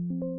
Hello?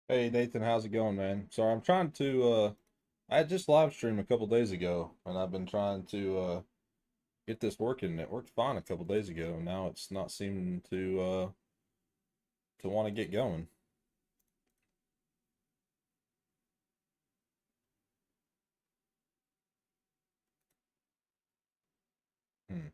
Hey Nathan, how's it going, man? Sorry, I'm trying to I had just live streamed a couple days ago and I've been trying to get this working. It worked fine a couple days ago. Now it's not seeming to want to get going. Hmm.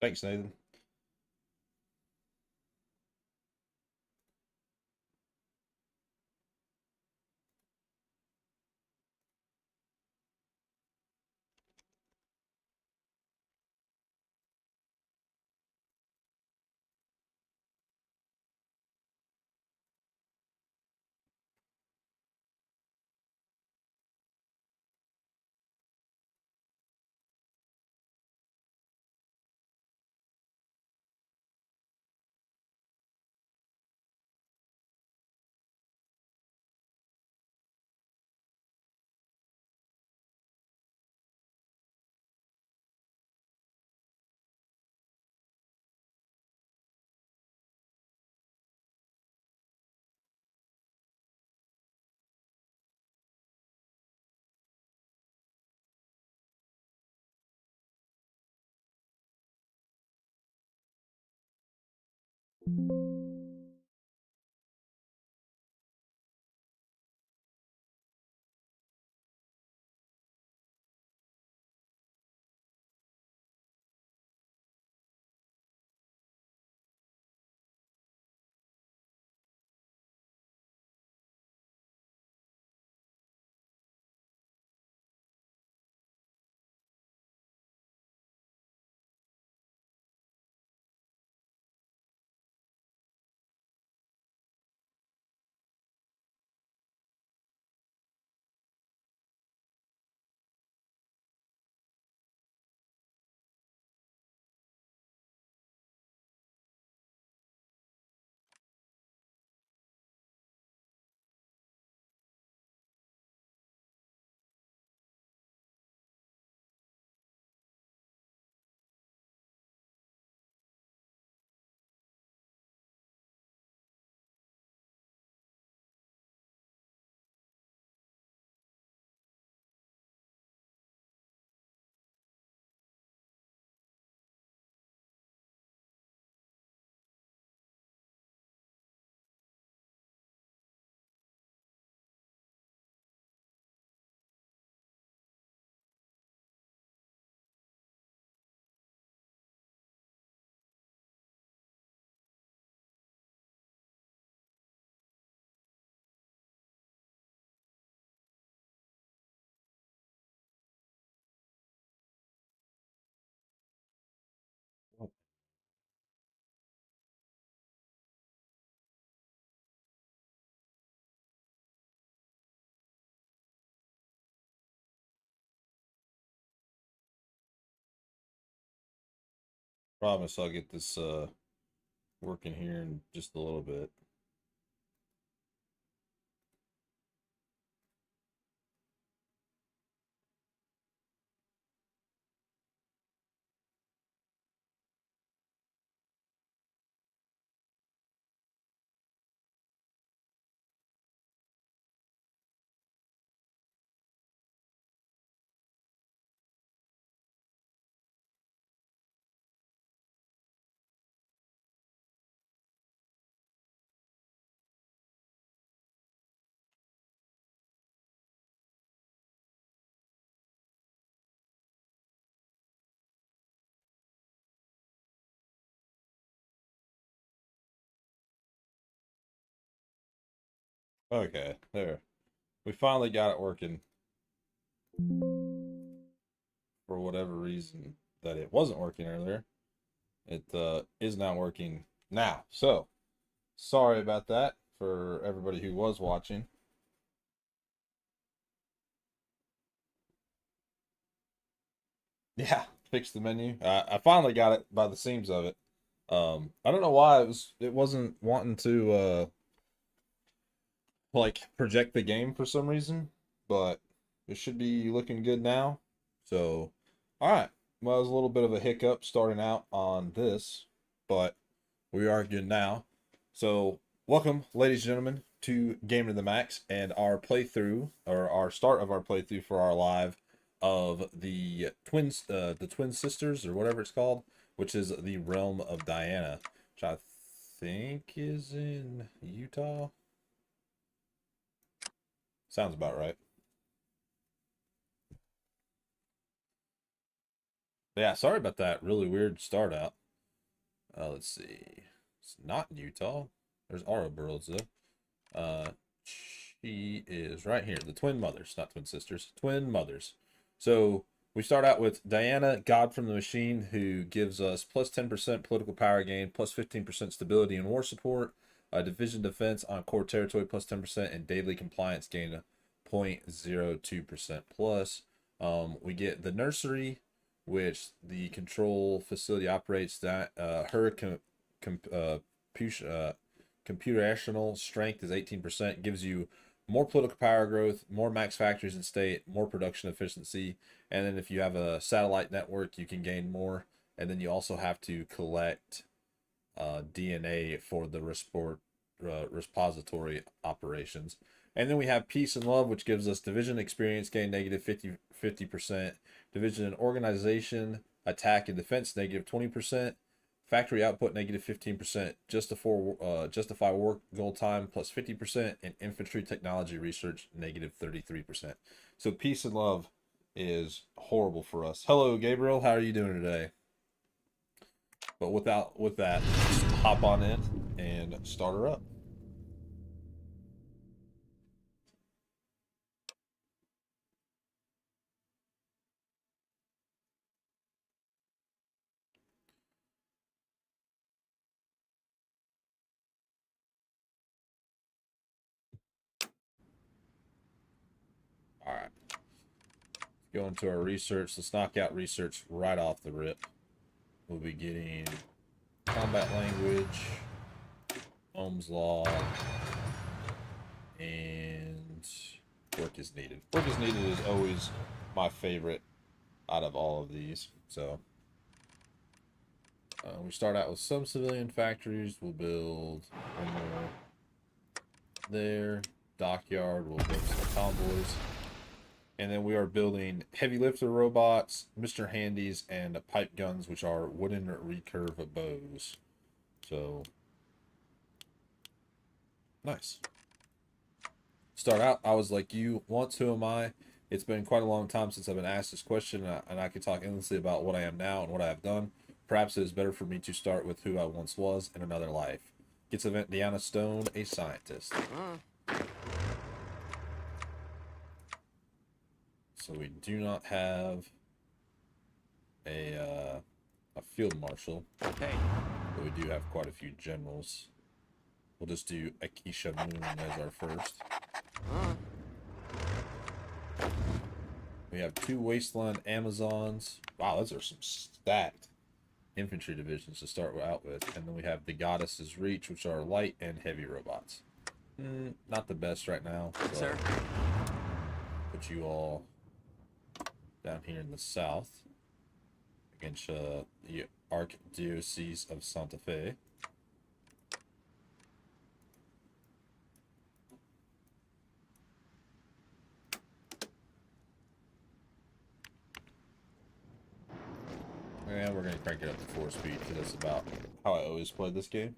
Thanks, Nathan. Promise I'll get this working here in just a little bit. Okay, there. We finally got it working for whatever reason that it wasn't working earlier. It is now working now. So, sorry about that for everybody who was watching. Yeah, fixed the menu. I finally got it by the seams of it. I don't know why it wasn't wanting to like project the game for some reason, but it should be looking good now. So, all right. Well, it was a little bit of a hiccup starting out on this, but we are good now. So, welcome, ladies and gentlemen, to Game to the Max and our playthrough, or our start of our playthrough for our live of the Twin Sisters, or whatever it's called, which is the Realm of Diana, which I think is in Utah. Sounds about right. Yeah, sorry about that really weird start out. Let's see. It's not in Utah. There's Ouroboros though. She is right here. The twin mothers, not twin sisters, twin mothers. So we start out with Diana, God from the Machine, who gives us plus 10% political power gain, plus 15% stability and war support, division defense on core territory plus 10%, and daily compliance gain 0.02% plus. We get the nursery, which the control facility operates that her computational strength is 18%, gives you more political power growth, more max factories in state, more production efficiency, and then if you have a satellite network, you can gain more. And then you also have to collect DNA for the repository operations. And then we have Peace and Love, which gives us division experience gain negative 50%, division and organization, attack and defense negative 20%, factory output negative 15%, justify war goal time plus 50%, and infantry technology research negative 33%. So Peace and Love is horrible for us. Hello, Gabriel. How are you doing today? But with that, let's hop on in and start her up. All right. Go into our research. Let's knock out research right off the rip. We'll be getting combat language, Ohm's law, and work is needed. Work is needed is always my favorite out of all of these. So we start out with some civilian factories. We'll build one more there. Dockyard. We'll build some convoys. And then we are building heavy lifter robots, Mr. Handies, and pipe guns, which are wooden recurve bows. So, nice. Start out, I was like you once, who am I? It's been quite a long time since I've been asked this question, and I could talk endlessly about what I am now and what I have done. Perhaps it is better for me to start with who I once was in another life. Gets event Deanna Stone, a scientist. So we do not have a field marshal. Okay. But we do have quite a few generals. We'll just do Akisha Moon as our first. We have 2 Wasteland Amazons. Wow, those are some stacked. infantry divisions to start out with, and then we have the Goddess's Reach, which are light and heavy robots. Not the best right now. Sir. Put you all down here in the south against the Archdiocese of Santa Fe. And we're going to crank it up to 4 speed because that's about how I always play this game.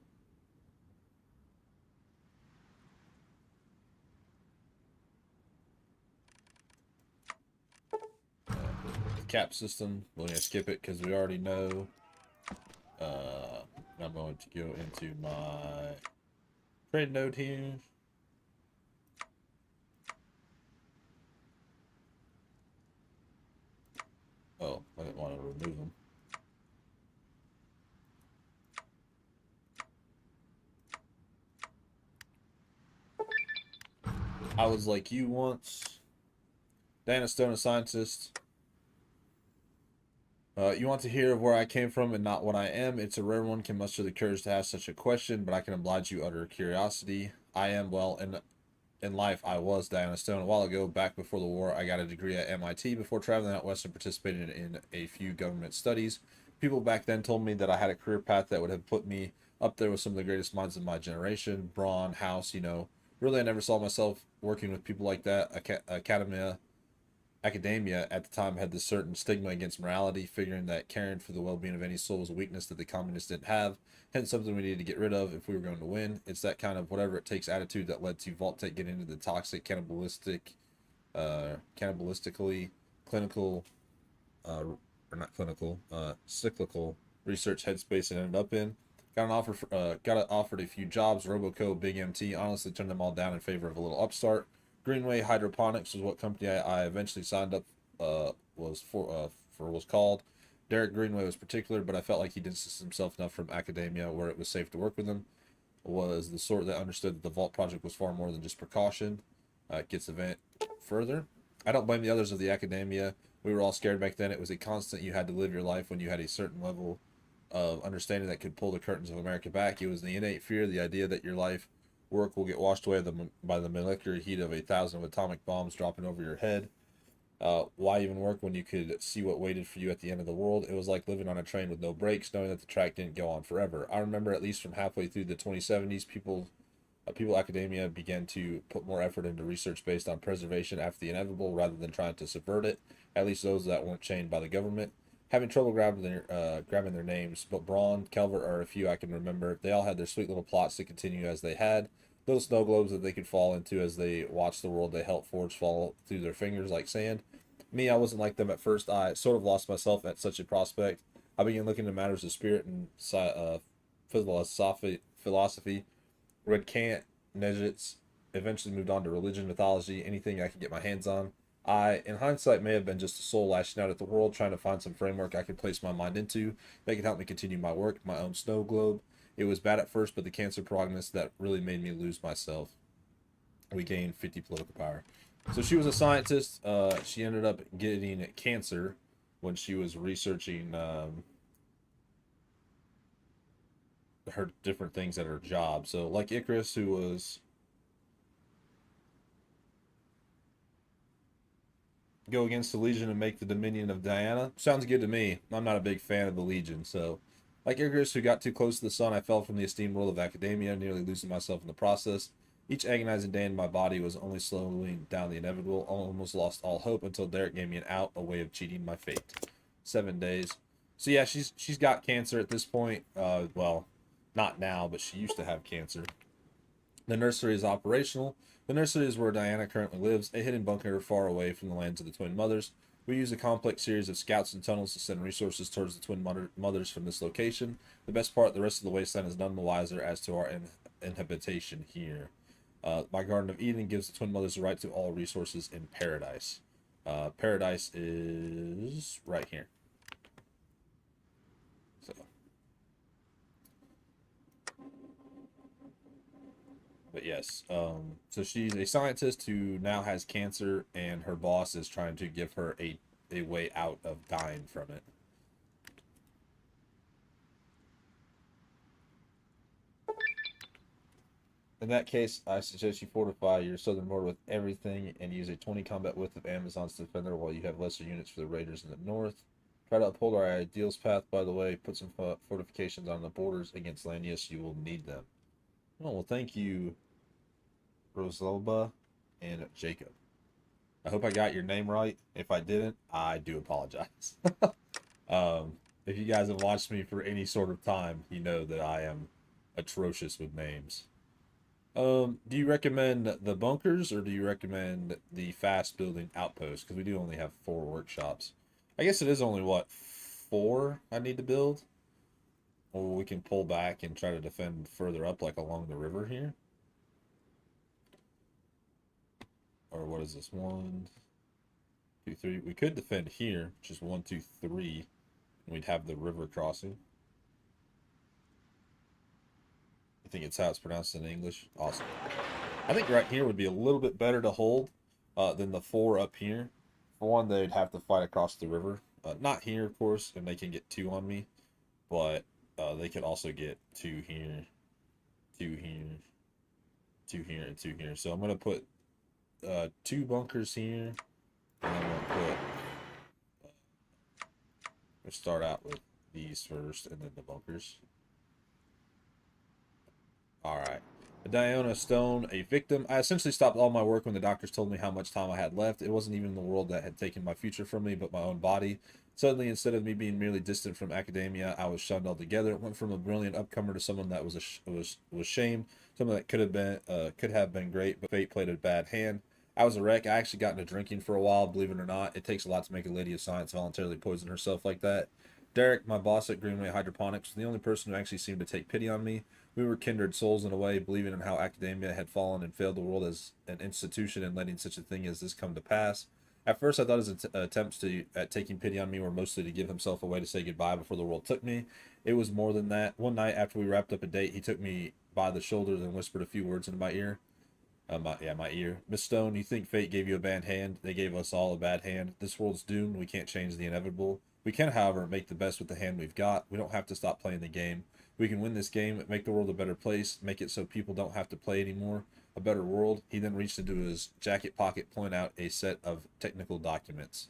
The cap system, we're going to skip it because we already know. I'm going to go into my trade node here. Oh, I didn't want to remove them. I was like you once. Diana Stone, a scientist. You want to hear of where I came from and not what I am? It's a rare one can muster the courage to ask such a question, but I can oblige you utter curiosity. I am, well, in life, I was Diana Stone. A while ago, back before the war, I got a degree at MIT before traveling out west and participating in a few government studies. People back then told me that I had a career path that would have put me up there with some of the greatest minds of my generation. Braun, House, you know. Really, I never saw myself working with people like that. Academia at the time had this certain stigma against morality, figuring that caring for the well-being of any soul was a weakness that the communists didn't have, hence something we needed to get rid of if we were going to win. It's that kind of whatever it takes attitude that led to Vault-Tec getting into the toxic, cannibalistically clinical, or not clinical, cyclical research headspace it ended up in. Got offered a few jobs, Roboco, Big MT. Honestly, turned them all down in favor of a little upstart. Greenway Hydroponics was what company I eventually signed up was called. Derek Greenway was particular, but I felt like he distanced himself enough from academia where it was safe to work with him. Was the sort that understood that the Vault project was far more than just precaution. Gets the vent further. I don't blame the others of the academia. We were all scared back then. It was a constant. You had to live your life when you had a certain level of understanding that could pull the curtains of America back. It was the innate fear, the idea that your life work will get washed away by the molecular heat of 1,000 atomic bombs dropping over your head. Why even work when you could see what waited for you at the end of the world? It was like living on a train with no brakes, knowing that the track didn't go on forever. I remember at least from halfway through the 2070s, people academia began to put more effort into research based on preservation after the inevitable rather than trying to subvert it, at least those that weren't chained by the government. Having trouble grabbing their names, but Braun, Calvert are a few I can remember. They all had their sweet little plots to continue as they had. Little snow globes that they could fall into as they watched the world they helped forge fall through their fingers like sand. Me, I wasn't like them at first. I sort of lost myself at such a prospect. I began looking into matters of spirit and philosophy. Read Kant, Nietzsche, eventually moved on to religion, mythology, anything I could get my hands on. I, in hindsight, may have been just a soul lashing out at the world, trying to find some framework I could place my mind into that could help me continue my work, my own snow globe. It was bad at first, but the cancer prognosis that really made me lose myself. We gained 50 political power. So she was a scientist. She ended up getting cancer when she was researching her different things at her job. So, like Icarus, who was go against the Legion and make the Dominion of Diana. Sounds good to me. I'm not a big fan of the Legion, so like Icarus, who got too close to the sun, I fell from the esteemed world of academia, nearly losing myself in the process. Each agonizing day in my body was only slowing down the inevitable. Almost lost all hope until Derek gave me an out, a way of cheating my fate. 7 days. So yeah, she's got cancer at this point. Well, not now, but she used to have cancer. The nursery is operational. The nursery is where Diana currently lives, a hidden bunker far away from the lands of the Twin Mothers. We use a complex series of scouts and tunnels to send resources towards the Twin Mothers from this location. The best part, the rest of the wasteland is none the wiser as to our inhabitation here. My Garden of Eden gives the Twin Mothers the right to all resources in Paradise. Paradise is right here. So, but yes, so she's a scientist who now has cancer, and her boss is trying to give her a way out of dying from it. In that case, I suggest you fortify your southern border with everything and use a 20 combat width of Amazon's defender while you have lesser units for the raiders in the north. Try to uphold our ideals path, by the way. Put some fortifications on the borders against Lanius. You will need them. Oh, well, thank you, Rosalba and Jacob. I hope I got your name right. If I didn't, I do apologize. If you guys have watched me for any sort of time, you know that I am atrocious with names. Do you recommend the bunkers or do you recommend the fast building outpost? Because we do only have 4 workshops. I guess it is only what, 4 I need to build? Or we can pull back and try to defend further up, like along the river here. Or what is this? 1, 2, 3. We could defend here, just 1, 2, 3. And we'd have the river crossing. I think it's how it's pronounced in English. Awesome. I think right here would be a little bit better to hold than the 4 up here. For one, they'd have to fight across the river. Not here, of course, and they can get 2 on me. But they could also get 2 here, 2 here, 2 here, and 2 here. So I'm going to put 2 bunkers here. And I'm going to put... we'll start out with these first and then the bunkers. Alright. Diona Stone, a victim. I essentially stopped all my work when the doctors told me how much time I had left. It wasn't even the world that had taken my future from me, but my own body. Suddenly, instead of me being merely distant from academia, I was shunned altogether. It went from a brilliant upcomer to someone that was shamed, someone that could have been great, but fate played a bad hand. I was a wreck. I actually got into drinking for a while, believe it or not. It takes a lot to make a lady of science voluntarily poison herself like that. Derek, my boss at Greenway Hydroponics, was the only person who actually seemed to take pity on me. We were kindred souls in a way, believing in how academia had fallen and failed the world as an institution and letting such a thing as this come to pass. At first, I thought his attempts at taking pity on me were mostly to give himself a way to say goodbye before the world took me. It was more than that. One night after we wrapped up a date, he took me by the shoulders and whispered a few words into my ear. My ear. Miss Stone, you think fate gave you a bad hand? They gave us all a bad hand. This world's doomed. We can't change the inevitable. We can, however, make the best with the hand we've got. We don't have to stop playing the game. We can win this game, make the world a better place, make it so people don't have to play anymore. A better world. He then reached into his jacket pocket, pulling out a set of technical documents.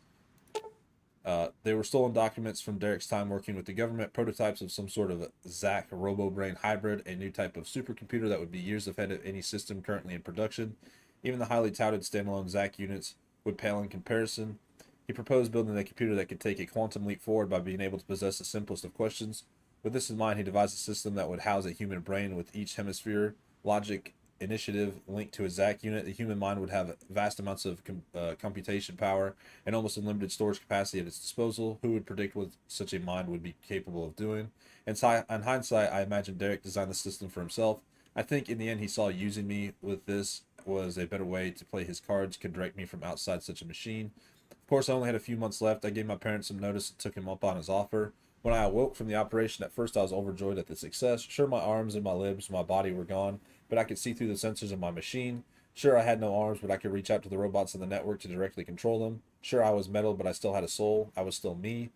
They were stolen documents from Derek's time working with the government, prototypes of some sort of Zack RoboBrain hybrid, a new type of supercomputer that would be years ahead of any system currently in production. Even the highly touted standalone Zack units would pale in comparison. He proposed building a computer that could take a quantum leap forward by being able to possess the simplest of questions. With this in mind, he devised a system that would house a human brain with each hemisphere, logic, initiative linked to a Zack unit. The human mind would have vast amounts of computation power and almost unlimited storage capacity at its disposal. Who would predict what such a mind would be capable of doing? And in hindsight, I imagine Derek designed the system for himself. I think in the end he saw using me with this was a better way to play his cards, could direct me from outside such a machine. Of course, I only had a few months left. I gave my parents some notice and took him up on his offer. When I awoke from the operation, at first I was overjoyed at the success. Sure, my arms and my limbs, my body were gone, but I could see through the sensors of my machine. Sure, I had no arms, but I could reach out to the robots in the network to directly control them. Sure, I was metal, but I still had a soul. I was still me.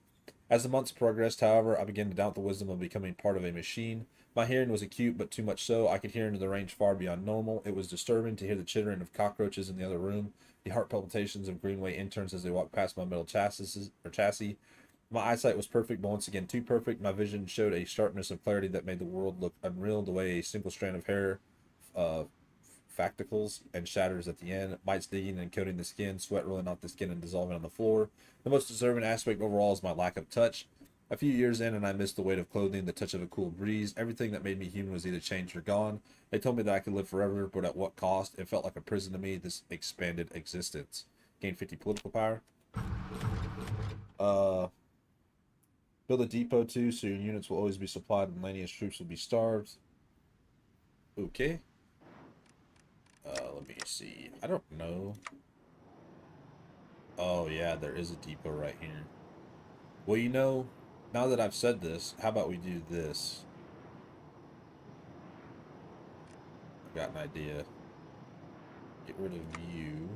As the months progressed, however, I began to doubt the wisdom of becoming part of a machine. My hearing was acute, but too much so. I could hear into the range far beyond normal. It was disturbing to hear the chittering of cockroaches in the other room, the heart palpitations of Greenway interns as they walked past my metal chassis. My eyesight was perfect, but once again too perfect. My vision showed a sharpness of clarity that made the world look unreal, the way a single strand of hair facticles and shatters at the end, bites digging and coating the skin, sweat rolling off the skin and dissolving on the floor. The most disturbing aspect overall is my lack of touch. A few years in and I missed the weight of clothing, the touch of a cool breeze. Everything that made me human was either changed or gone. They told me that I could live forever, but at what cost? It felt like a prison to me, this expanded existence. Gain 50 political power. Build a depot too, so your units will always be supplied and Lanius troops will be starved. Okay. Let me see. I don't know. Oh yeah, there is a depot right here. Well, you know, now that I've said this, how about we do this? I've got an idea. Get rid of you.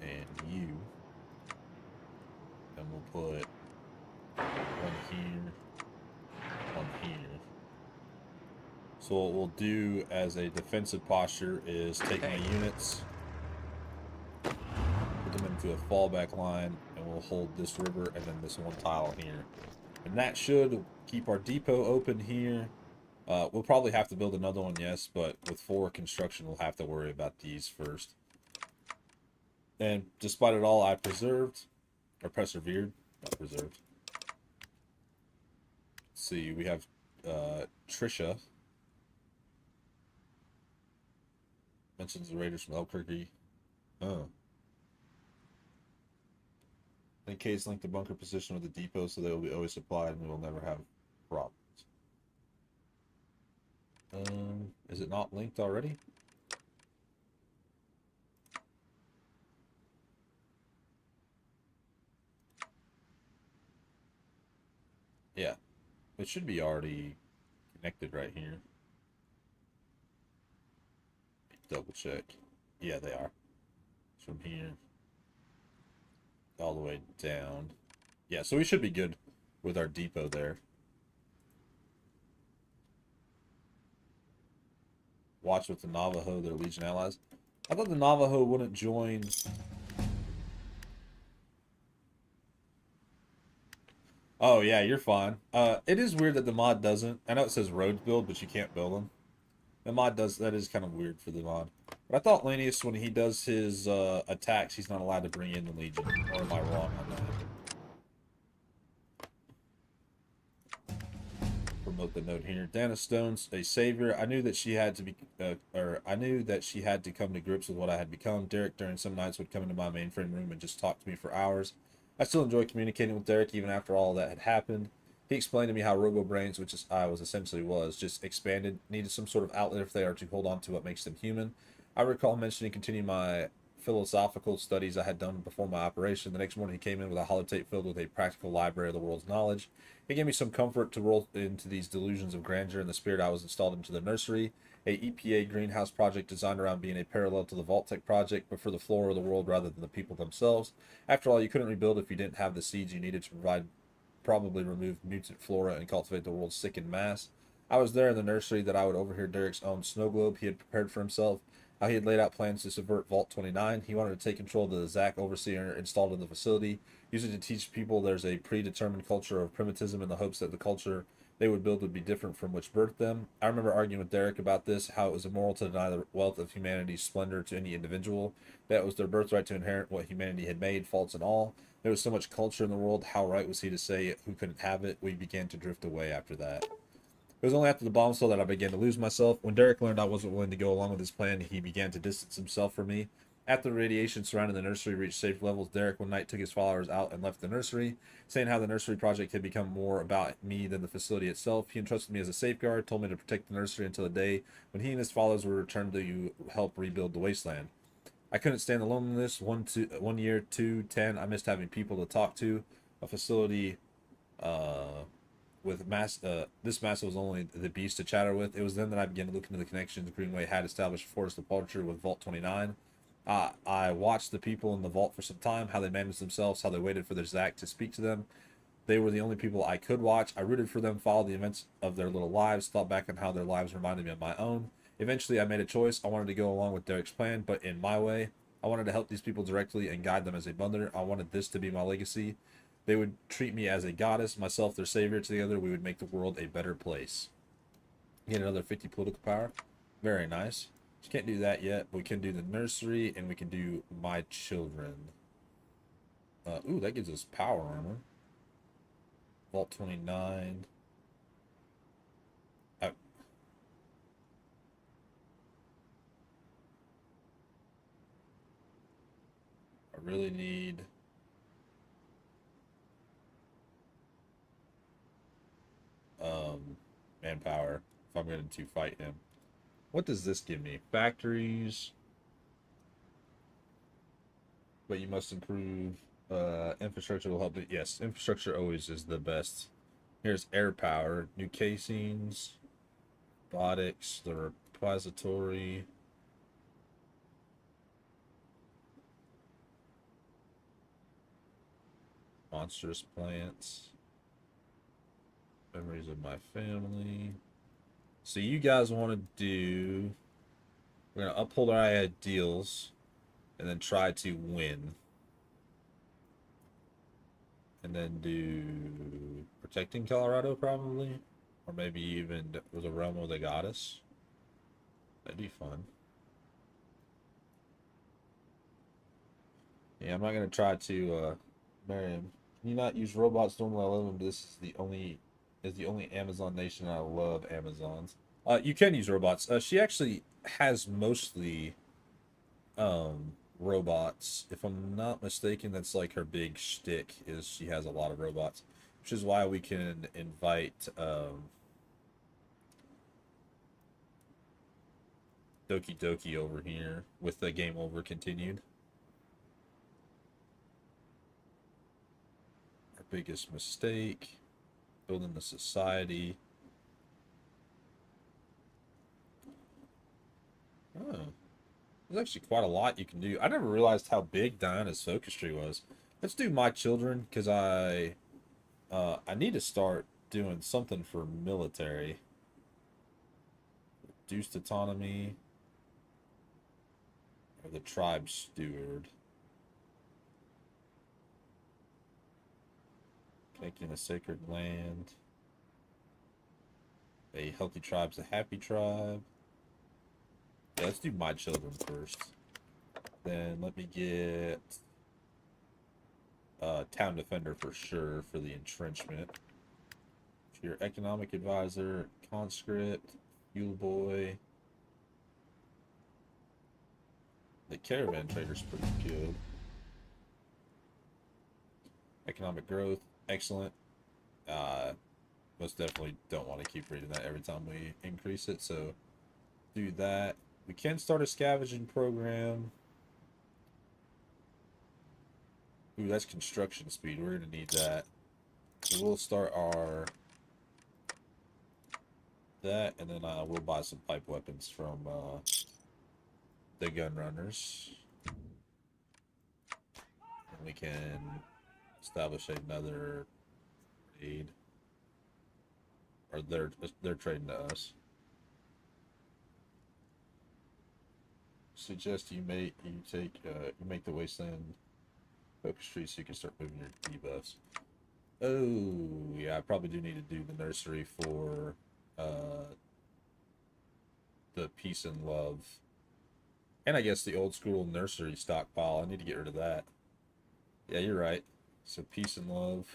And you. And we'll put one here, one here. So what we'll do as a defensive posture is take my units, put them into a fallback line, and we'll hold this river and then this one tile here. And that should keep our depot open here. We'll probably have to build another one, yes, but with 4 construction, we'll have to worry about these first. And despite it all, I persevered, not preserved. Let's see, we have Trisha. Mentions the Raiders from Albuquerque. Oh. In case link the bunker position with the depot so they will be always supplied and we will never have problems. Is it not linked already? Yeah. It should be already connected right here. Double check. Yeah, they are. It's from here all the way down. Yeah, so we should be good with our depot there. Watch with the Navajo, their Legion allies. I thought the Navajo wouldn't join. Oh yeah, you're fine. It is weird that the mod doesn't. I know it says roads build, but you can't build them. The mod does. That is kind of weird for the mod. But I thought Lanius, when he does his attacks, he's not allowed to bring in the Legion. Or am I wrong on that? Promote the note here. Dana Stone's a savior. I knew that she had to be, I knew that she had to come to grips with what I had become. Derek, during some nights, would come into my mainframe room and just talk to me for hours. I still enjoy communicating with Derek even after all that had happened. He explained to me how RoboBrains, which is I was essentially was, just expanded, needed some sort of outlet if they are to hold on to what makes them human. I recall mentioning continue my philosophical studies I had done before my operation. The next morning he came in with a holotape filled with a practical library of the world's knowledge. He gave me some comfort to roll into these delusions of grandeur and the spirit I was installed into the nursery, a EPA greenhouse project designed around being a parallel to the Vault-Tec project, but for the flora of the world rather than the people themselves. After all, you couldn't rebuild if you didn't have the seeds you needed to probably remove mutant flora and cultivate the world's sickened mass. I was there in the nursery that I would overhear Derek's own snow globe he had prepared for himself, how he had laid out plans to subvert Vault 29. He wanted to take control of the Zack overseer installed in the facility, use it to teach people there's a predetermined culture of primitivism in the hopes that the culture they would build would be different from which birthed them. I remember arguing with Derek about this, how it was immoral to deny the wealth of humanity's splendor to any individual, that it was their birthright to inherit what humanity had made, faults and all. There was so much culture in the world, how right was he to say who couldn't have it? We began to drift away after that. It was only after the bomb fell that I began to lose myself. When Derek learned I wasn't willing to go along with his plan, he began to distance himself from me. After the radiation surrounding the nursery reached safe levels, Derek one night took his followers out and left the nursery, saying how the nursery project had become more about me than the facility itself. He entrusted me as a safeguard, told me to protect the nursery until the day when he and his followers would return to help rebuild the wasteland. I couldn't stand the loneliness. 1 year, 2, 10. I missed having people to talk to. A facility uh, with this massive was only the beast to chatter with. It was then that I began to look into the connections Greenway had established for its departure with Vault 29. I watched the people in the vault for some time, how they managed themselves, how they waited for their Zack to speak to them. They were the only people I could watch. I rooted for them, followed the events of their little lives, thought back on how their lives reminded me of my own. Eventually, I made a choice. I wanted to go along with Derek's plan, but in my way. I wanted to help these people directly and guide them as a mother. I wanted this to be my legacy. They would treat me as a goddess, myself their savior. Together, we would make the world a better place. Get another 50 political power. Very nice. Just can't do that yet, but we can do the nursery, and we can do my children. Ooh, that gives us power armor. Vault 29. I really need um manpower if I'm going to fight him. What does this give me? Factories, but you must improve infrastructure will help it. Yes, infrastructure always is the best. Here's air power, new casings, robotics, the repository, monstrous plants, memories of my family. So you guys want to do... We're going to uphold our ideals and then try to win. And then do protecting Colorado, probably. Or maybe even was a realm where they got us. That'd be fun. Yeah, I'm not gonna try to marry him. Can you not use robots normally? I love them, but this is the only Amazon nation I love Amazons. You can use robots. She actually has mostly robots. If I'm not mistaken, that's like her big shtick is she has a lot of robots, which is why we can invite Doki Doki over here with the game over continued. Our biggest mistake, building the society. Oh, there's actually quite a lot you can do. I never realized how big Diana's focus tree was. Let's do my children because I need to start doing something for military. Reduced autonomy. Or the tribe steward. Connecting a sacred land. A healthy tribe's a happy tribe. Yeah, let's do my children first. Then let me get town defender for sure for the entrenchment. Your economic advisor, conscript, fuel boy. The caravan trader's pretty good. Economic growth, excellent. Most definitely don't want to keep reading that every time we increase it, so do that. We can start a scavenging program. Ooh, that's construction speed. We're going to need that. So we'll start our... that, and then we'll buy some pipe weapons from the gun runners. And we can establish another trade. Or they're trading to us. Suggest you make the wasteland focus tree so you can start moving your debuffs. Oh yeah, I probably do need to do the nursery for the peace and love, and I guess the old school nursery stockpile. I need to get rid of that. Yeah, you're right. So peace and love.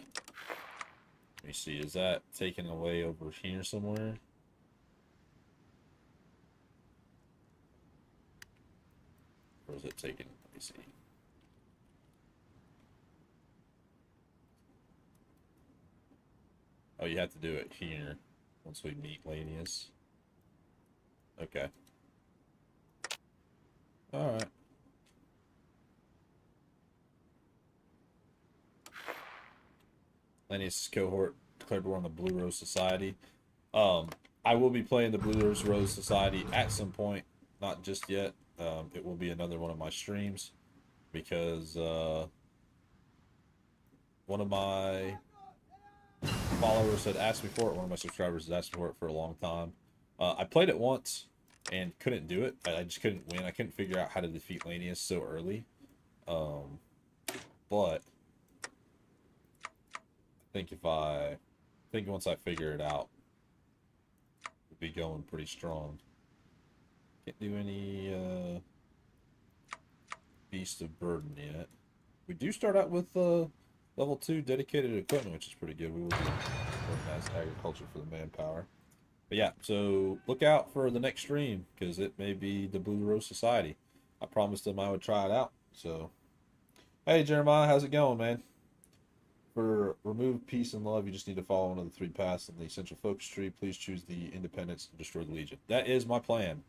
Let me see. Is that taken away over here somewhere? Or is it taken? Let me see. Oh, you have to do it here once we meet Lanius. Okay. Alright. Lanius' cohort declared war on the Blue Rose Society. I will be playing the Blue Rose Society at some point. Not just yet. It will be another one of my streams because one of my followers had asked me for it. One of my subscribers had asked me for it for a long time. I played it once and couldn't do it. I just couldn't win. I couldn't figure out how to defeat Lanius so early. But I think once I figure it out, we'll be going pretty strong. Can't do any Beast of Burden yet. We do start out with level 2 dedicated equipment, which is pretty good. We will be organized agriculture for the manpower. But yeah, so look out for the next stream because it may be the Blue Rose Society. I promised them I would try it out. So, hey Jeremiah, how's it going, man? For remove peace and love, you just need to follow one of the 3 paths in the essential focus tree. Please choose the independence and destroy the Legion. That is my plan.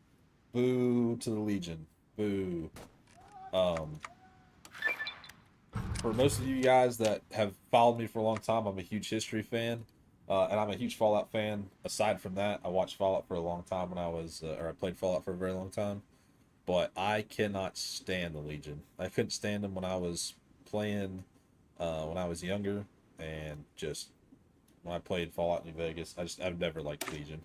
Boo to the Legion. Boo. For most of you guys that have followed me for a long time, I'm a huge history fan. And I'm a huge Fallout fan. Aside from that, I watched Fallout for a long time when I was, or I played Fallout for a very long time. But I cannot stand the Legion. I couldn't stand them when I was playing, when I was younger, and just when I played Fallout New Vegas, I've never liked Legion.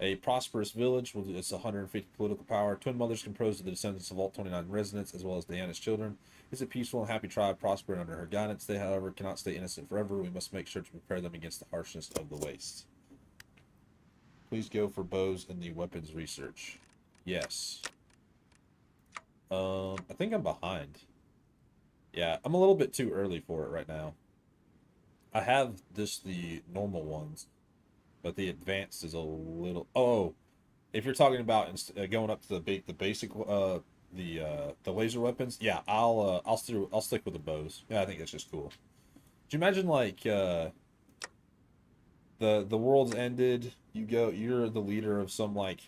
A prosperous village with its 150 political power. Twin mothers composed of the descendants of all 29 residents, as well as Diana's children. It's a peaceful and happy tribe, prospering under her guidance. They, however, cannot stay innocent forever. We must make sure to prepare them against the harshness of the wastes. Please go for bows in the weapons research. Yes. I think I'm behind. Yeah, I'm a little bit too early for it right now. I have just the normal ones, but the advanced is a little. Oh, if you're talking about going up to the basic the laser weapons, yeah, I'll stick with the bows. Yeah, I think that's just cool. Do you imagine like the world's ended, you're the leader of some like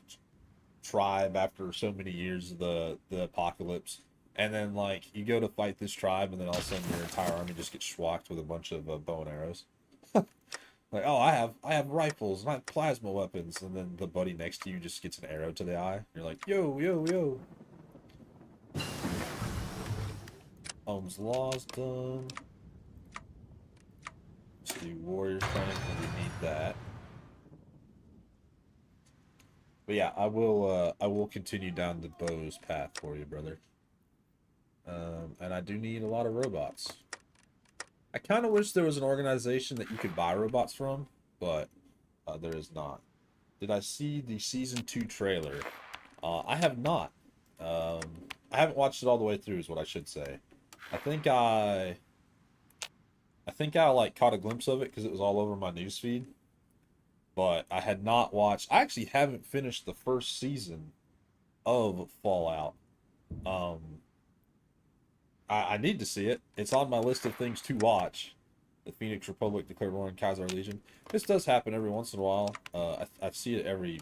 tribe after so many years of the apocalypse, and then like you go to fight this tribe, and then all of a sudden your entire army just gets schwacked with a bunch of bow and arrows. Like, oh, I have rifles and I have plasma weapons, and then the buddy next to you just gets an arrow to the eye. You're like, yo, yo, yo. Ohm's Law's done. Let's do warrior training, because we need that. But yeah, I will continue down the bows path for you, brother. And I do need a lot of robots. I kind of wish there was an organization that you could buy robots from, but there is not. Did I see the season 2 trailer? I have not. I haven't watched it all the way through, is what I should say. I think I like caught a glimpse of it because it was all over my newsfeed, but I had not watched. I actually haven't finished the first season of Fallout. Um, I need to see it. It's on my list of things to watch. The Phoenix Republic declared war on Khazar Legion. This does happen every once in a while. I see it every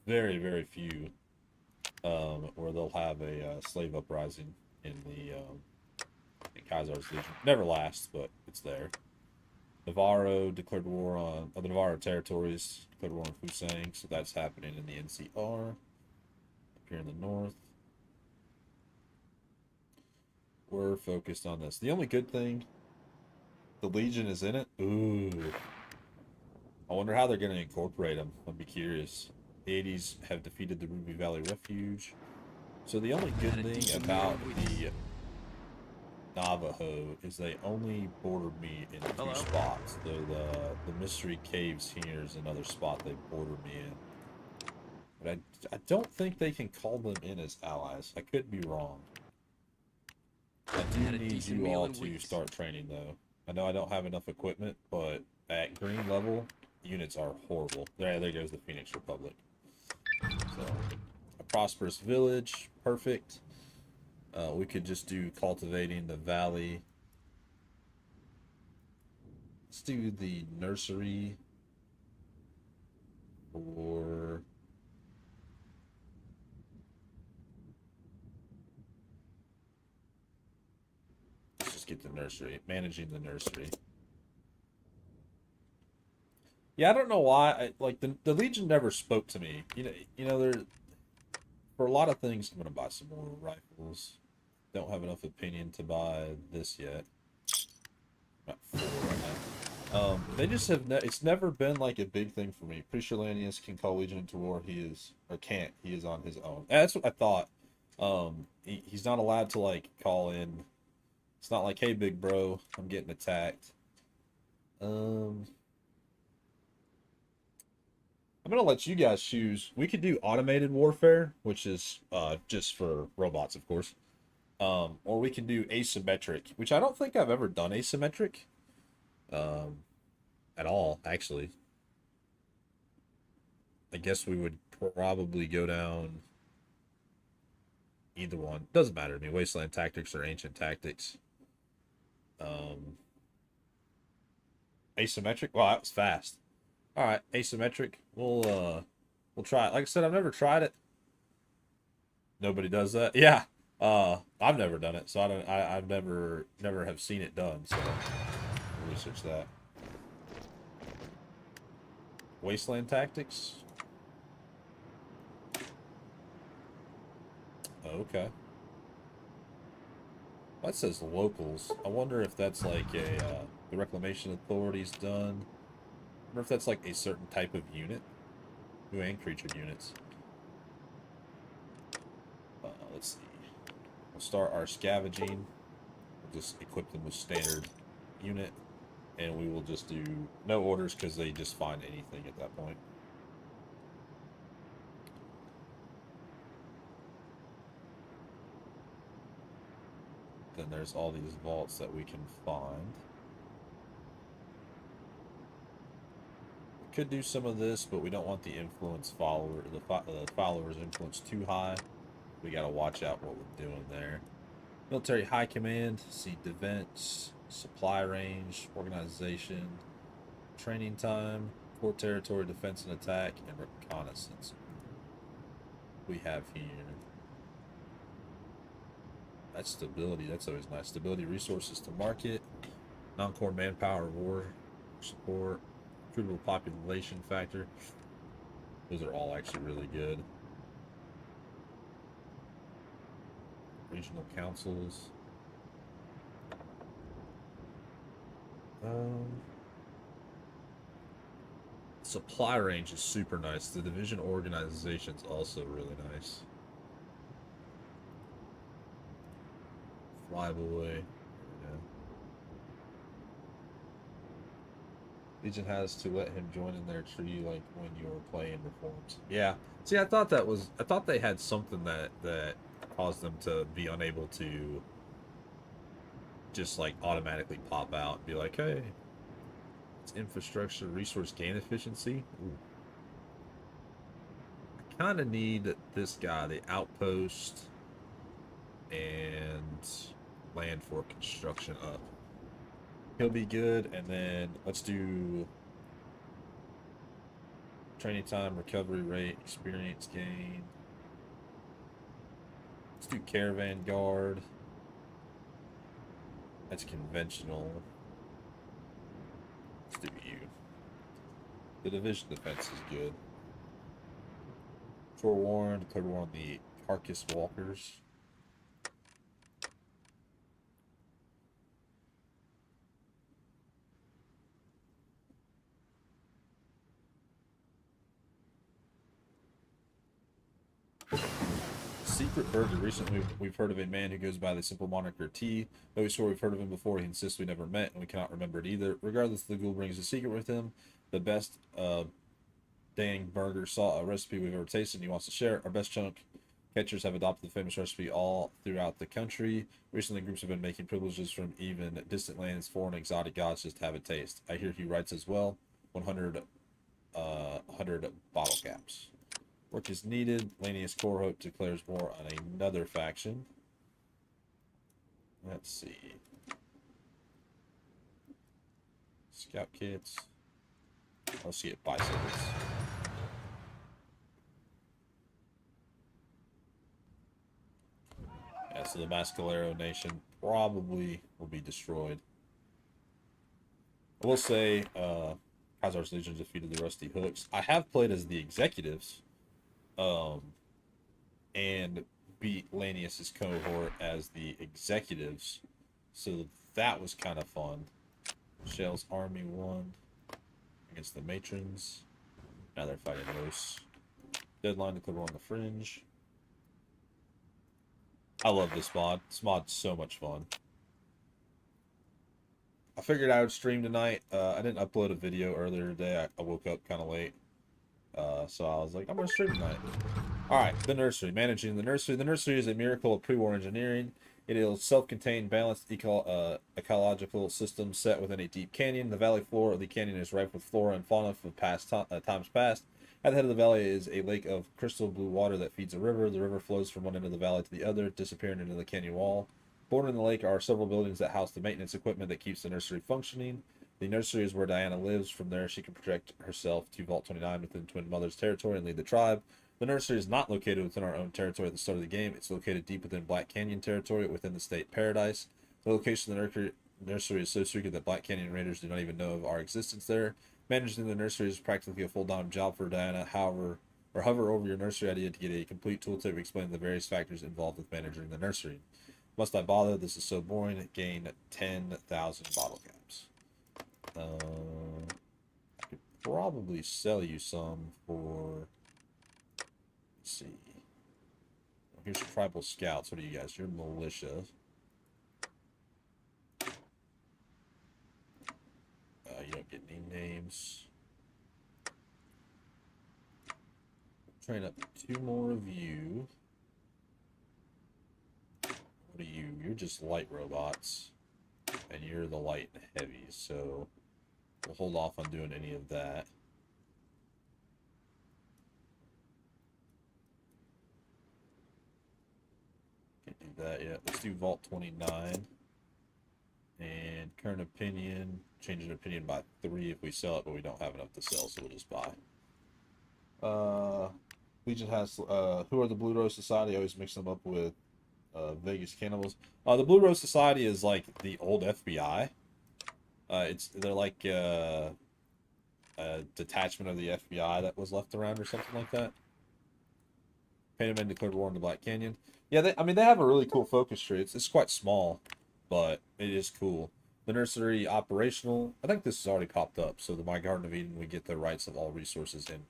very, very few, where they'll have a slave uprising in the in Khazar's Legion. Never lasts, but it's there. Navarro declared war on the Navarro territories, declared war on Fusang, so that's happening in the NCR. Up here in the north. We're focused on this. The only good thing, the Legion is in it. Ooh. I wonder how they're going to incorporate them. I'd be curious. The 80s have defeated the Ruby Valley Refuge. So the only good thing about the Navajo is they only border me in two spots. The Mystery Caves here is another spot they border me in. But I don't think they can call them in as allies. I could be wrong. I do need you all to start training, though. I know I don't have enough equipment, but at green level, units are horrible. There goes the Phoenix Republic. So, a prosperous village, perfect. We could just do cultivating the valley. Let's do the nursery for... get the nursery, managing the nursery. Yeah, I don't know why. Like the Legion never spoke to me. You know, there for a lot of things. I'm gonna buy some more rifles. Don't have enough opinion to buy this yet. Not 4 right now. They just have. It's never been like a big thing for me. Pretty sure Lanius can call Legion into war. He is or can't. He is on his own. That's what I thought. He's not allowed to like call in. It's not like, hey, big bro, I'm getting attacked. I'm gonna let you guys choose. We could do automated warfare, which is just for robots, of course. Or we can do asymmetric, which I don't think I've ever done asymmetric. At all, actually. I guess we would probably go down either one. Doesn't matter to me. Wasteland Tactics or Ancient Tactics. Asymmetric. Wow, that was fast. All right, asymmetric. We'll try it. Like I said, I've never tried it. Nobody does that. Yeah. I've never done it, so I've never have seen it done. So I'll research that. Wasteland Tactics. Okay. That says locals. I wonder if that's like a the Reclamation Authority's done. I wonder if that's like a certain type of unit. New and creature units. Let's see. We'll start our scavenging. We'll just equip them with standard unit. And we will just do no orders because they just find anything at that point. Then there's all these vaults that we can find. We could do some of this, but we don't want the influence follower, the followers' influence too high. We got to watch out what we're doing there. Military High Command, see defense, supply range, organization, training time, core territory, defense and attack, and reconnaissance. We have here. That's stability. That's always nice. Stability resources to market, non-core manpower, war support, recruitable population factor. Those are all actually really good. Regional councils. Supply range is super nice. The division organization is also really nice. Flyboy. Yeah. Legion has to let him join in their tree like when you were playing reforms. Yeah. See, I thought they had something that caused them to be unable to just like automatically pop out and be like, hey, it's infrastructure resource gain efficiency. Ooh. I kind of need this guy, the outpost and land for construction up. He'll be good, and then let's do training time, recovery rate, experience gain. Let's do caravan guard. That's conventional. Let's do you. The division defense is good. Forewarned, declared war on the Carcass Walkers. Secret Burger. Recently, we've heard of a man who goes by the simple moniker T. Though we swore we've heard of him before, he insists we never met, and we cannot remember it either. Regardless, the ghoul brings a secret with him. The best dang burger saw a recipe we've ever tasted, and he wants to share it. Our best chunk catchers have adopted the famous recipe all throughout the country. Recently, groups have been making privileges from even distant lands, foreign exotic gods just to have a taste. I hear he writes as well. 100 bottle caps. Work is needed. Lanius Corhope declares war on another faction. Let's see. Scout kits. Let's get bicycles. Yeah, so the Mascalero Nation probably will be destroyed. I will say, Khazar's Legion defeated the Rusty Hooks. I have played as the Executives. And beat Lanius's cohort as the Executives, so that was kind of fun. Shell's army won against the Matrons. Now they're fighting Los. Deadline to clear on the Fringe. I love this mod. This mod's so much fun. I figured I would stream tonight. I didn't upload a video earlier today. I woke up kind of late. So I was like, I'm going to stream tonight. Alright, the nursery. Managing the nursery. The nursery is a miracle of pre-war engineering. It is a self-contained, balanced ecological system set within a deep canyon. The valley floor of the canyon is ripe with flora and fauna from times past. At the head of the valley is a lake of crystal blue water that feeds a river. The river flows from one end of the valley to the other, disappearing into the canyon wall. Bordering the lake are several buildings that house the maintenance equipment that keeps the nursery functioning. The nursery is where Diana lives. From there, she can project herself to Vault 29 within Twin Mother's territory and lead the tribe. The nursery is not located within our own territory at the start of the game. It's located deep within Black Canyon territory within the state Paradise. The location of the nursery is so secret that Black Canyon Raiders do not even know of our existence there. Managing the nursery is practically a full-time job for Diana. Hover over your nursery idea to get a complete tooltip explaining the various factors involved with managing the nursery. Must I bother? This is so boring. Gain 10,000 bottle caps. I could probably sell you some for see. Here's tribal scouts. What are you guys? You're militia. You don't get any names. Train up 2 more of you. What are you? You're just light robots. And you're the light and heavy, so we'll hold off on doing any of that. Can't do that yet. Let's do Vault 29. And current opinion, change an opinion by 3 if we sell it, but we don't have enough to sell, so we'll just buy. Legion has, who are the Blue Rose Society? I always mix them up with Vegas Cannibals. The Blue Rose Society is like the old FBI. They're like a detachment of the FBI that was left around or something like that. Painted Men declared war on the Black Canyon. Yeah, I mean, they have a really cool focus tree. It's quite small, but it is cool. The nursery operational. I think this has already popped up. So the My Garden of Eden, we get the rights of all resources in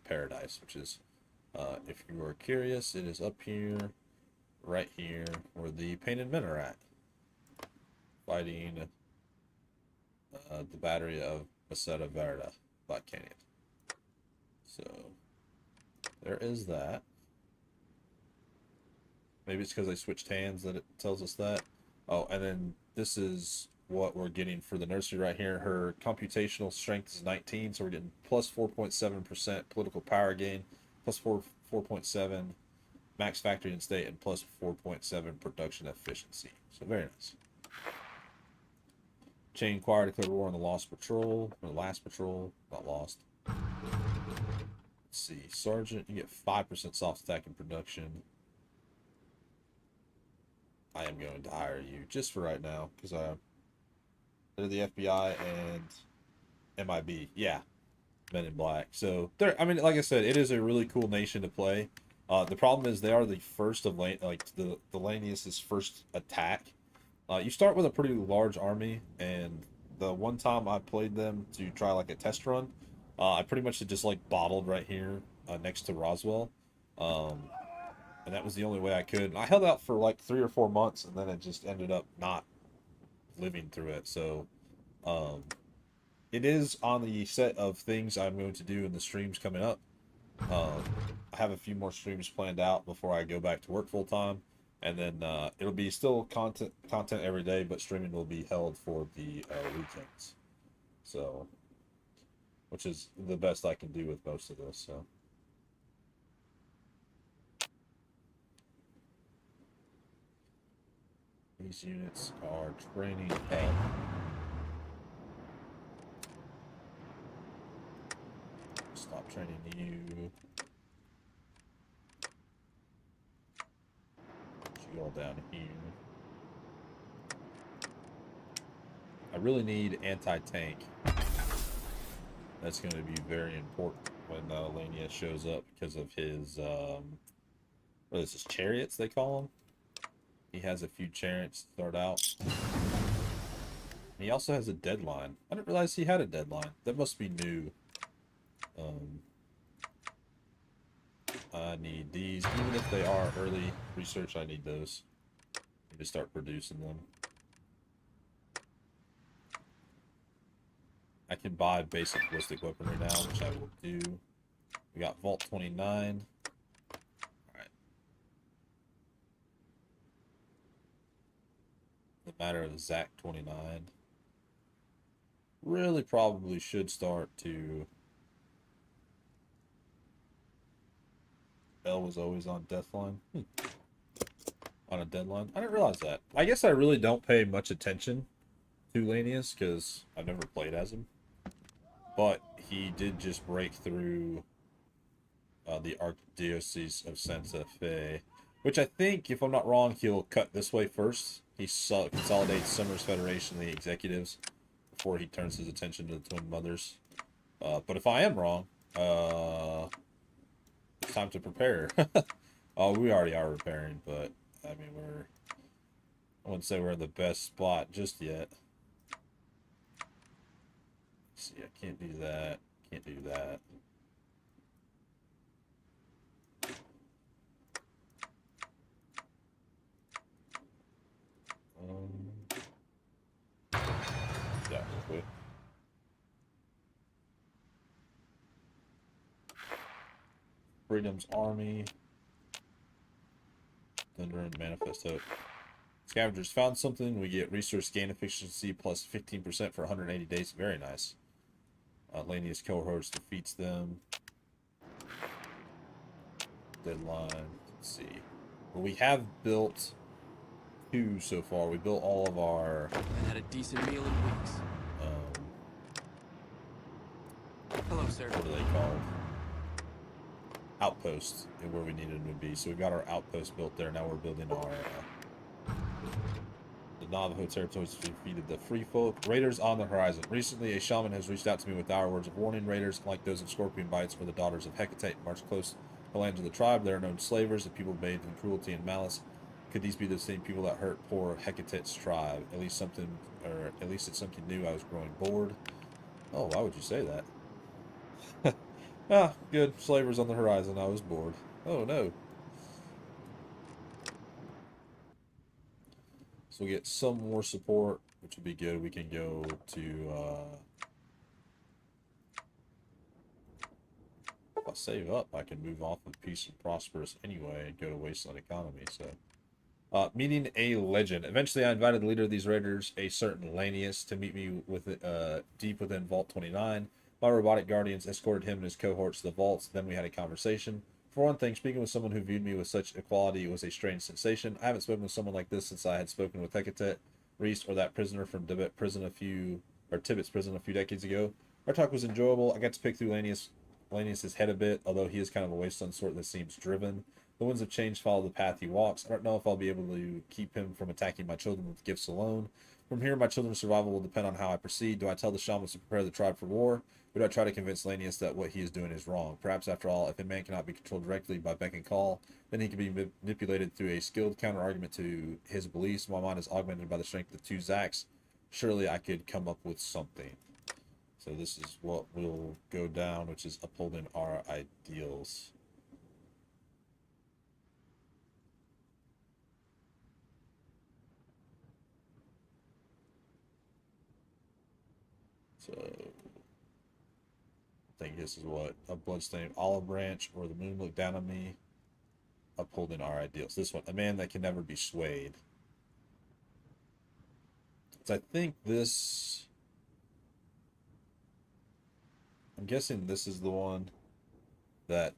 Paradise, which is, if you are curious, it is up here, right here, where the Painted Men are at, fighting the battery of Meseta Verde, Black Canyon. So there is that. Maybe it's because they switched hands that it tells us that. Oh, and then this is what we're getting for the nursery right here. Her computational strength is 19, so we're getting plus 4.7% political power gain, plus 4.7 max factory and state, and plus 4.7 production efficiency. So very nice. Chain Choir declared war on the Lost Patrol, or the Last Patrol, not Lost. Let's see, Sergeant, you get 5% soft attack in production. I am going to hire you just for right now because they're the FBI and MIB. Yeah, Men in Black. So they're, I mean, like I said, it is a really cool nation to play. The problem is they are the first of the Lanius' first attack. You start with a pretty large army, and the one time I played them to try like a test run, I pretty much just like bottled right here next to Roswell. And that was the only way I could. I held out for like 3 or 4 months, and then it just ended up not living through it. So, it is on the set of things I'm going to do in the streams coming up. I have a few more streams planned out before I go back to work full time, and then it'll be still content every day, but streaming will be held for the weekends. So, which is the best I can do with most of this. So. These units are training A. Stop training you. Put you all down here. I really need anti-tank. That's going to be very important when Lania shows up because of his, what is this, chariots they call them? He has a few chariots to start out. He also has a deadline. I didn't realize he had a deadline. That must be new. I need these. Even if they are early research, I need those. I need to start producing them. I can buy basic ballistic weaponry now, which I will do. We got Vault 29. Alright. The matter of Zach 29. Really probably should start to... Bell was always on Deathline. On a deadline. I didn't realize that. I guess I really don't pay much attention to Lanius because I've never played as him. But he did just break through the Archdiocese of Santa Fe, which I think, if I'm not wrong, he'll cut this way first. He consolidates Summers Federation, the executives, before he turns his attention to the Twin Mothers. But if I am wrong, it's time to prepare. Oh, we already are preparing, but I mean, I wouldn't say we're in the best spot just yet. Let's see, I can't do that. Can't do that. quickly. Freedom's Army. Thunder and Manifest Hope. Scavengers found something. We get resource gain efficiency plus 15% for 180 days. Very nice. Lanius cohorts defeats them. Deadline. Let's see. Well, we have built 2 so far. We built all of our. I had a decent meal in weeks. Hello, sir. What are they called? Outposts, where we needed them to be. So we've got our outpost built there. Now we're building our. The Navajo territories defeated the Free Folk. Raiders on the horizon. Recently, a shaman has reached out to me with dire words of warning. Raiders, like those of Scorpion Bites, were the daughters of Hecate, marched close to the lands of the tribe. They are known slavers, the people bathed in cruelty and malice. Could these be the same people that hurt poor Hecate's tribe? At least it's something new. I was growing bored. Oh, why would you say that? Ah, good. Slavers on the horizon. I was bored. Oh, no. So we'll get some more support, which would be good. We can go to, if I save up, I can move off of Peace and Prosperous anyway and go to Wasteland Economy, so. Meeting a legend. Eventually, I invited the leader of these raiders, a certain Lanius, to meet me with deep within Vault 29. My robotic guardians escorted him and his cohorts to the vaults. Then we had a conversation. For one thing, speaking with someone who viewed me with such equality was a strange sensation. I haven't spoken with someone like this since I had spoken with Hecate, Reese, or that prisoner from Tibbet's prison a few decades ago. Our talk was enjoyable. I got to pick through Lanius's head a bit, although he is kind of a wasteland sort that seems driven. The winds of change follow the path he walks. I don't know if I'll be able to keep him from attacking my children with gifts alone. From here, my children's survival will depend on how I proceed. Do I tell the shamans to prepare the tribe for war? Or do I try to convince Lanius that what he is doing is wrong? Perhaps, after all, if a man cannot be controlled directly by beck and call, then he can be manipulated through a skilled counter-argument to his beliefs. My mind is augmented by the strength of 2 Zacks. Surely I could come up with something. So this is what will go down, which is upholding our ideals. So, I think this is what a bloodstained olive branch or the moon looked down on me, upholding our ideals. This one, a man that can never be swayed. So I think this. I'm guessing this is the one that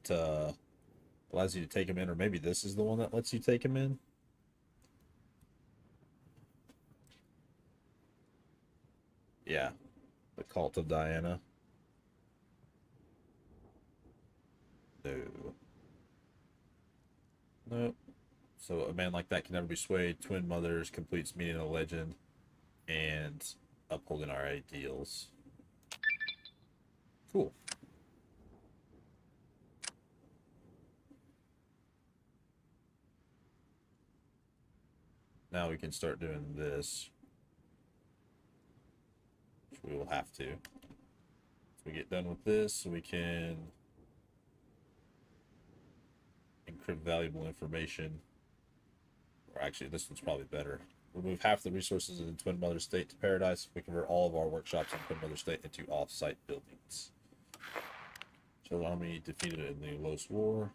allows you to take him in, or maybe this is the one that lets you take him in. Yeah, the Cult of Diana. No. Nope. So a man like that can never be swayed. Twin mothers completes meeting a legend and upholding our ideals. Cool. Now we can start doing this, which we will have to. So we get done with this, we can encrypt valuable information. Or actually, this one's probably better. Remove half the resources in Twin Mother State to Paradise. We convert all of our workshops in Twin Mother State into off-site buildings. So the army defeated in the Los War.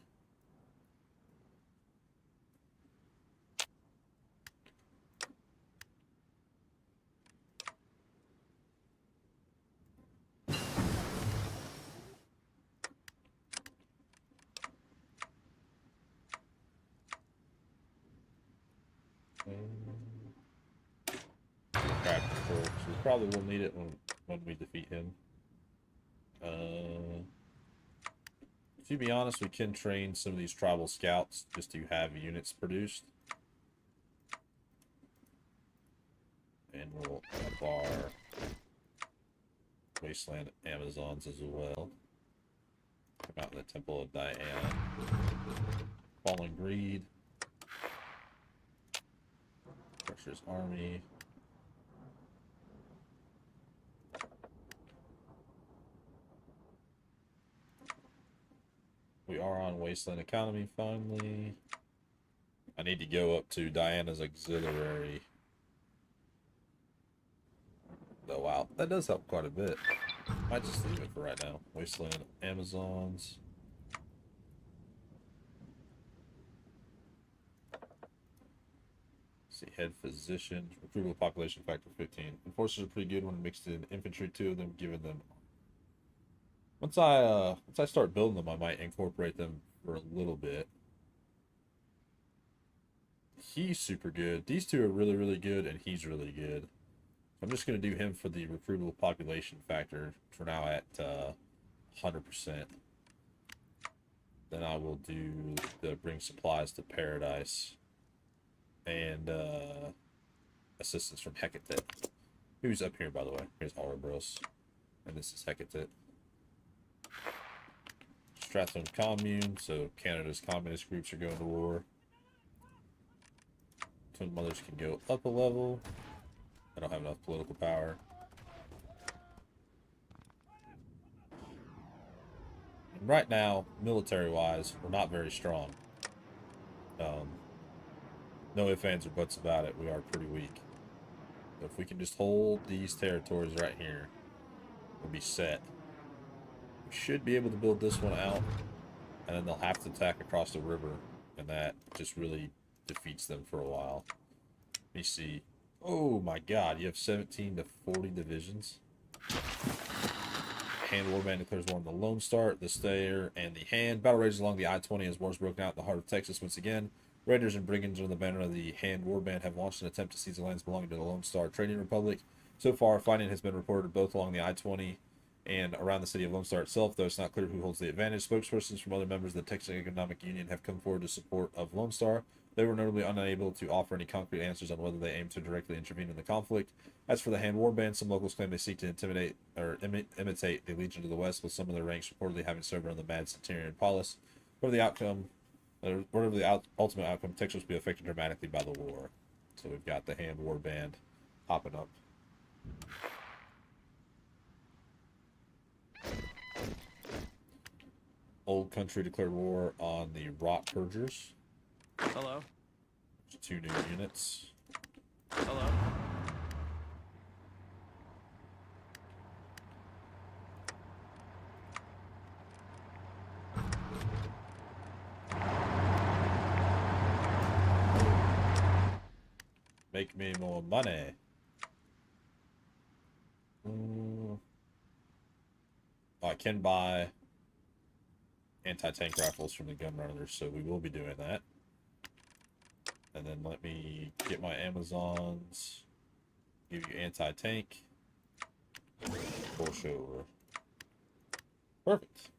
Craft control, so we probably will need it when we defeat him. To be honest, we can train some of these tribal scouts just to have units produced. And we'll up our Wasteland Amazons as well. Come out in the Temple of Diana. Fallen Greed. Crusher's Army. We are on Wasteland Economy finally. I need to go up to Diana's auxiliary. Oh wow, that does help quite a bit. Might just leave it for right now. Wasteland Amazons. See, head physician, recruitable population factor 15. Enforcers are pretty good when mixed in infantry, 2 of them, giving them. Once I start building them, I might incorporate them for a little bit. He's super good. These 2 are really, really good, and he's really good. I'm just gonna do him for the recruitable population factor for now at 100%. Then I will do the bring supplies to paradise and assistance from Hecate, who's up here, by the way. Here's Ouroboros, and this is Hecate. Stratham Commune, so Canada's communist groups are going to war. Twin Mothers can go up a level. I don't have enough political power. And right now, military-wise, we're not very strong. No ifs, ands, or buts about it. We are pretty weak. But if we can just hold these territories right here, we'll be set. We should be able to build this one out, and then they'll have to attack across the river, and that just really defeats them for a while. Let me see. Oh my god, you have 17 to 40 divisions. Hand Warband declares war on the Lone Star, the Stayer, and the Hand. Battle rages along the I-20 as wars broken out in the heart of Texas once again. Raiders and brigands under the banner of the Hand Warband have launched an attempt to seize the lands belonging to the Lone Star Trading Republic. So far, fighting has been reported both along the I-20 and around the city of Lone Star itself, though it's not clear who holds the advantage. Spokespersons from other members of the Texas Economic Union have come forward to support of Lone Star. They were notably unable to offer any concrete answers on whether they aim to directly intervene in the conflict. As for the Hand Warband, some locals claim they seek to intimidate or imitate the Legion of the West, with some of their ranks reportedly having served under the Mad Centurion Paulus. Whatever the ultimate outcome, Texas will be affected dramatically by the war. So we've got the Hand Warband popping up. Old Country declared war on the Rot Purgers. Hello? 2 new units. Hello? Make me more money. I can buy anti-tank rifles from the gun runners, so we will be doing that. And then let me get my Amazons. Give you anti-tank. Pushover. Perfect.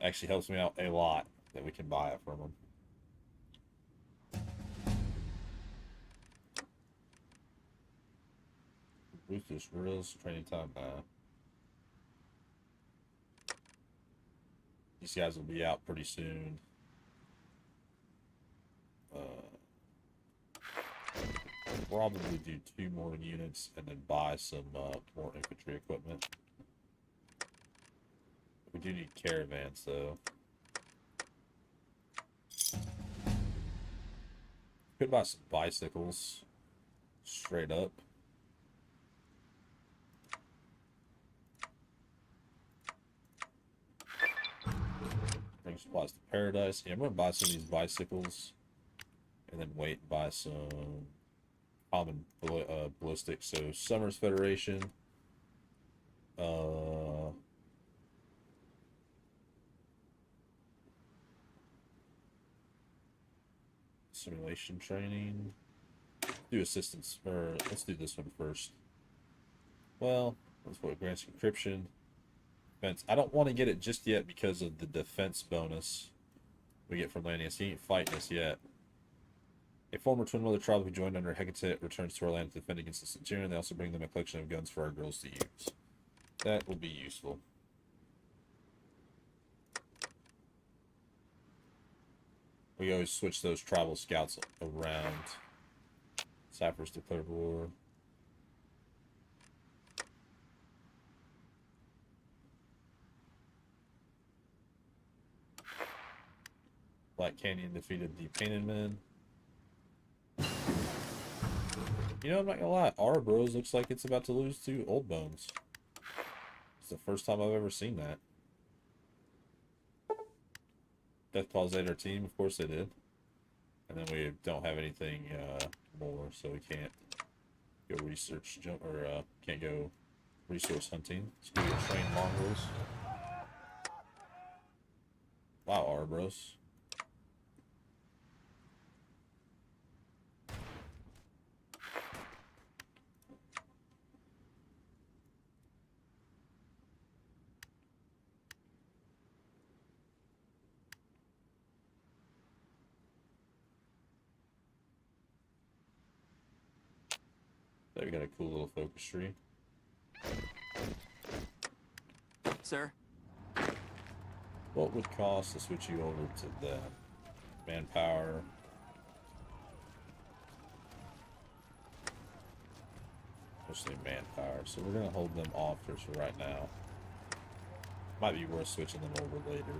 Actually helps me out a lot that we can buy it from them. Ruthless Drills, training time now. These guys will be out pretty soon. Probably do 2 more units and then buy some more infantry equipment. We do need caravans though. Could buy some bicycles straight up. Bring supplies to paradise. Yeah, I'm gonna buy some of these bicycles and then wait and buy some common ballistics. So Summers Federation. Simulation training. Do assistance, or let's do this one first. Well, let's put grants encryption. Defense. I don't want to get it just yet because of the defense bonus we get from Lanius. He ain't fighting us yet. A former Twin Mother tribe who joined under Hecate returns to our land to defend against the Centurion. They also bring them a collection of guns for our girls to use. That will be useful. We always switch those tribal scouts around. Sappers declared war. Black Canyon defeated the Painted Men. You know, I'm not gonna lie. Ouroboros looks like it's about to lose to Old Bones. It's the first time I've ever seen that. Death Claws ate our team, of course they did. And then we don't have anything more, so we can't go research jump or can't go resource hunting. Let's go get train mongrels. Wow, Ouroboros. There we got a cool little focus tree. Sir? What would cost to switch you over to the manpower? Mostly manpower, so we're gonna hold them off for right now. Might be worth switching them over later.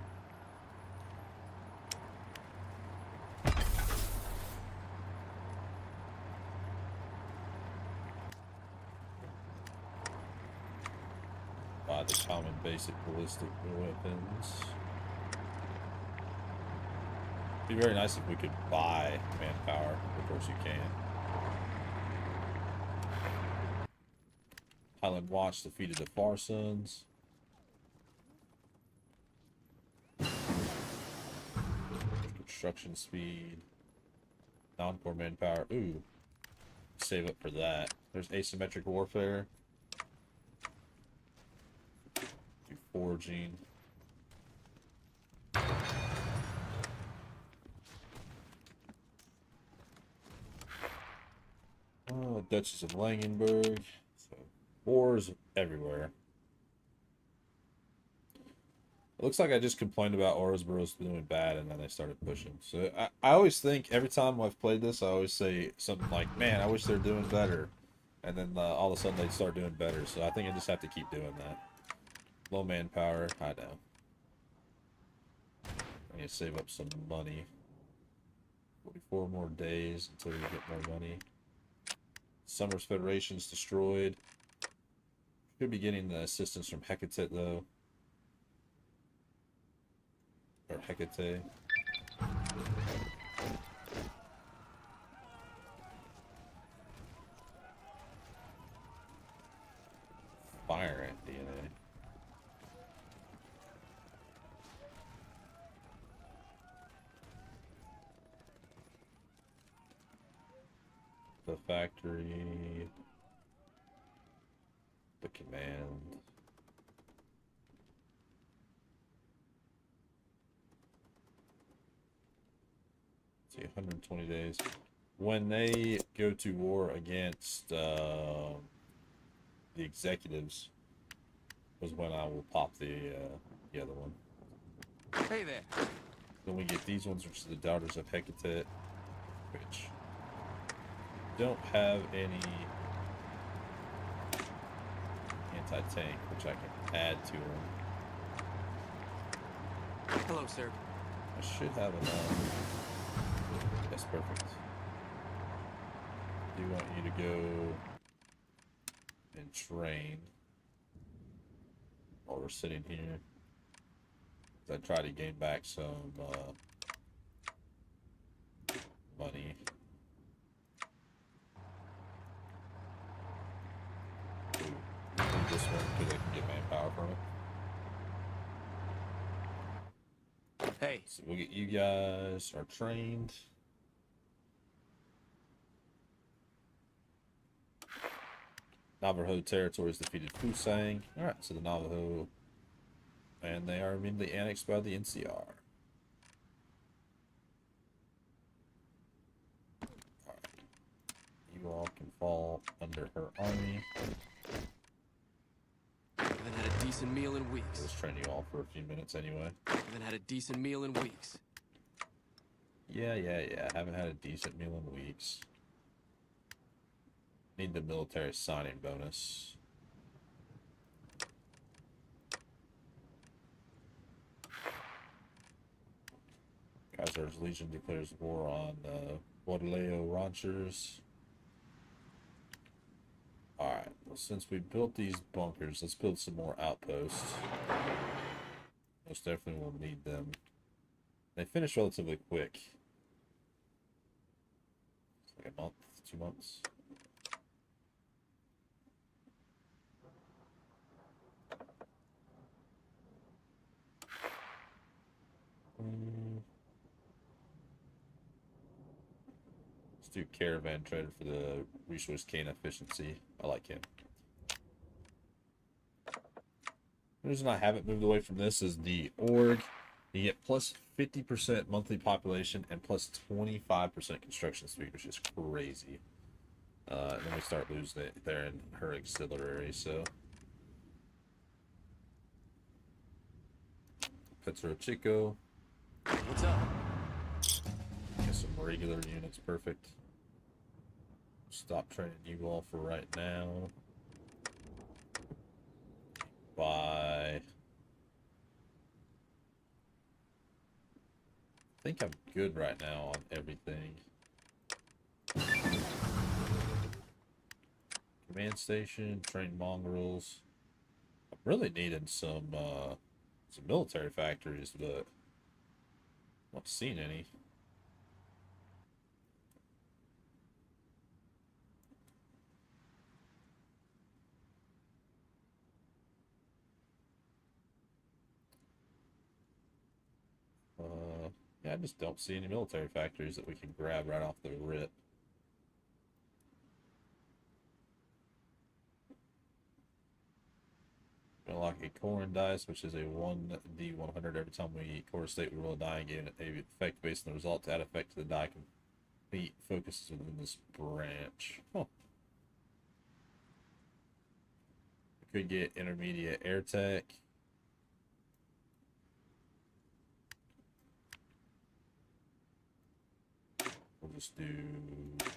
Buy the common basic ballistic weapons. It'd be very nice if we could buy manpower. Of course you can. Highland Watch defeated the Farsons. Construction speed. Non-core manpower. Ooh. Save up for that. There's asymmetric warfare. Do forging. Oh, Duchess of Langenberg. So, wars everywhere. It looks like I just complained about Ouroboros doing bad and then they started pushing. So I always think, every time I've played this, I always say something like, man, I wish they're doing better. And then all of a sudden they start doing better. So I think I just have to keep doing that. Low manpower, I know. I need to save up some money. 44 more days until we get more money. Summers Federation's destroyed. Should be getting the assistance from Hecate though. Or Hecate. Fire Ant DNA. The factory. The command. See, 120 days. When they go to war against the executives, was when I will pop the other one. Hey there. Then we get these ones, which are the Daughters of Hecate, which don't have any anti-tank, which I can add to them. Hello, sir. I should have enough. That's perfect. Do want you to go and train while we're sitting here. I try to gain back some money. Ooh, need this one because I can get manpower from it. Hey. So we'll get you guys are trained. Navajo territories defeated Fusang. Alright, so the Navajo, and they are immediately annexed by the NCR. Alright. You all can fall under her army. Haven't had a decent meal in weeks. Let's train you all for a few minutes anyway. Haven't had a decent meal in weeks. Yeah. Haven't had a decent meal in weeks. Need the military signing bonus. Kaiser's Legion declares war on Guadaleo Ranchers. since we built these bunkers, let's build some more outposts. Most definitely will need them. They finish relatively quick. Like a month, 2 months. Let's do caravan trader for the resource gain efficiency. I like him. The reason I haven't moved away from this is the org. You get plus 50% monthly population and plus 25% construction speed, which is crazy. And then we start losing it there in her auxiliary, so. Petro Chico. What's up? Get some regular units, perfect. Stop training you all for right now. Bye. I think I'm good right now on everything. Command station, train mongrels. I'm really needing some military factories, but I'm not seeing any. Yeah, I just don't see any military factories that we can grab right off the rip. Unlock a core and dice, which is a 1d100 every time we core a state, we roll a die and gain an effect based on the result. To add effect to the die complete focuses within this branch. Huh. We could get intermediate air tech. We'll just do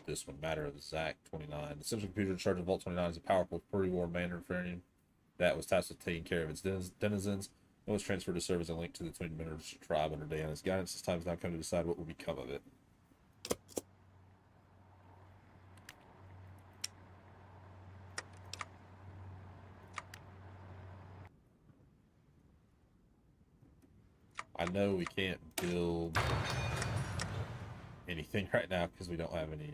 this one. Matter of Zach 29. The central computer in charge of Vault 29 is a powerful pre-war manufacturing that was tasked with taking care of its denizens. It was transferred to serve as a link to the Twin Miners tribe under Diana's guidance. This time has now come to decide what will become of it. I know we can't build anything right now because we don't have any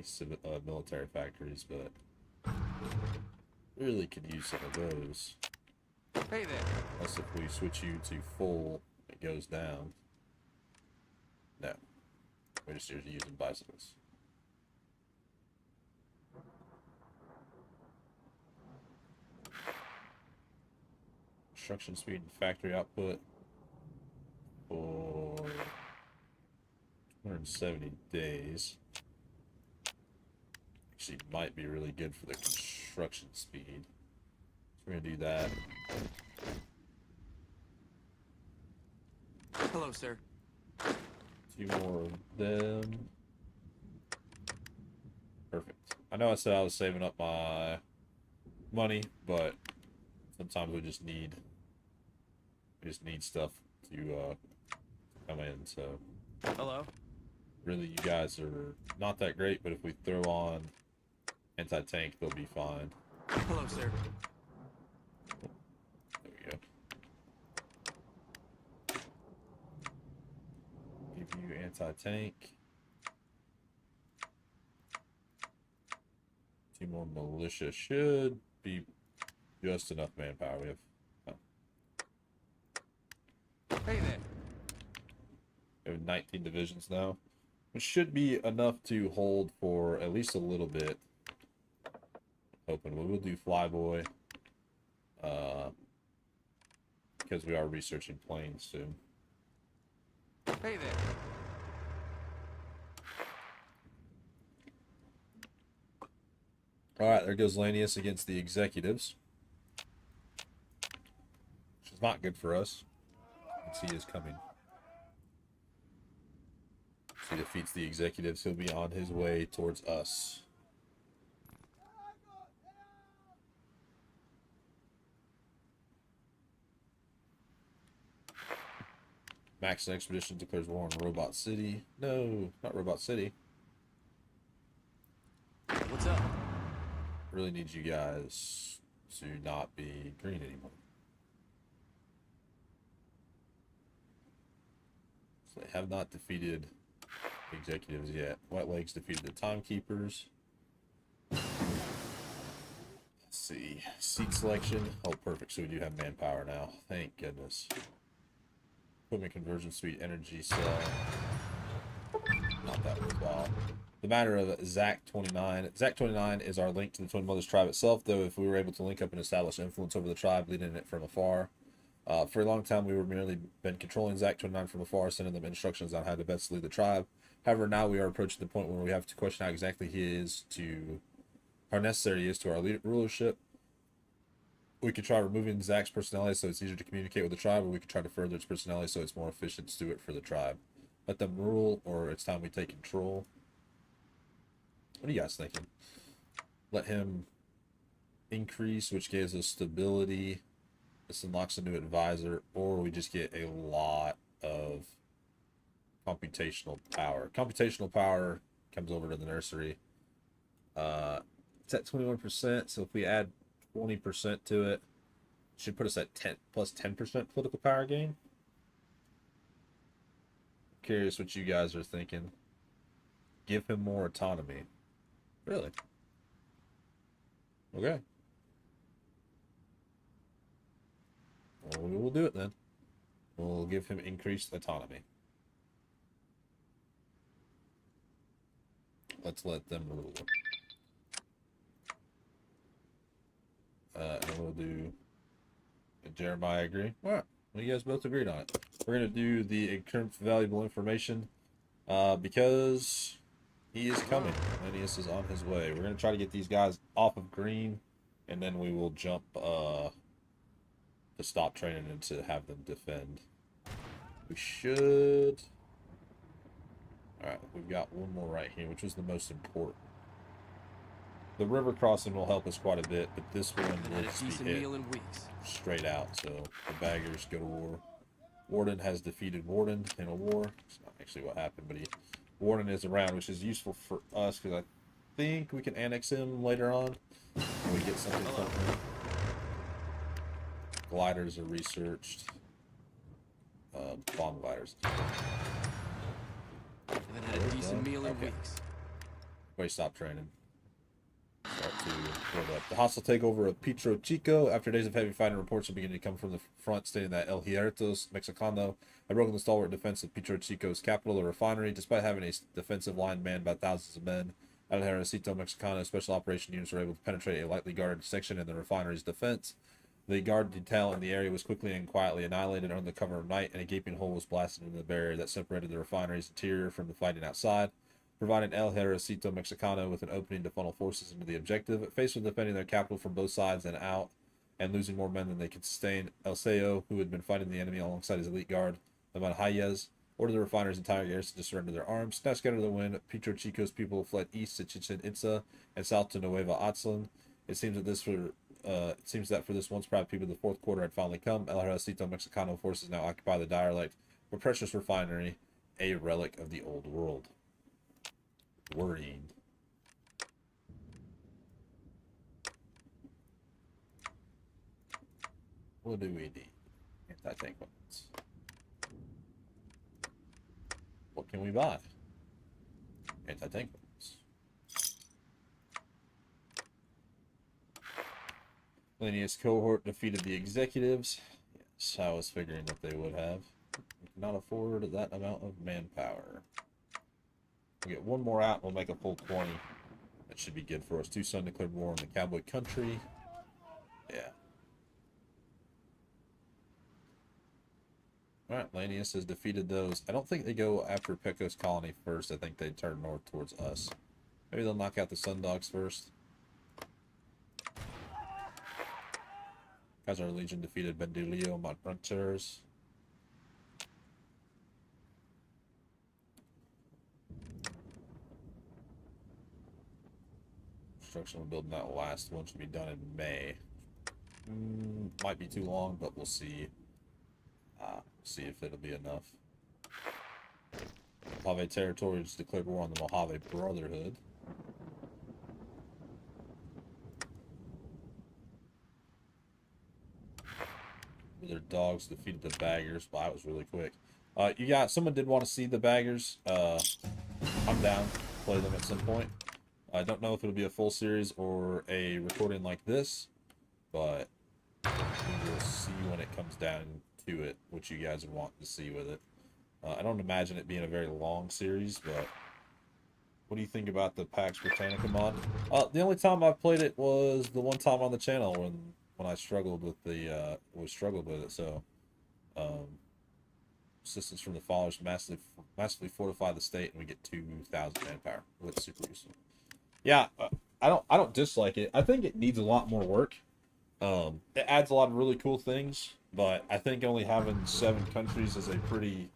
military factories, but really could use some of those. Hey there. Unless if we switch you to full, it goes down. No. We're just using bicycles. Construction speed and factory output for 270 days. Actually might be really good for the construction speed. So we're gonna do that. Hello, sir. 2 more of them. Perfect. I know I said I was saving up my money, but sometimes we just need stuff to come in. So Hello. really, you guys are not that great, but if we throw on anti-tank, they'll be fine. Hello, sir. There we go. Give you anti-tank. 2 more militia should be just enough manpower. We have Hey there. 19 divisions now, which should be enough to hold for at least a little bit. Hoping we will do Flyboy, because we are researching planes soon. Hey there. All right, there goes Lanius against the executives, which is not good for us. He is coming. If he defeats the executives, he'll be on his way towards us. Maxon Expedition declares war on Robot City. No, not Robot City. What's up? Really need you guys to not be green anymore. So they have not defeated executives yet. White Legs defeated the Timekeepers. Let's see. Seat selection. Oh, perfect. So we do have manpower now. Thank goodness. Equipment conversion suite, energy cell. Not that worthwhile. The matter of Zac-29. Zac-29 is our link to the Twin Mothers tribe itself, though if we were able to link up and establish influence over the tribe, leading it from afar. For a long time, we were merely been controlling Zac-29 from afar, sending them instructions on how to best lead the tribe. However, now we are approaching the point where we have to question how exactly how necessary he is to our rulership. We could try removing Zac's personality so it's easier to communicate with the tribe, or we could try to further its personality so it's more efficient to do it for the tribe. Let them rule, or it's time we take control. What are you guys thinking? Let him increase, which gives us stability. This unlocks a new advisor, or we just get a lot of computational power. Computational power comes over to the nursery. It's at 21%, so if we add 20% to it, should put us at 10 plus 10% political power gain. Curious what you guys are thinking. Give him more autonomy. Really? Okay. Well, we will do it then. We'll give him increased autonomy. Let's let them rule. And we'll do... Jeremiah agree? Alright. Well, you guys both agreed on it. We're going to do the valuable information because he is coming. Lanius is on his way. We're going to try to get these guys off of green, and then we will jump to stop training and to have them defend. We should... Alright, we've got one more right here, which was the most important. The river crossing will help us quite a bit, but this one will just be hit straight out. So the baggers go to war. Warden has defeated Warden in a war. It's not actually what happened, but Warden is around, which is useful for us because I think we can annex him later on when we get something from him. Gliders are researched. Bomb gliders. And then had a decent meal in weeks. Wait, stop training. Start to build up. The hostile takeover of Petro Chico. After days of heavy fighting, reports are beginning to come from the front stating that El Hiertos Mexicano had broken the stalwart defense of Petro Chico's capital, the refinery. Despite having a defensive line manned by thousands of men, El Ejército Mexicano special operation units were able to penetrate a lightly guarded section in the refinery's defense. The guard detail in the area was quickly and quietly annihilated under the cover of night, and a gaping hole was blasted into the barrier that separated the refinery's interior from the fighting outside, providing El Ejército Mexicano with an opening to funnel forces into the objective. Faced with defending their capital from both sides and out, and losing more men than they could sustain, El Seo, who had been fighting the enemy alongside his elite guard, the Manhayez, ordered the refiner's entire garrison to surrender their arms. Now scattered to the wind, Petro Chico's people fled east to Chichen Itza and south to Nueva Aztlán. It seems that for this once proud people, the fourth quarter had finally come. El Ejército Mexicano forces now occupy the derelict but precious refinery, a relic of the old world. Worrying. What do we need? Anti-tank weapons. What can we buy? Anti-tank weapons. Lanius cohort defeated the executives. Yes, I was figuring that they would have. We cannot afford that amount of manpower. We'll get one more out, we'll make a full 20. That should be good for us. 2 Sun declared war on the cowboy country. Yeah. Alright, Lanius has defeated those. I don't think they go after Pecos Colony first. I think they turn north towards us. Maybe they'll knock out the Sun Dogs first. Khazar Legion defeated Bandulio Montranchers. Construction of building that last one should be done in May. Might be too long, but we'll see. See if it'll be enough. Mojave territories declared war on the Mojave Brotherhood. Their dogs defeated the baggers. Wow, that was really quick. You got someone did want to see the baggers. I'm down to play them at some point. I don't know if it'll be a full series or a recording like this, but we will see when it comes down to it, what you guys want to see with it. I don't imagine it being a very long series, but what do you think about the Pax Britannica mod? The only time I played it was the one time on the channel when I struggled with the struggled with it. So, assistance from the followers massively fortify the state, and we get 2,000 manpower. That's super useful. Yeah, I don't dislike it. I think it needs a lot more work. It adds a lot of really cool things, but I think only having 7 countries is a pretty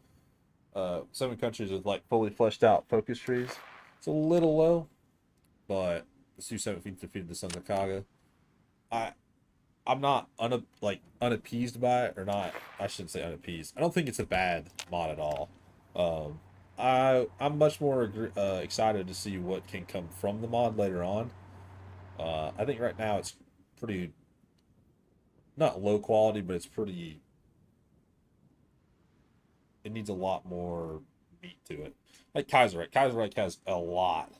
7 countries with like fully fleshed out focus trees. It's a little low, but the Su-17 defeated the Sons of Kaga. I'm not unappeased by it, or not. I shouldn't say unappeased. I don't think it's a bad mod at all. I'm much more excited to see what can come from the mod later on. I think right now it's pretty not low quality, but it's pretty. It needs a lot more meat to it. Like Kaiserreich. Kaiserreich has a lot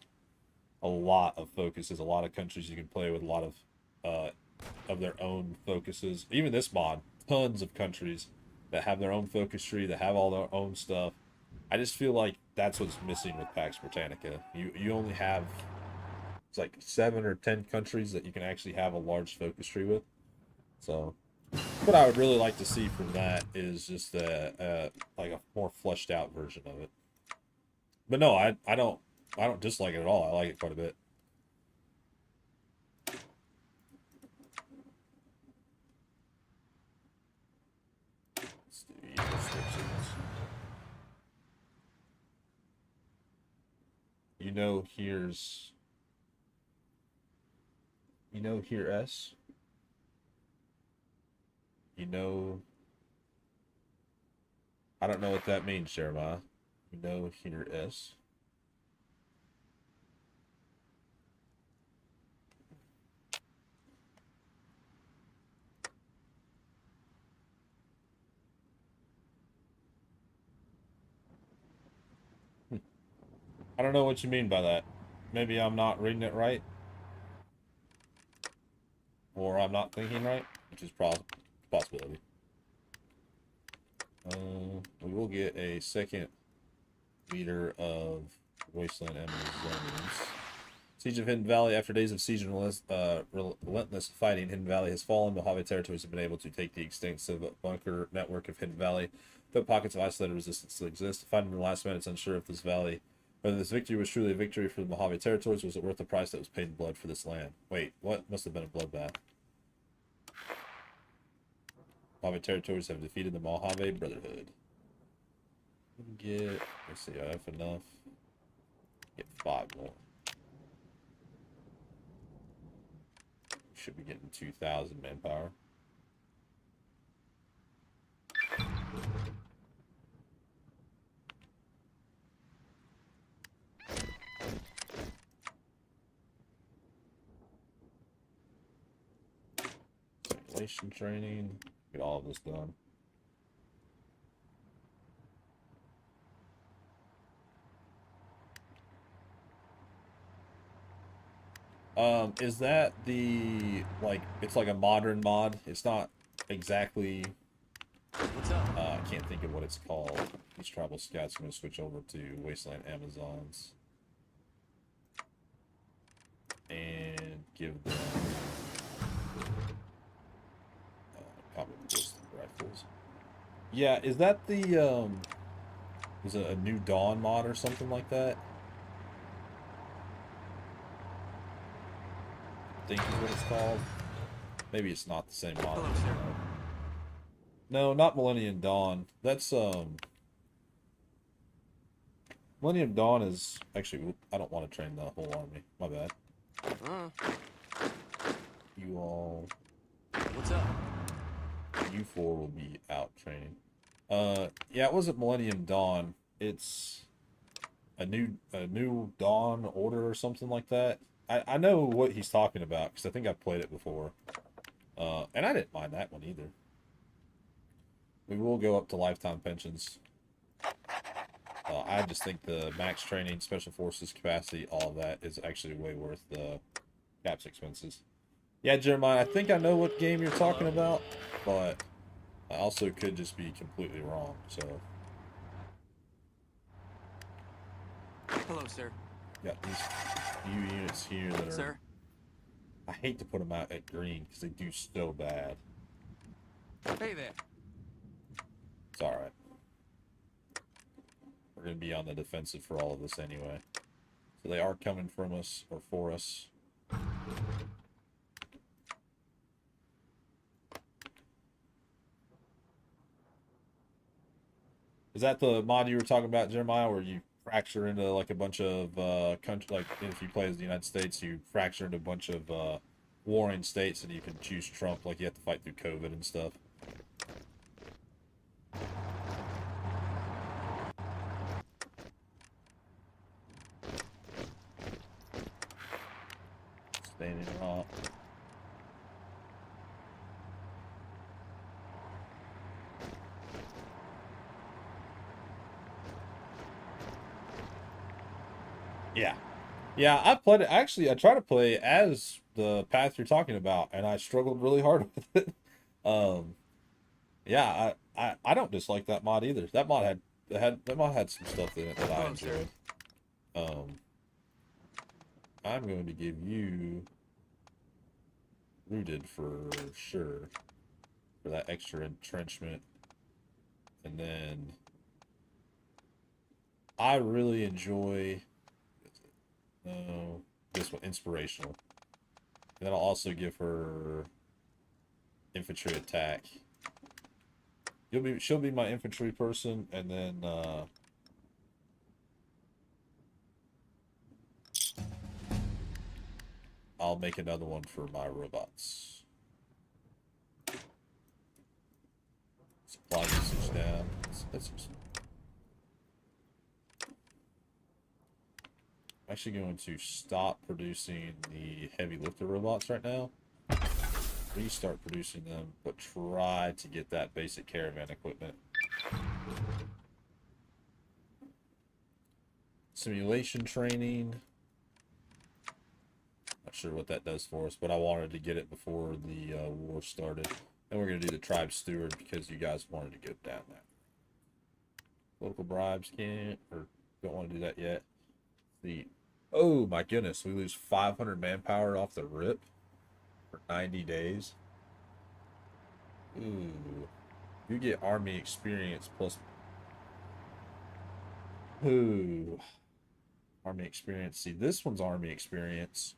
of focuses, a lot of countries you can play with, a lot of their own focuses. Even this mod, tons of countries that have their own focus tree, that have all their own stuff. I just feel like that's what's missing with Pax Britannica. You only have, it's like 7 or 10 countries that you can actually have a large focus tree with. So what I would really like to see from that is just like a more fleshed out version of it. But no, I don't dislike it at all. I like it quite a bit. Let's do restrictions. Here S. I don't know what that means, Jeremiah. Here S. I don't know what you mean by that. Maybe I'm not reading it right. Or I'm not thinking right, which is a possibility. We will get a second meter of Wasteland Amazonians. Siege of Hidden Valley. After days of siege and relentless fighting, Hidden Valley has fallen. Mojave territories have been able to take the extensive bunker network of Hidden Valley, though pockets of isolated resistance still exist. Fighting in the last minute, it's unsure if whether this victory was truly a victory for the Mojave territories, or was it worth the price that was paid in blood for this land? Wait, what? Must have been a bloodbath. Mojave territories have defeated the Mojave Brotherhood. Let's see, I have enough. Get 5 more. Should be getting 2,000 manpower. Simulation training. Get all of this done. Is that it's like a modern mod? It's not exactly, What's up? I can't think of what it's called. These tribal scouts are going to switch over to Wasteland Amazons. And give them combat ballistic rifles. Yeah, is that is it a New Dawn mod or something like that? I think is what it's called. Maybe it's not the same mod. Hello, sir. No, not Millennium Dawn. That's Millennium Dawn is actually, I don't want to train the whole army. My bad. You all. What's up? You 4 will be out training. Yeah, it wasn't Millennium Dawn. It's a new Dawn Order or something like that. I know what he's talking about because I think I've played it before. And I didn't mind that one either. We will go up to lifetime pensions. I just think the max training, special forces capacity, all of that is actually way worth the CAPS expenses. Yeah, Jeremiah, I think I know what game you're talking about, but I also could just be completely wrong, so. Hello, sir. Got these few units here that are... Sir? I hate to put them out at green because they do so bad. Hey there. It's alright. We're going to be on the defensive for all of this anyway. So they are coming from us, or for us. Is that the mod you were talking about, Jeremiah, where you fracture into like a bunch of country, like if you play as the United States, you fracture into a bunch of warring states, and you can choose Trump, like you have to fight through COVID and stuff. Standing rock. Yeah. Yeah, I played it. Actually, I tried to play as the path you're talking about, and I struggled really hard with it. Yeah, I don't dislike that mod either. That mod had some stuff in it that I enjoyed. I'm going to give you rooted for sure for that extra entrenchment, and then I really enjoy this one, inspirational. And then I'll also give her infantry attack. She'll be my infantry person, and then I'll make another one for my robots. Supply usage down. That's I'm actually going to stop producing the heavy lifter robots right now. Restart producing them, but try to get that basic caravan equipment. Simulation training. Not sure what that does for us, but I wanted to get it before the war started. And we're going to do the tribe steward because you guys wanted to go down that. Local bribes can't, or don't want to do that yet. Oh my goodness, we lose 500 manpower off the rip for 90 days. Ooh. You get army experience plus... Ooh. Army experience. See, this one's army experience.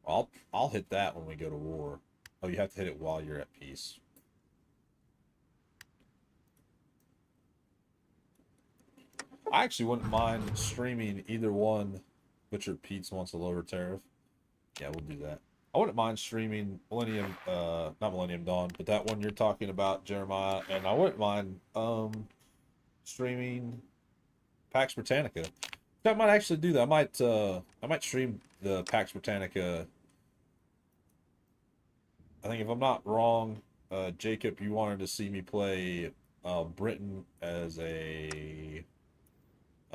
I'll hit that when we go to war. Oh, you have to hit it while you're at peace. I actually wouldn't mind streaming either one. Butcher Pete's wants a lower tariff. Yeah, we'll do that. I wouldn't mind streaming Millennium, not Millennium Dawn, but that one you're talking about, Jeremiah, and I wouldn't mind streaming Pax Britannica. I might actually do that. I might stream the Pax Britannica. I think if I'm not wrong, Jacob, you wanted to see me play Britain as a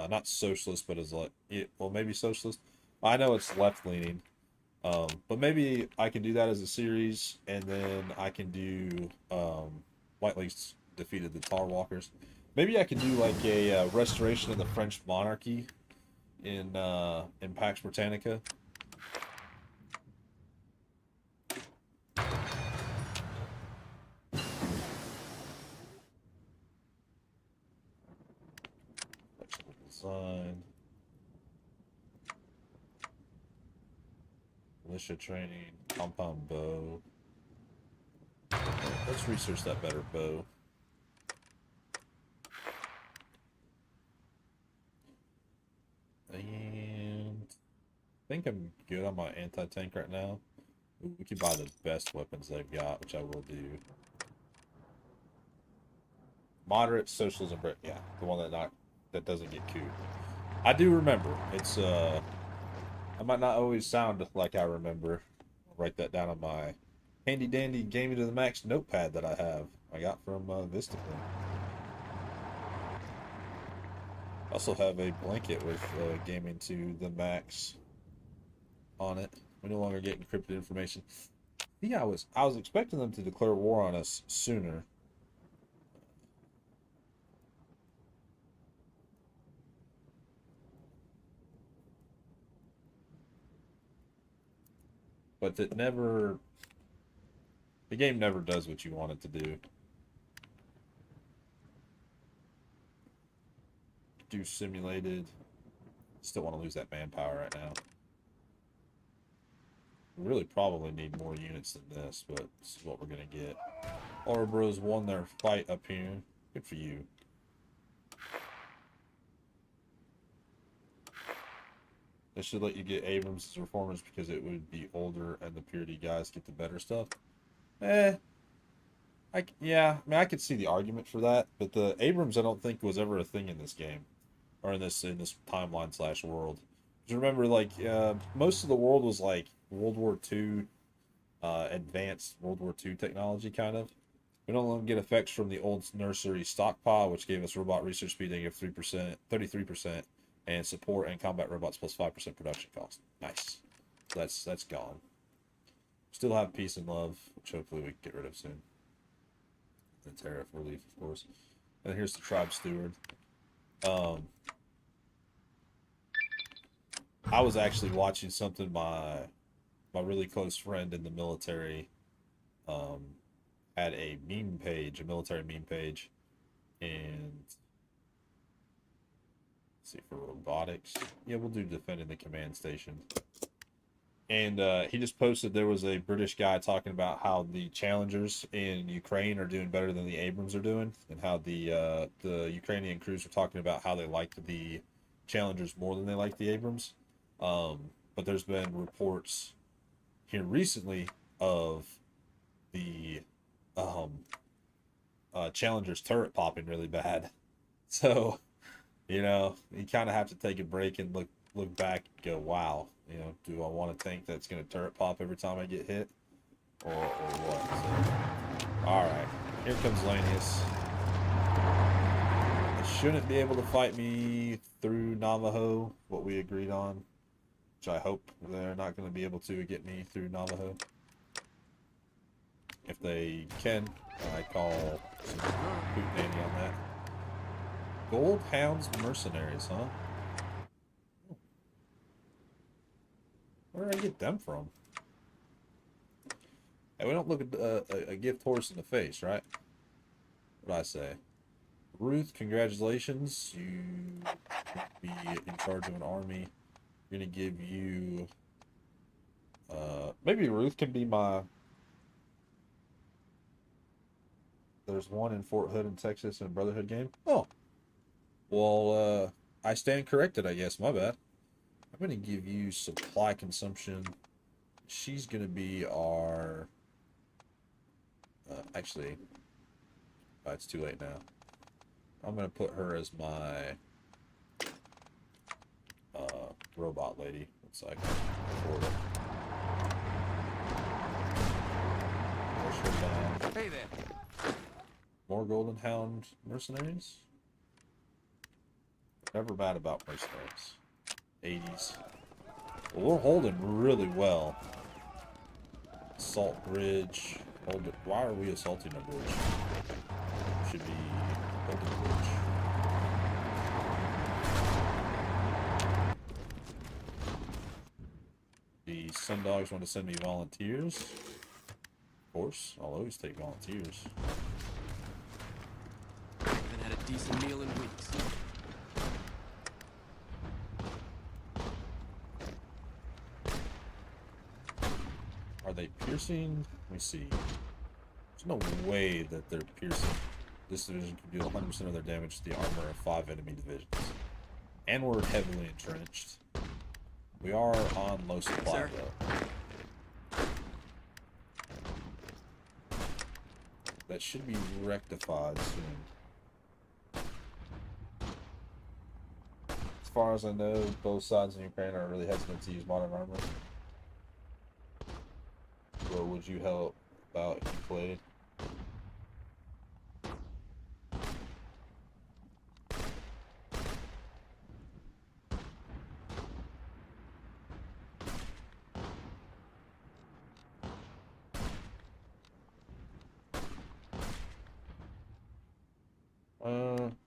not socialist, but as like, well, maybe socialist. I know it's left leaning, but maybe I can do that as a series, and then I can do Whiteley's defeated the Tar Walkers. Maybe I can do like a restoration of the French monarchy in Pax Britannica. Design. Militia training, compound bow. Let's research that better bow. And I think I'm good on my anti-tank right now. We can buy the best weapons they've got, which I will do. Moderate socialism, yeah, the one that doesn't get couped. I do remember. It's I might not always sound like I remember. I'll write that down on my handy dandy gaming to the max notepad that I have. I got from Vistaprint. I also have a blanket with gaming to the max on it. We no longer get encrypted information. Yeah, I was expecting them to declare war on us sooner. But the game never does what you want it to do. Do simulated. Still want to lose that manpower right now. We really probably need more units than this, but this is what we're gonna get. Orebros won their fight up here. Good for you. They should let you get Abrams as reformers because it would be older and the purity guys get the better stuff. Yeah, I mean I could see the argument for that, but the Abrams I don't think was ever a thing in this game, or in this timeline / world. Because remember, like most of the world was like World War II, advanced World War II technology kind of. We don't get effects from the old nursery stockpile, which gave us robot research speed of 3%, 33%, and support and combat robots plus 5% production cost. Nice. That's gone. Still have peace and love, which hopefully we can get rid of soon. The tariff relief, of course. And here's the tribe steward. I was actually watching something my really close friend in the military had a meme page, a military meme page, and let's see, for robotics. Yeah, we'll do defending the command station. And he just posted there was a British guy talking about how the Challengers in Ukraine are doing better than the Abrams are doing, and how the Ukrainian crews are talking about how they liked the Challengers more than they liked the Abrams. But there's been reports here recently of the Challenger's turret popping really bad. So, you know, you kind of have to take a break and look back and go, wow, you know, do I want to think that's going to turret pop every time I get hit? Or what? So, alright, here comes Lanius. They shouldn't be able to fight me through Navajo, what we agreed on. Which I hope they're not going to be able to get me through Navajo. If they can, I call some hootenanny on that. Gold Hounds Mercenaries, huh? Where did I get them from? Hey, we don't look at a gift horse in the face, right? What did I say? Ruth, congratulations. You will be in charge of an army. We're going to give you... maybe Ruth can be my... There's one in Fort Hood in Texas in a Brotherhood game. Oh. Well, I stand corrected, I guess. My bad. I'm going to give you supply consumption. She's going to be our... actually, it's too late now. I'm going to put her as my robot lady. Looks like. Hey there. More Golden Hound mercenaries? Never bad about mercenaries. 80s. Well, we're holding really well. Assault bridge. Hold it. Why are we assaulting a bridge? Should be holding a bridge. The Sun Dogs want to send me volunteers. Of course, I'll always take volunteers. Haven't had a decent meal in weeks. Are they piercing? Let me see. There's no way that they're piercing. This division can deal 100% of their damage to the armor of 5 enemy divisions. And we're heavily entrenched. We are on low supply, though. That should be rectified soon. As far as I know, both sides in Ukraine are really hesitant to use modern armor. Well, would you help out if you played.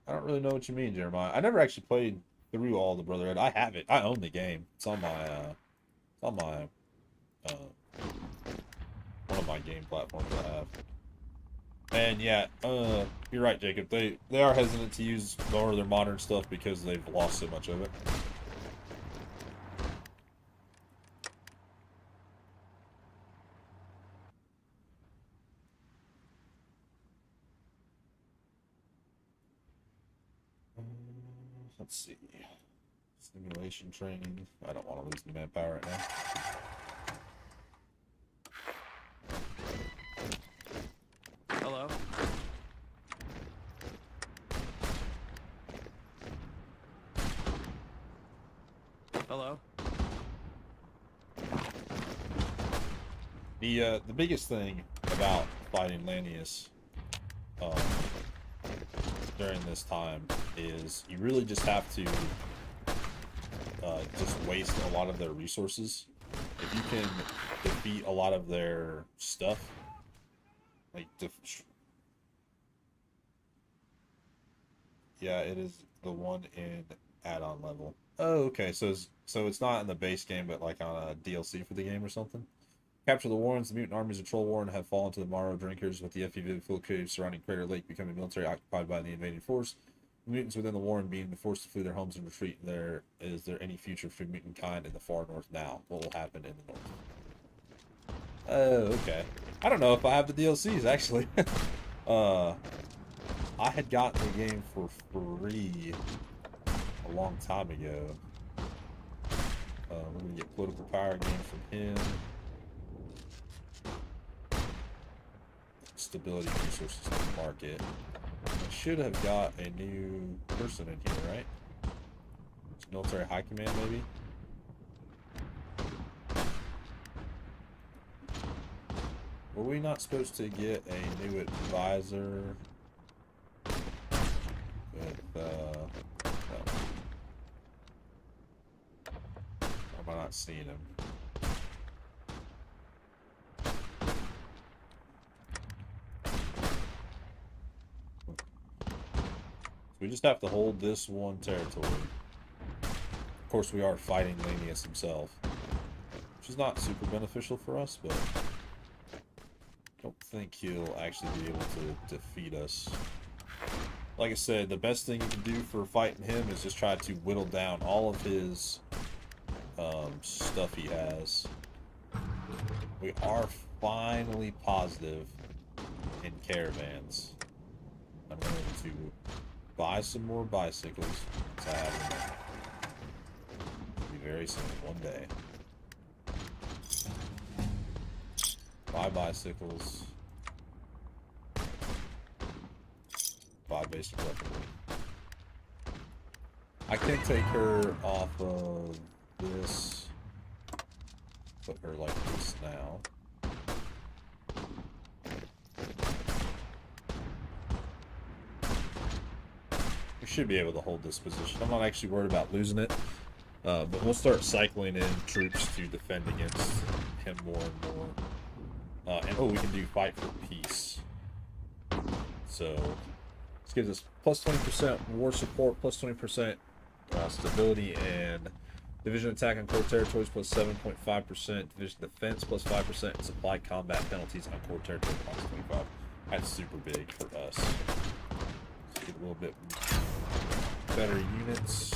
I don't really know what you mean, Jeremiah. I never actually played through all the Brotherhood. I have it. I own the game. It's on my one of my game platforms I have. And yeah, you're right, Jacob. They are hesitant to use more of their modern stuff because they've lost so much of it. Let's see. Simulation training. I don't want to lose the manpower right now. Hello? Hello? The biggest thing about fighting Lanius during this time is you really just have to just waste a lot of their resources. If you can defeat a lot of their stuff, like yeah, it is the one in add-on level. Oh, okay, so it's not in the base game, but like on a DLC for the game or something. Capture the Warrens. The mutant armies of Troll Warren have fallen to the Morrow Drinkers, with the FEV full cave surrounding Crater Lake becoming military occupied by the invading force. The mutants within the Warren being forced to flee their homes and retreat. Is there any future for mutant kind in the far north now? What will happen in the north? Oh, okay. I don't know if I have the DLCs, actually. I had gotten the game for free a long time ago. We're gonna get political power gain from him. Stability resources to the market. I should have got a new person in here, right? It's military high command, maybe? Were we not supposed to get a new advisor with, no. Am I not seeing him? We just have to hold this one territory. Of course, we are fighting Lanius himself, which is not super beneficial for us, but I don't think he'll actually be able to defeat us. Like I said, the best thing you can do for fighting him is just try to whittle down all of his stuff he has. We are finally positive in caravans. I'm going to buy some more bicycles. So I have them. It'll be very soon, one day. Buy bicycles. Buy basic weaponry. I can take her off of this. Put her like this now. We should be able to hold this position. I'm not actually worried about losing it. But we'll start cycling in troops to defend against him more and more. And oh, we can do fight for peace. So this gives us plus 20% war support, plus 20% stability, and division attack on core territories plus 7.5%, division defense plus 5%, and supply combat penalties on core territory plus 25. That's super big for us. Let's get a little bit better units.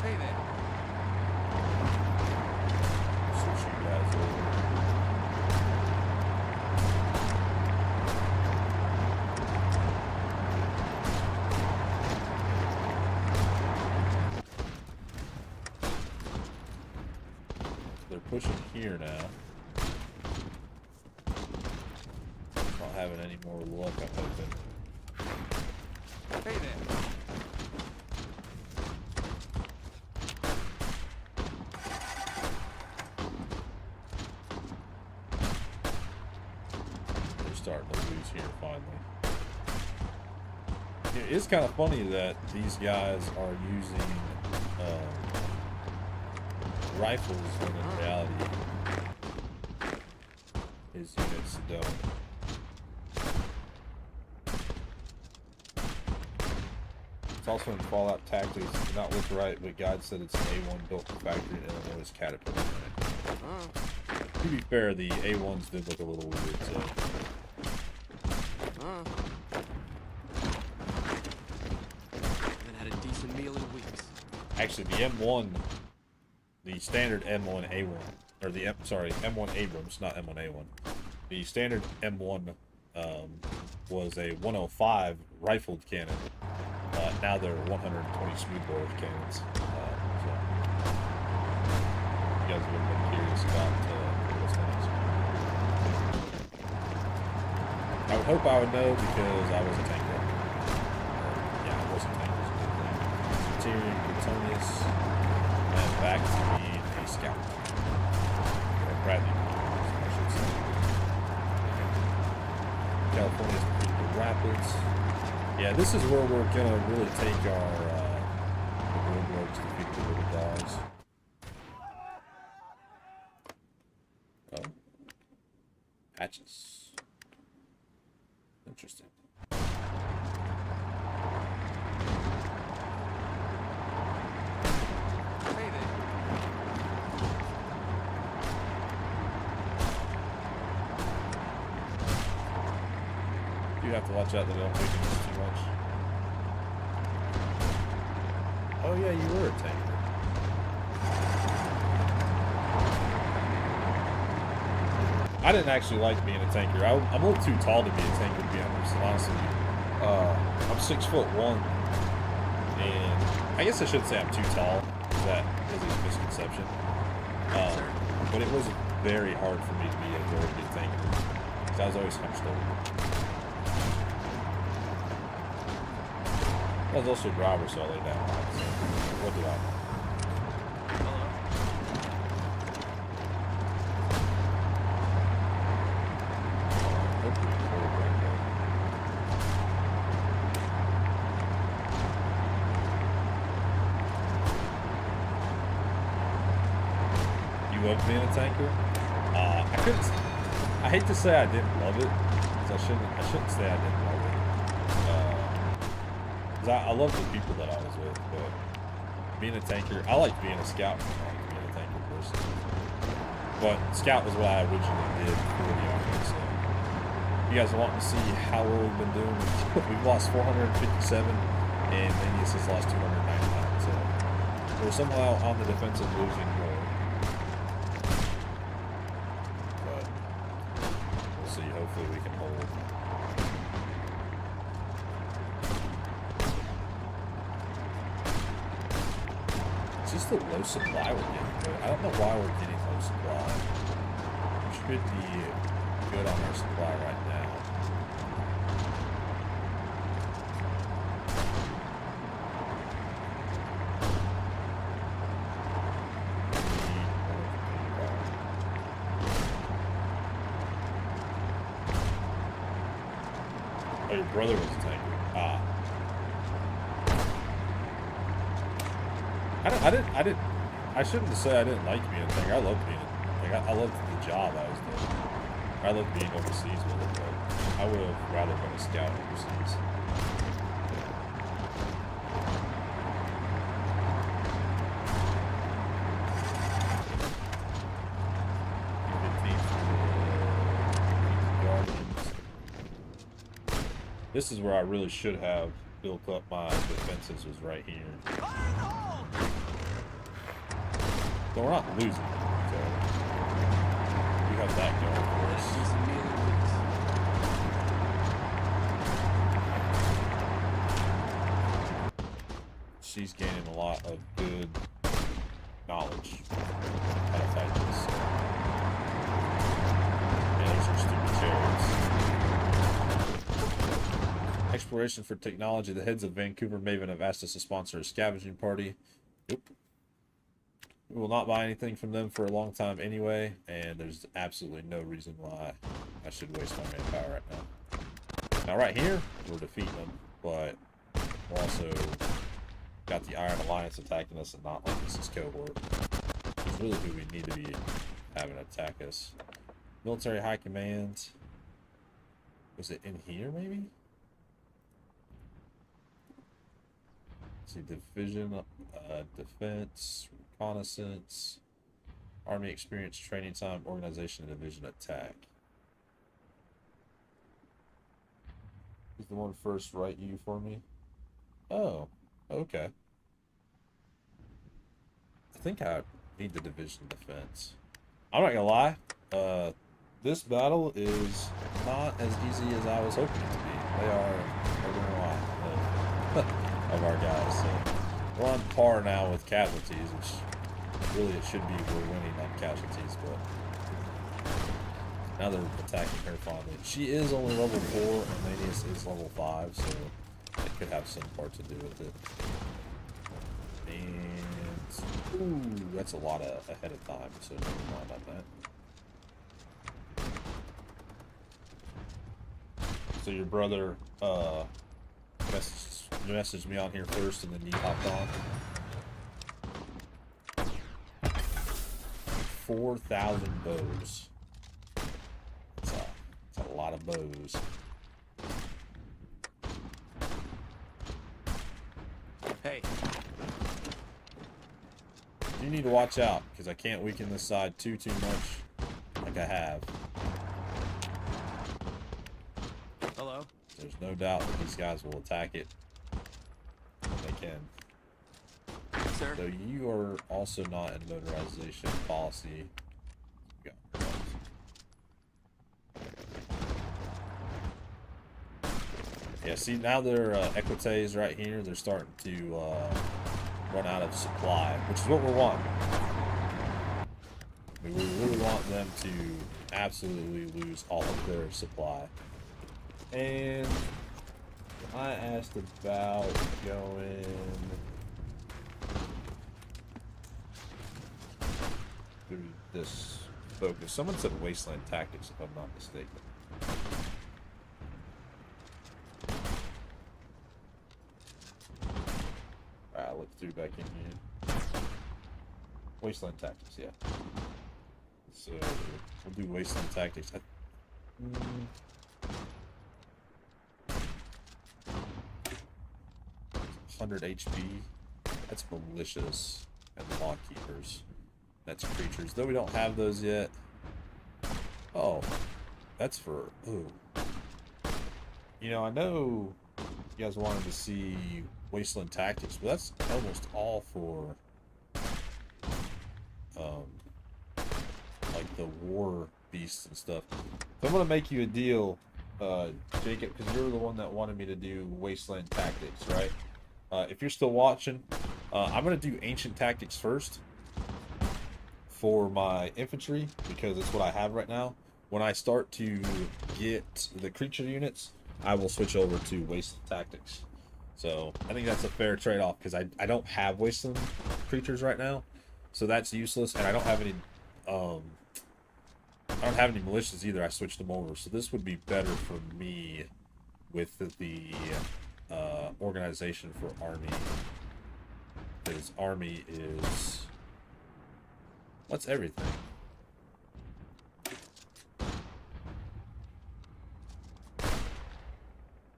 Hey there. Switch you guys over. They're pushing here now. Not having any more luck, I'm hoping. Hey there. starting to lose here finally. It is kind of funny that these guys are using rifles when in reality his units don't. It's also in Fallout Tactics. If you're not looked right, but God said it's an A1 built for factory in Illinois Caterpillar. To be fair, the A1s did look a little weird, so. Haven't had a decent meal in weeks. Actually, the M1, the standard M1A1, or the M1 Abrams, not M1A1. The standard M1 was a 105 rifled cannon. Now they're 120 smoothbore cannons. So you guys would have been curious about those things. I would hope I would know because I was a tanker. Yeah, I was a tanker. Tyrion Plutonius, and back to being a scout. Or Bradley, I should say. California's the Rapids. Yeah, this is where we're gonna really take our the warlords to defeat the little dogs. Oh, patches. Interesting. Hey there. You have to watch out that I don't weaken this too much. Oh yeah, you were a tanker. I didn't actually like being a tanker. I'm a little too tall to be a tanker, to be honest with you. I'm 6'1", and I guess I shouldn't say I'm too tall. That is a misconception. But it was very hard for me to be a very good tanker because I was always hunched over. I was also a driver, so I laid down. So what did I know? You loved being a tanker? I hate to say I didn't love it, because I shouldn't say I didn't love it. Because I love the people that I was with, but being a tanker, I liked being a scout more than being a tanker personally. But scout was what I originally did for the army, so if you guys want to see how well we've been doing, we've lost 457, and Manius has lost 299, so we're somehow on the defensive losing more. But we'll see, hopefully we can hold. It's just the low supply we're getting. I don't know why we're getting low supply. We should be good on our supply right now. Oh, your brother was a tanker. I shouldn't say I didn't like being a tanker. I loved being I loved the job I was doing. I loved being overseas with it, but I would have rather been a scout overseas. This is where I really should have built up my defenses, was right here. But we're not losing, so we have that going for us. She's gaining a lot of good knowledge how to fight this. Yeah, those are stupid chariots. Exploration for technology. The heads of Vancouver Maven have asked us to sponsor a scavenging party. Nope. We will not buy anything from them for a long time anyway, and there's absolutely no reason why I should waste my manpower right now. Now right here, we're defeating them, but we're also got the Iron Alliance attacking us and not like this is cohort. It's really who we need to be having attack us. Military High Command. Was it in here maybe? Let's see, division, defense, reconnaissance, army experience, training time, organization, and division attack. Is the one first right you for me? Oh, okay. I think I need the division defense. I'm not gonna lie. This battle is not as easy as I was hoping it to be. They are a lot of our guys. So we're on par now with casualties, which really it should be we're winning on casualties, but now they're attacking her finally. She is only level 4 and Manius is level 5, so it could have some part to do with it. And ooh, that's a lot ahead of time, so never mind on that. So your brother messaged me on here first, and then you hopped on. 4,000 bows. That's a lot of bows. Hey. You need to watch out, because I can't weaken this side too much like I have. Hello. There's no doubt that these guys will attack it. They can. Sir. So you are also not in motorization policy. Yeah, see now they're Equites right here. They're starting to run out of supply, which is what we're wanting. We really want them to absolutely lose all of their supply. And I asked about going through this focus. Someone said Wasteland Tactics, if I'm not mistaken. Alright, look through back in here. Wasteland Tactics, yeah. So we'll do Wasteland Tactics. 100 HP. That's malicious. And law keepers. That's creatures. Though we don't have those yet. Oh. That's for... Ooh. You know, I know you guys wanted to see Wasteland Tactics, but that's almost all for... like the war beasts and stuff. So I'm going to make you a deal, Jacob, because you're the one that wanted me to do Wasteland Tactics, right? If you're still watching, I'm going to do Ancient Tactics first for my infantry, because it's what I have right now. When I start to get the creature units, I will switch over to Wasteland Tactics. So I think that's a fair trade-off, because I don't have Wasteland creatures right now, so that's useless, and I don't have any militias either. I switched them over, so this would be better for me with the organization for army, because army is what's everything.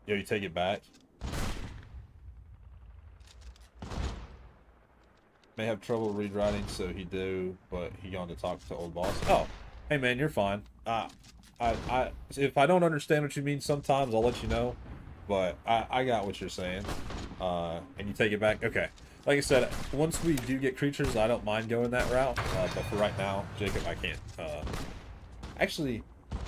Yo, you take it back. May have trouble read writing, so he do, but he on to talk to old boss. Oh, hey man, you're fine. If I don't understand what you mean sometimes, I'll let you know. But I got what you're saying. And you take it back? Okay. Like I said, once we do get creatures, I don't mind going that route. But for right now, Jacob, I can't. Actually,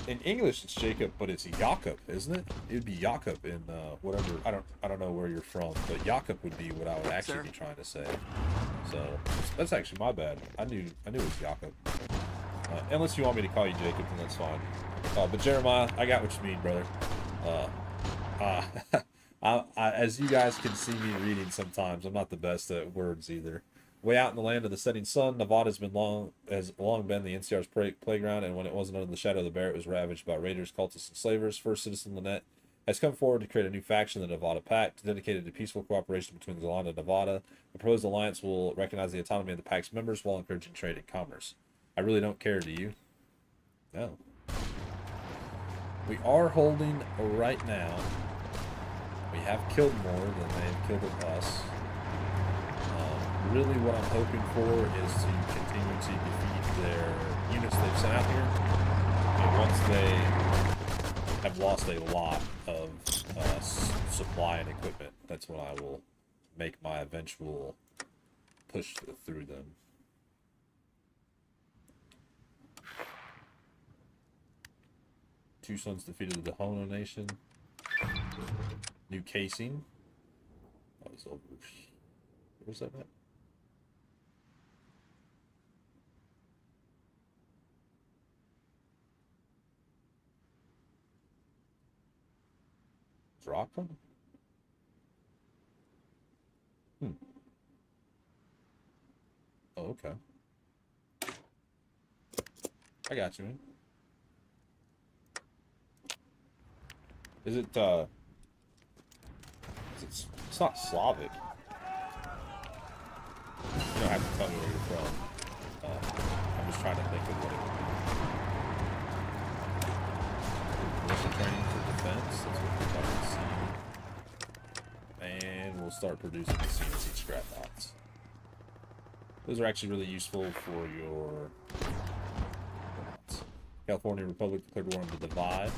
in English it's Jacob, but it's Jakob, isn't it? It'd be Jakob in whatever. I don't know where you're from, but Jakob would be what I would actually be trying to say. So that's actually my bad. I knew it was Jakob. Unless you want me to call you Jacob, then that's fine. But Jeremiah, I got what you mean, brother. As you guys can see me reading sometimes, I'm not the best at words either. Way out in the land of the setting sun, Nevada has long been the NCR's playground, and when it wasn't under the shadow of the bear, it was ravaged by raiders, cultists, and slavers. First Citizen Lynette has come forward to create a new faction, the Nevada Pact, dedicated to peaceful cooperation between Zalanda and Nevada. The proposed alliance will recognize the autonomy of the Pact's members while encouraging trade and commerce. I really don't care, do you? No. We are holding right now. We have killed more than they have killed of us. Really what I'm hoping for is to continue to defeat their units they've sent out here. And once they have lost a lot of supply and equipment, that's when I will make my eventual push through them. Two Sons defeated the Dahono Nation. New casing. That was over. Where's that at? Drop them? Oh, okay. I got you, man. Is it, it's not Slavic. You don't have to tell me where you're from. I'm just trying to think of what it would be. Militia training for defense. That's what we're talking about. And we'll start producing the CNC scrap bots. Those are actually really useful for your California Republic declared war on the Divide.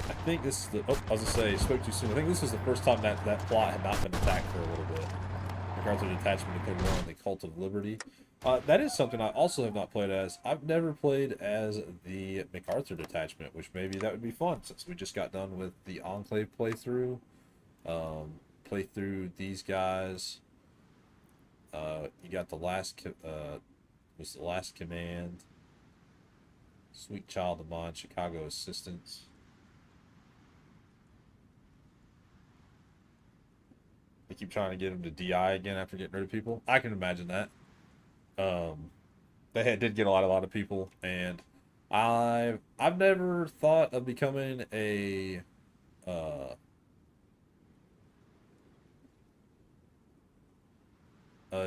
I think this is the. Oh, I was gonna say, spoke too soon. I think this is the first time that plot had not been attacked for a little bit. MacArthur detachment declared war on the Cult of Liberty. That is something I also have not played as. I've never played as the MacArthur detachment, which maybe that would be fun since we just got done with the Enclave playthrough. Play through these guys. You got the last. Was the Last Command. Sweet Child of Mine, Chicago Assistance. They keep trying to get him to DI again after getting rid of people. I can imagine that. They did get a lot of people, and I've never thought of becoming a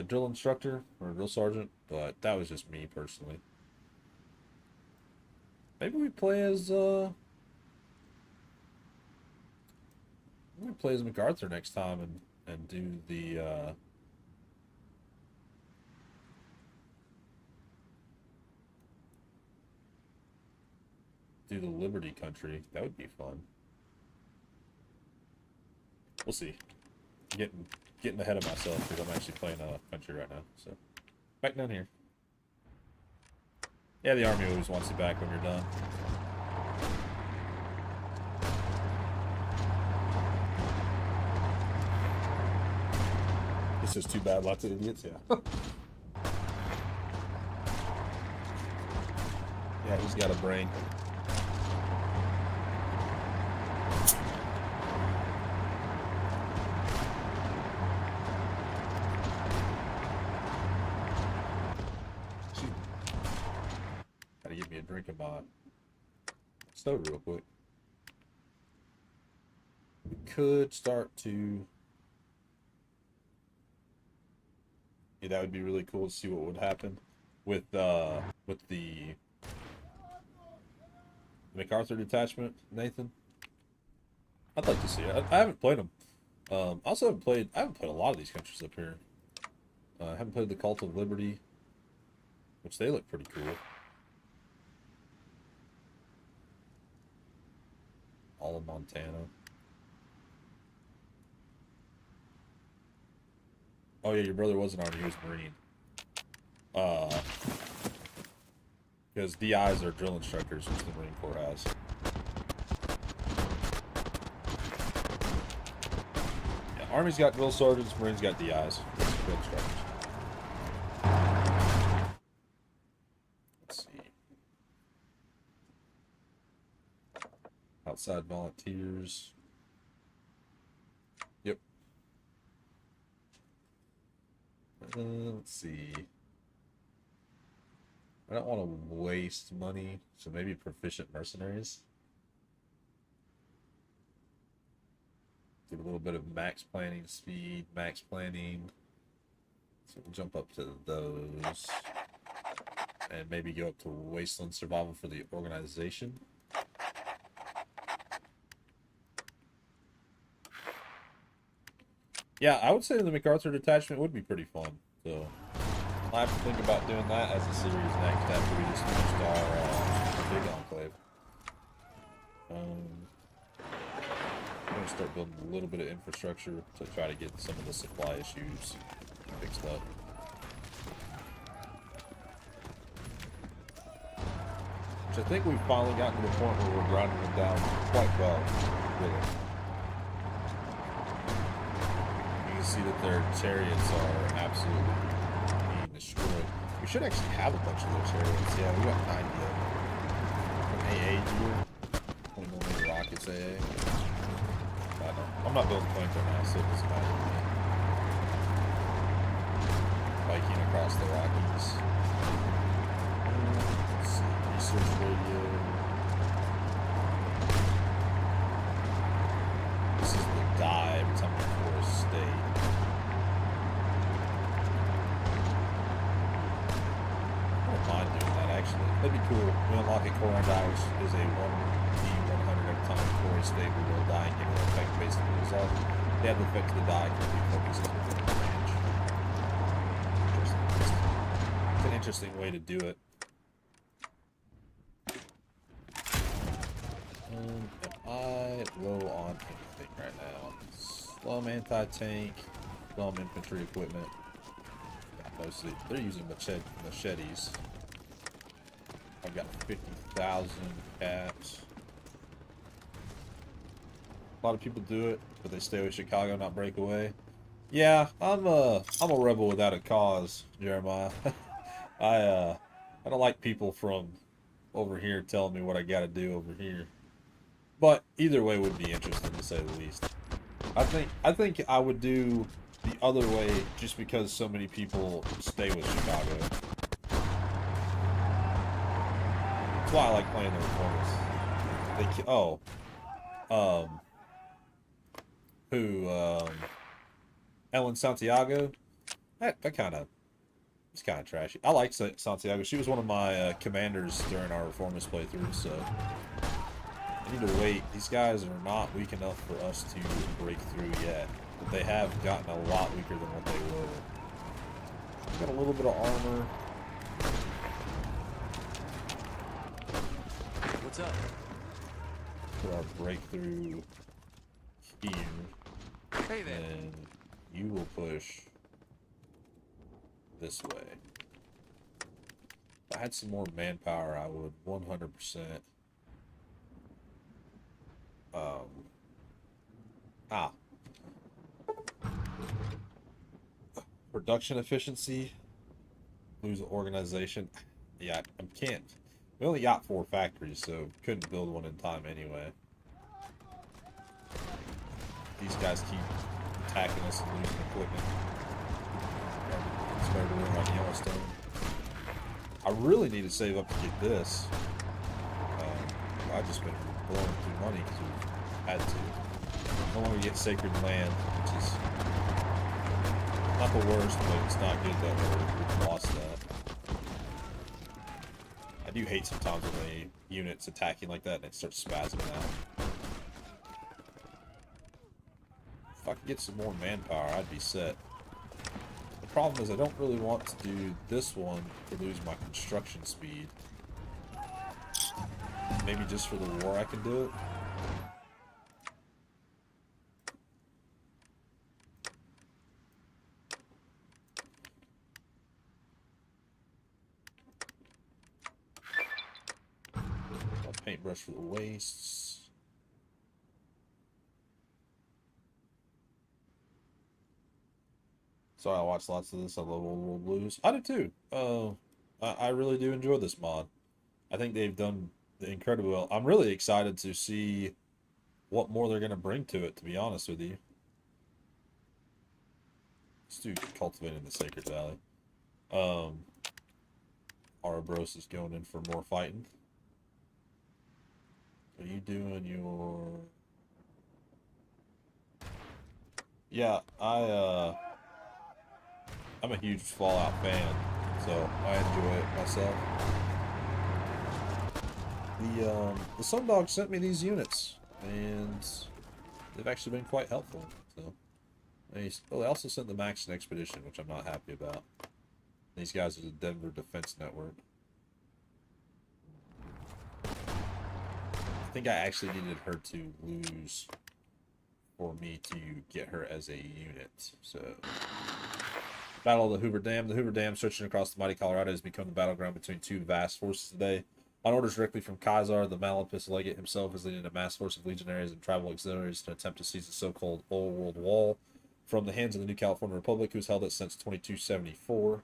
drill instructor or a drill sergeant, but that was just me personally. Maybe we play as MacArthur next time and do the Liberty country. That would be fun. We'll see. Getting ahead of myself because I'm actually playing a country right now. So back down here. Yeah, the army always wants you back when you're done. This is too bad. Lots of idiots. Yeah. Yeah, he's got a brain. Gotta give me a drink of my soda real quick. We could start to. Yeah, that would be really cool to see what would happen with the MacArthur detachment, Nathan. I'd like to see it. I haven't played them. I also haven't played a lot of these countries up here. I haven't played the Cult of Liberty, which they look pretty cool. All of Montana. Oh yeah, your brother was an Army, he was Marine. Because DIs are drill instructors, which the Marine Corps has. Yeah, Army's got drill sergeants, Marines got DIs. Drill instructors. Let's see. Outside volunteers. Yep. Let's see. I don't want to waste money, so maybe proficient mercenaries. Give a little bit of max planning speed, max planning. So we'll jump up to those. And maybe go up to Wasteland Survival for the organization. Yeah, I would say the MacArthur detachment would be pretty fun. So I have to think about doing that as a series next after we just finished our big enclave. I'm going to start building a little bit of infrastructure to try to get some of the supply issues fixed up. Which I think we've finally gotten to the point where we're grinding them down quite well, really. You can see that their chariots are absolutely being destroyed. We should actually have a bunch of their chariots. Yeah, we got 90 of them. An AA duel. 20mm rockets AA. I'm not building planes right now, so it doesn't matter to me. Viking across the Rockies. Let's see, research radio. This is the die every time we for a state. I don't mind doing that actually. That'd be cool. We unlock a core and die, which is a 1d100 every time a core is stable. Will die and get an effect basically result. They have the effect of the die can be focused on the range. It's an interesting way to do it. Am I low on anything right now? Slum anti-tank, slum infantry equipment. Mostly, they're using machetes. I've got 50,000 caps. A lot of people do it, but they stay with Chicago, not break away. Yeah, I'm a rebel without a cause, Jeremiah. I don't like people from over here telling me what I gotta do over here. But either way would be interesting to say the least. I think I would do the other way just because so many people stay with Chicago. That's why I like playing the Reformers. Ellen Santiago. It's kind of trashy. I like Santiago. She was one of my commanders during our Reformist playthrough, so I need to wait. These guys are not weak enough for us to break through yet, but they have gotten a lot weaker than what they were. Got a little bit of armor. What's up? Put our breakthrough here. Hey there. And you will push this way. If I had some more manpower, I would 100%. Production efficiency. Lose organization. Yeah, I can't. We only got 4 factories, so couldn't build one in time anyway. These guys keep attacking us and losing equipment. It's better to win like Yellowstone. I really need to save up to get this. I've just been blowing through money because we've had to. No longer get Sacred Land, which is not the worst, but it's not good that we've lost that. I do hate sometimes when the units attacking like that and it starts spazzing out. If I could get some more manpower, I'd be set. The problem is I don't really want to do this one to lose my construction speed. Maybe just for the war I can do it. Paintbrush for the wastes. Sorry, I watched lots of this. I love Old World Blues. I do too. I really do enjoy this mod. I think they've done incredibly well. I'm really excited to see what more they're going to bring to it, to be honest with you. Let's do Cultivating the Sacred Valley. Ouroboros is going in for more fighting. Are you doing your... Yeah, I'm a huge Fallout fan, so I enjoy it myself. The Sundog sent me these units, and they've actually been quite helpful. So, they also sent the Maxon Expedition, which I'm not happy about. These guys are the Denver Defense Network. I think I actually needed her to lose for me to get her as a unit. So, Battle of the Hoover Dam. The Hoover Dam, stretching across the mighty Colorado, has become the battleground between two vast forces today. On orders directly from Caesar, the Malapis legate himself is leading a mass force of legionaries and tribal auxiliaries to attempt to seize the so-called Old World Wall from the hands of the New California Republic, who's held it since 2274.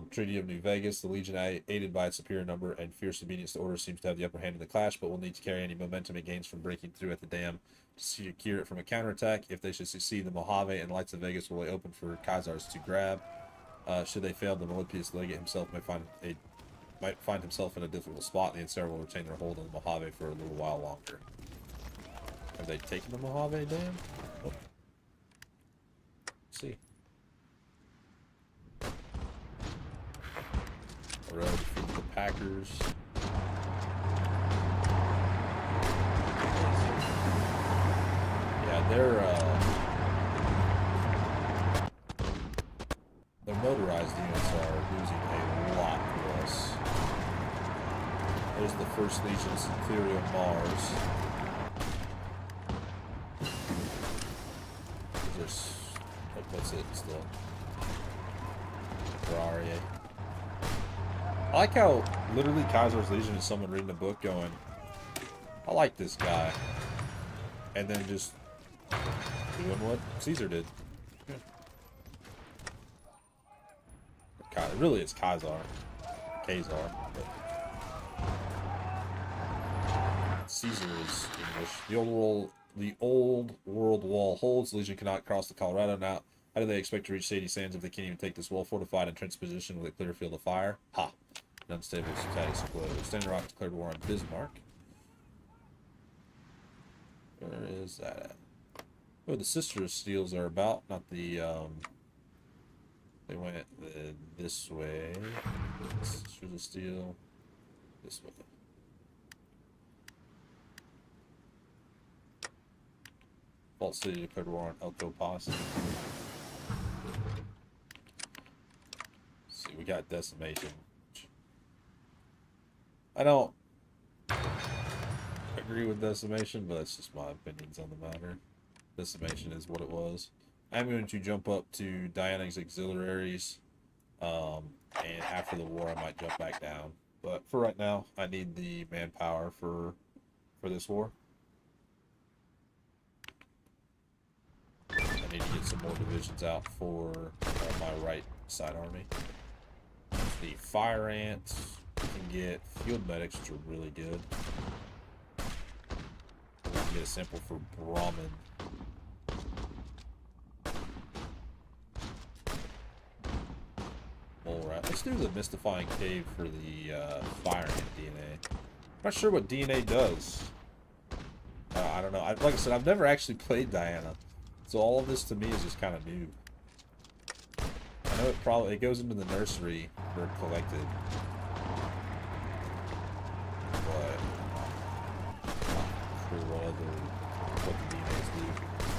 Treaty of New Vegas. The Legion, aided by its superior number and fierce obedience to orders, seems to have the upper hand in the clash, but will need to carry any momentum it gains from breaking through at the dam to secure it from a counterattack. If they should succeed, the Mojave and Lights of Vegas will lay open for Khazars to grab. Should they fail, the Melippius legate himself might find himself in a difficult spot, and the Ansara will retain their hold on the Mojave for a little while longer. Have they taken the Mojave dam? Oh. Let's see. Alright, defeat the Packers. Yeah, their motorized units are losing a lot to us. There's the First Legion Centurion Mars. What's it still? Ferrari. I like how literally Kaiser's Legion is someone reading a book going, I like this guy. And then just doing what Caesar did. Really, it's Khazar. Khazar. But Caesar is English. The old world wall holds. The Legion cannot cross the Colorado now. How do they expect to reach Sadie Sands if they can't even take this well-fortified entrenched position with a clear field of fire? Ha! An unstable status quo. Standing Rock declared war on Bismarck. Where is that at? Oh, the Sister Steels are about, not the, they went this way. Sisters of Steel. This way. Vault City declared war on Elko Posse. Let's see, we got Decimation. I don't agree with Decimation, but that's just my opinions on the matter. Decimation is what it was. I'm going to jump up to Diana's auxiliaries, and after the war I might jump back down. But for right now, I need the manpower for this war. I need to get some more divisions out for my right side army. The Fire Ants can get field medics, which are really good. We can get a sample for Brahmin. Alright, let's do the Mystifying Cave for the Fire Ant DNA. I'm not sure what DNA does. I don't know. Like I said, I've never actually played Diana, so all of this to me is just kind of new. I know it goes into the nursery for collected, but for what the DNAs do.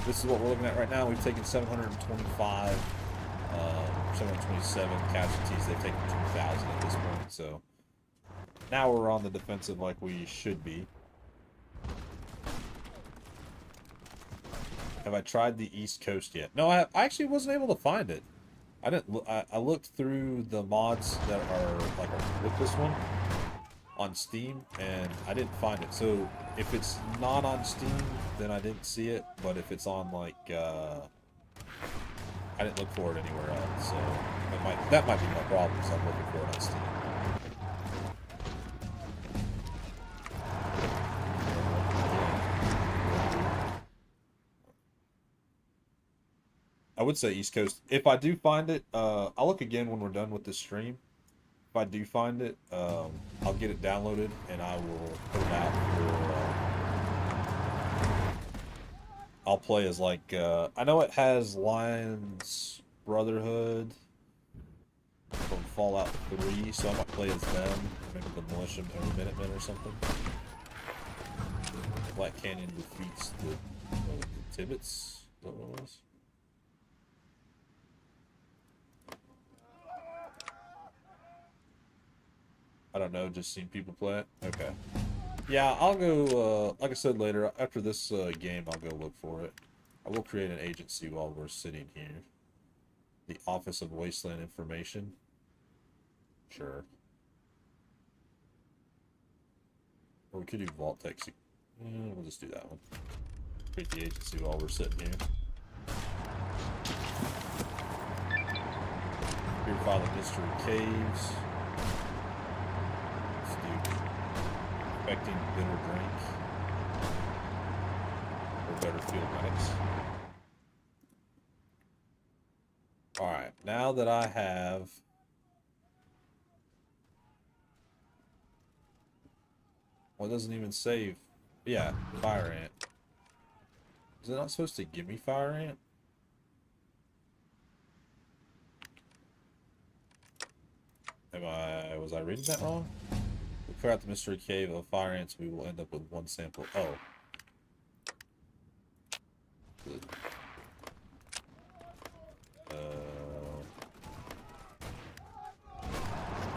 This is what we're looking at right now. We've taken 725, 727 casualties. They've taken 2,000 at this point, so now we're on the defensive like we should be. Have I tried the East Coast yet? No, I actually wasn't able to find it. I didn't. I looked through the mods that are like with this one on Steam, and I didn't find it. So if it's not on Steam, then I didn't see it. But if it's on like, I didn't look for it anywhere else. So that might be my problem. So I'm looking for it on Steam. I would say East Coast. If I do find it, I'll look again when we're done with this stream. If I do find it, I'll get it downloaded and I will put it out for. I'll play as like I know it has Lions Brotherhood from Fallout 3, so I might play as them, maybe the Militia or Minutemen or something. Black Canyon defeats the Tibbets. Is that what it was? I don't know, just seen people play it. Okay. Yeah, I'll go, like I said later, after this game, I'll go look for it. I will create an agency while we're sitting here. The Office of Wasteland Information. Sure. Or we could do Vault Tech. We'll just do that one. Create the agency while we're sitting here. Purify the mystery caves. Let's do Expecting bitter drink. Or better field medics. Alright, now that I have well, it doesn't even save. Yeah, Fire Ant. Is it not supposed to give me Fire Ant? Was I reading that wrong? We clear out the mystery cave of Fire Ants, we will end up with one sample. Oh. Good.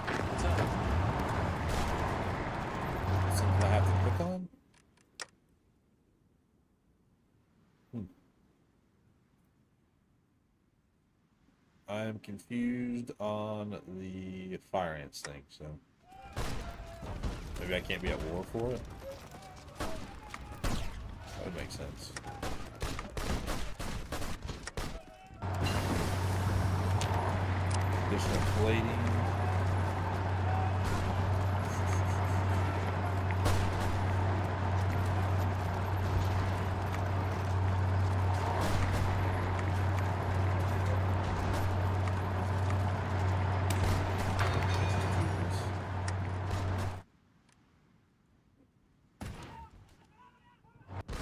What's up? Something I have to click on? I am confused on the Fire Ants thing, so maybe I can't be at war for it. That would make sense. Additional plating.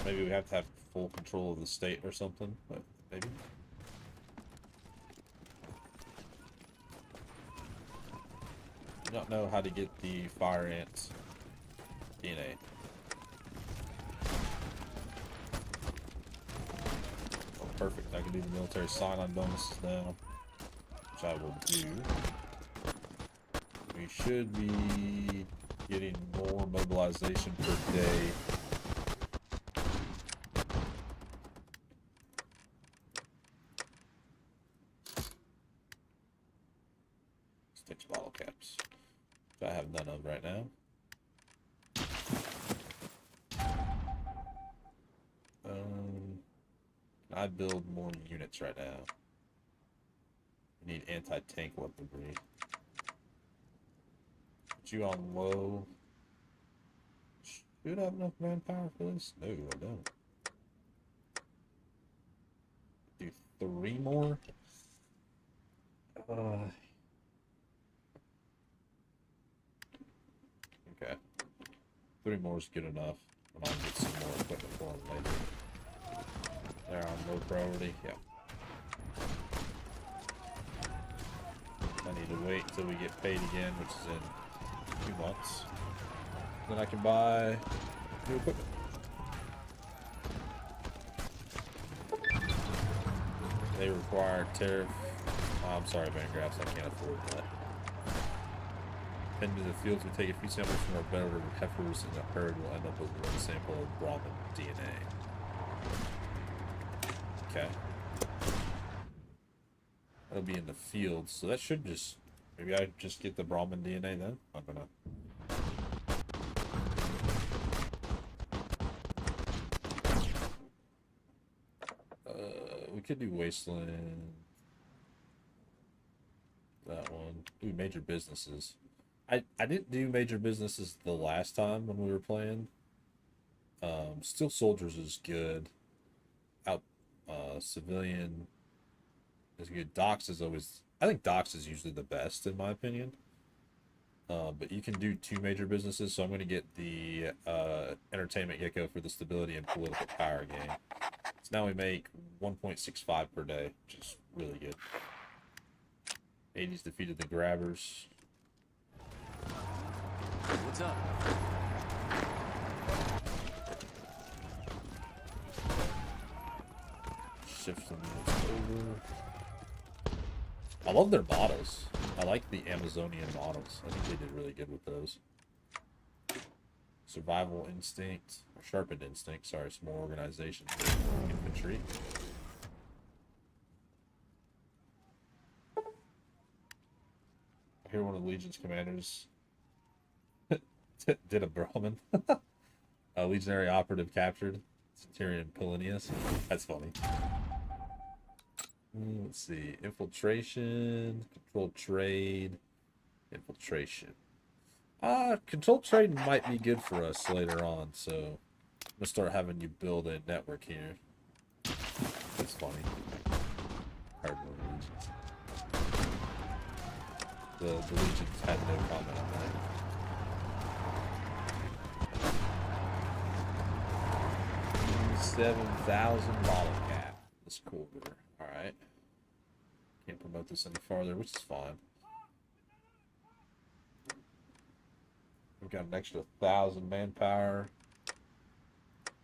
Maybe we have to have full control of the state or something, but maybe. I don't know how to get the Fire Ants DNA. Oh, perfect. I can do the military sign-on bonuses now, which I will do. We should be getting more mobilization per day. Stitch bottle caps, which I have none of right now. I build more units right now. I need anti-tank weaponry. Put you on low. Should I have enough manpower for this? No, I don't. Do 3 more. Okay. 3 more is good enough. And I'll get some more equipment for them later. They're on low priority. Yeah. I need to wait until we get paid again, which is in 2 months. Then I can buy new equipment. They require tariff. Oh, I'm sorry, Vangraphs, I can't afford that. Into the fields, we take a few samples from our better heifers, and the herd will end up with one sample of Brahmin DNA. Okay. That'll be in the fields, so that should just... Maybe I just get the Brahmin DNA then? I don't know. We could do Wasteland. That one. Do major businesses. I didn't do major businesses the last time when we were playing. Steel Soldiers is good. Civilian is good. Docs is always, I think Docs is usually the best in my opinion. But you can do 2 major businesses, so I'm going to get the Entertainment Gecko for the stability and political power game. So now we make 1.65 per day, which is really good. 80s defeated the Grabbers. What's up? Shift some units over. I love their models. I like the Amazonian models. I think they did really good with those. Survival instinct, or sharpened instinct. Sorry, some more organization for infantry. I hear one of the Legion's commanders did a Brahmin. A legionary operative captured. Centurion Polinius. That's funny. Let's see. Infiltration, control trade, infiltration. Control trade might be good for us later on, so I'm gonna start having you build a network here. That's funny. Hardware Legions. The Legions had no comment on that. 7,000 bottle cap this quarter. Alright. Can't promote this any farther, which is fine. We've got an extra 1,000 manpower.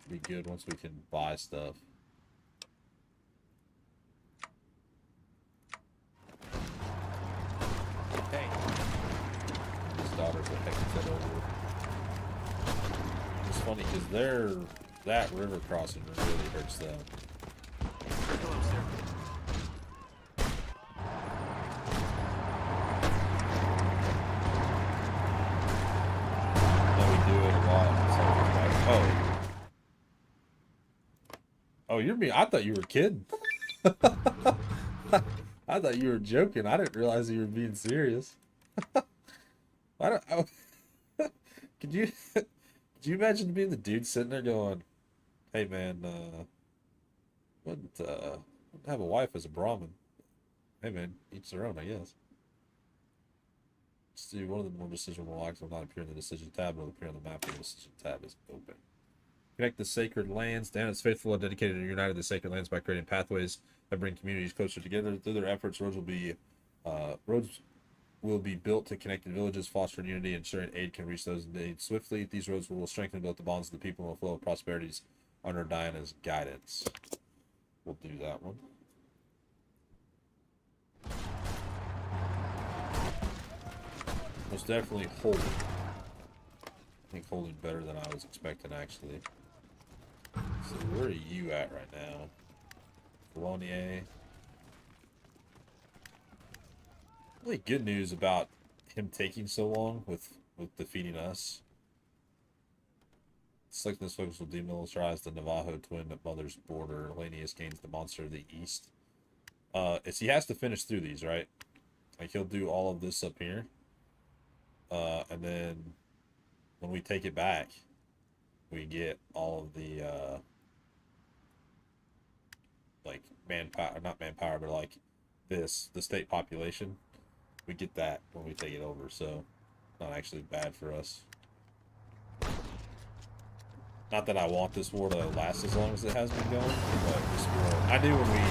Be good once we can buy stuff. Hey. His daughters will heck that over. It's funny because that river crossing really hurts them. Hello, sir. We do it a lot. So oh, you're me. I thought you were kidding. I thought you were joking. I didn't realize you were being serious. Could you imagine being the dude sitting there going, "Hey man, wouldn't have a wife as a Brahmin. Hey man, each their own, I guess." Let's do one of the more decisional locks will not appear in the decision tab, but will appear on the map when the decision tab is open. Connect the sacred lands. Dan is faithful and dedicated to uniting the sacred lands by creating pathways that bring communities closer together. Through their efforts, roads will be built to connect the villages, fostering unity, ensuring aid can reach those in need swiftly. These roads will strengthen both the bonds of the people and will flow of prosperities under Diana's guidance. We'll do that one. Most definitely holding. I think holding better than I was expecting, actually. So where are you at right now? Bologna. Really good news about him taking so long with defeating us. Selecting this focus will demilitarize the Navajo twin mother's border. Lanius gains the monster of the east. He has to finish through these, right? Like he'll do all of this up here. And then when we take it back, we get all of the like manpower, not manpower, but like the state population. We get that when we take it over, so not actually bad for us. Not that I want this war to last as long as it has been going, but this war, I knew when we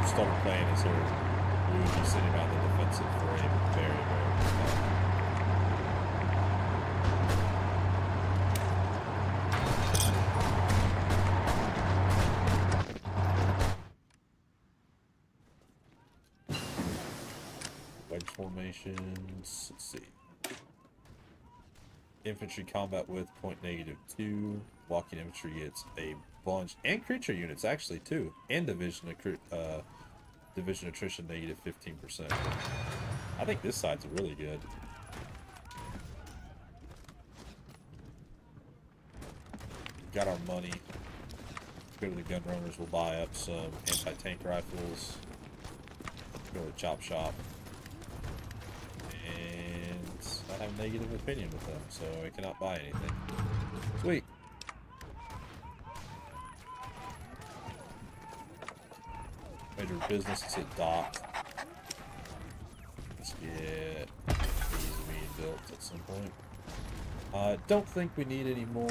started playing as her, we would be sitting on the defensive for a very, very long time. Wedge formations, let's see. Infantry combat with .-2. Walking infantry gets a bunch, and creature units actually too, and division attrition -15%. I think this side's really good. Got our money. Let's go to the gun runners. We'll buy up some anti-tank rifles. Go to the chop shop. I have a negative opinion with them, so I cannot buy anything. Sweet. Major business is at dock. Let's get these being built at some point. Don't think we need any more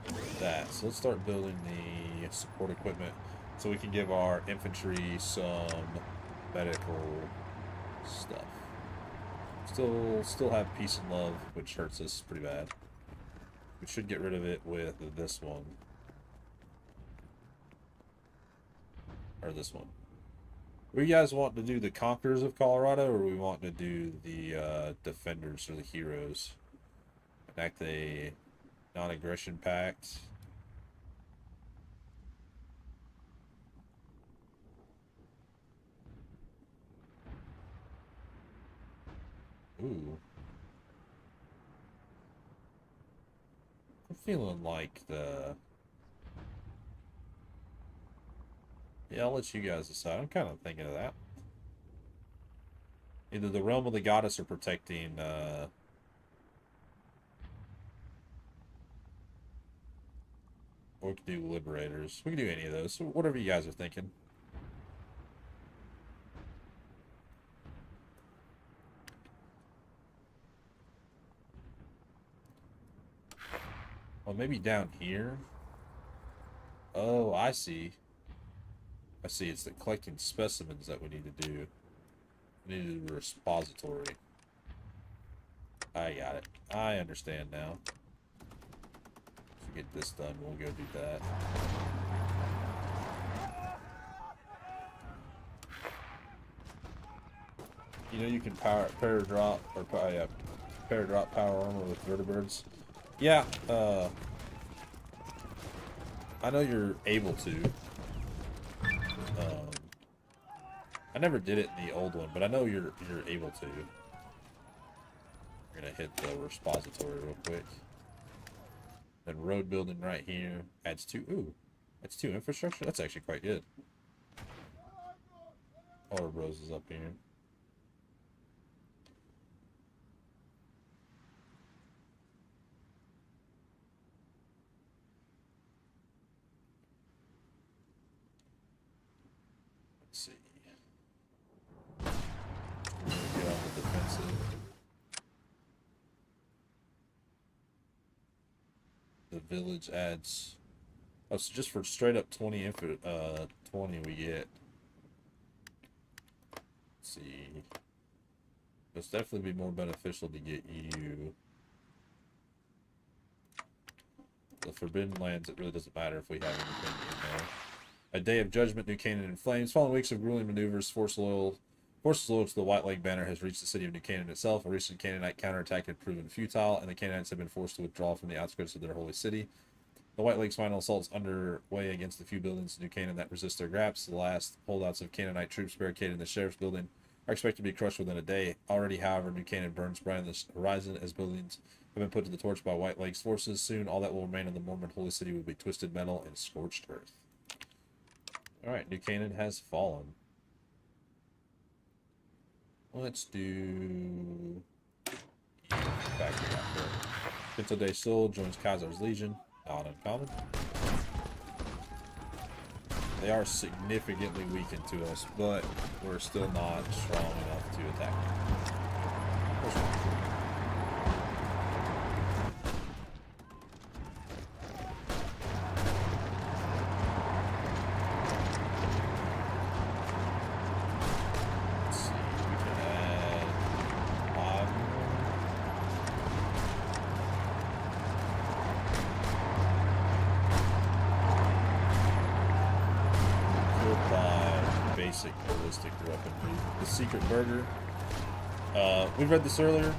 of that. So let's start building the support equipment so we can give our infantry some medical stuff. Still have peace and love, which hurts us pretty bad. We should get rid of it with this one. Or this one. We guys want to do the Conquerors of Colorado, or we want to do the Defenders or the Heroes? Enact a non-aggression pact. Ooh. I'm feeling like the... Yeah, I'll let you guys decide. I'm kind of thinking of that. Either the Realm of the Goddess or protecting, or we could do Liberators. We can do any of those. So whatever you guys are thinking. Well, maybe down here. Oh, I see. I see. It's the collecting specimens that we need to do. We need to do a repository. I got it. I understand now. Get this done, we'll go do that. You know you can paradrop power armor with vertibirds. Yeah, I know you're able to. I never did it in the old one, but I know you're able to. We're gonna hit the repository real quick. Then road building right here adds 2. Ooh, that's 2 infrastructure. That's actually quite good. All of Rose is up here. Let's see. Get on the defensive. The village adds... Oh, so just for straight up 20 20 we get... Let's see... It's definitely be more beneficial to get you... The Forbidden Lands, it really doesn't matter if we have anything in there. A Day of Judgment, New Canaan in flames. Following weeks of grueling maneuvers, forces loyal to the White Lake banner has reached the city of New Canaan itself. A recent Canaanite counterattack had proven futile, and the Canaanites have been forced to withdraw from the outskirts of their holy city. The White Lake's final assault is underway against the few buildings in New Canaan that resist their grasp. The last holdouts of Canaanite troops barricaded in the sheriff's building are expected to be crushed within a day. Already, however, New Canaan burns bright on the horizon as buildings have been put to the torch by White Lake's forces. Soon, all that will remain of the Mormon holy city will be twisted metal and scorched earth. Alright, New Canaan has fallen. Let's do... Factory after. Pinto de Sol joins Khazar's Legion. Not uncommon. They are significantly weakened to us, but we're still not strong enough to attack them. Ballistic weaponry. The Secret Burger. We read this earlier.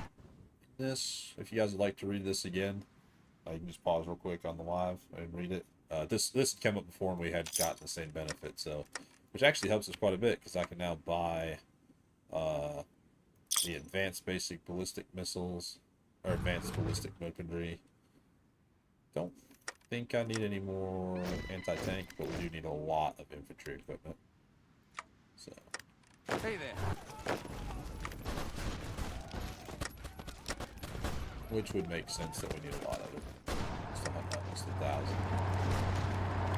If you guys would like to read this again, you can just pause real quick on the live and read it. This had come up before and we had gotten the same benefit, so which actually helps us quite a bit because I can now buy the advanced basic ballistic missiles or advanced ballistic weaponry. Don't think I need any more anti-tank, but we do need a lot of infantry equipment. So. Hey there. Which would make sense that we need a lot of it. Still have almost 1,000.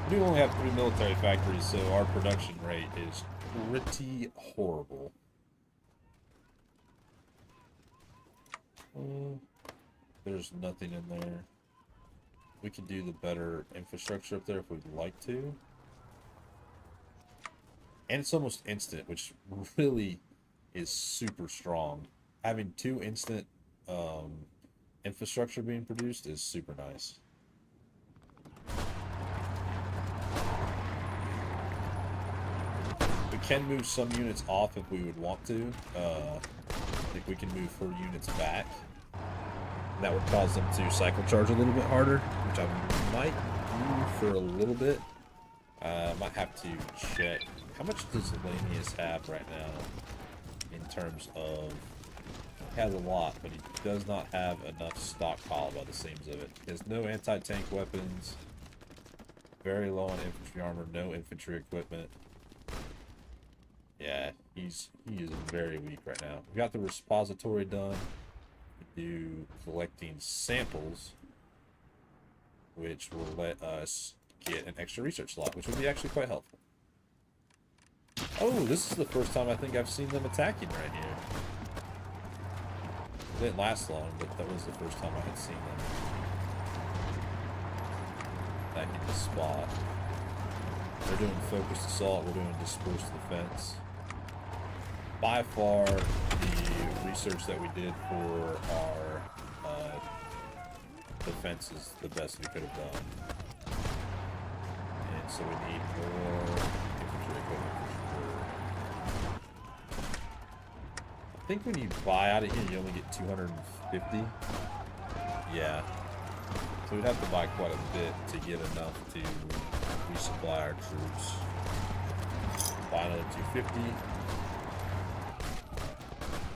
We do only have 3 military factories, so our production rate is pretty horrible. There's nothing in there. We could do the better infrastructure up there if we'd like to. And it's almost instant, which really is super strong. Having 2 instant infrastructure being produced is super nice. We can move some units off if we would want to. I think we can move 4 units back. That would cause them to cycle charge a little bit harder, which I might do for a little bit. Might have to check. How much does Lanius have right now in terms of... He has a lot, but he does not have enough stockpile by the seams of it. He has no anti-tank weapons, very low on infantry armor, no infantry equipment. Yeah, he is very weak right now. We got the repository done. We do collecting samples, which will let us get an extra research slot, which would be actually quite helpful. Oh, this is the first time I think I've seen them attacking right here. It didn't last long, but that was the first time I had seen them attacking the spot. They're doing focused assault, we're doing dispersed defense. By far, the research that we did for our defense is the best we could have done. And so we need more infantry equipment for sure. I think when you buy out of here, you only get 250. Yeah. So we'd have to buy quite a bit to get enough to resupply our troops. Buy another 250.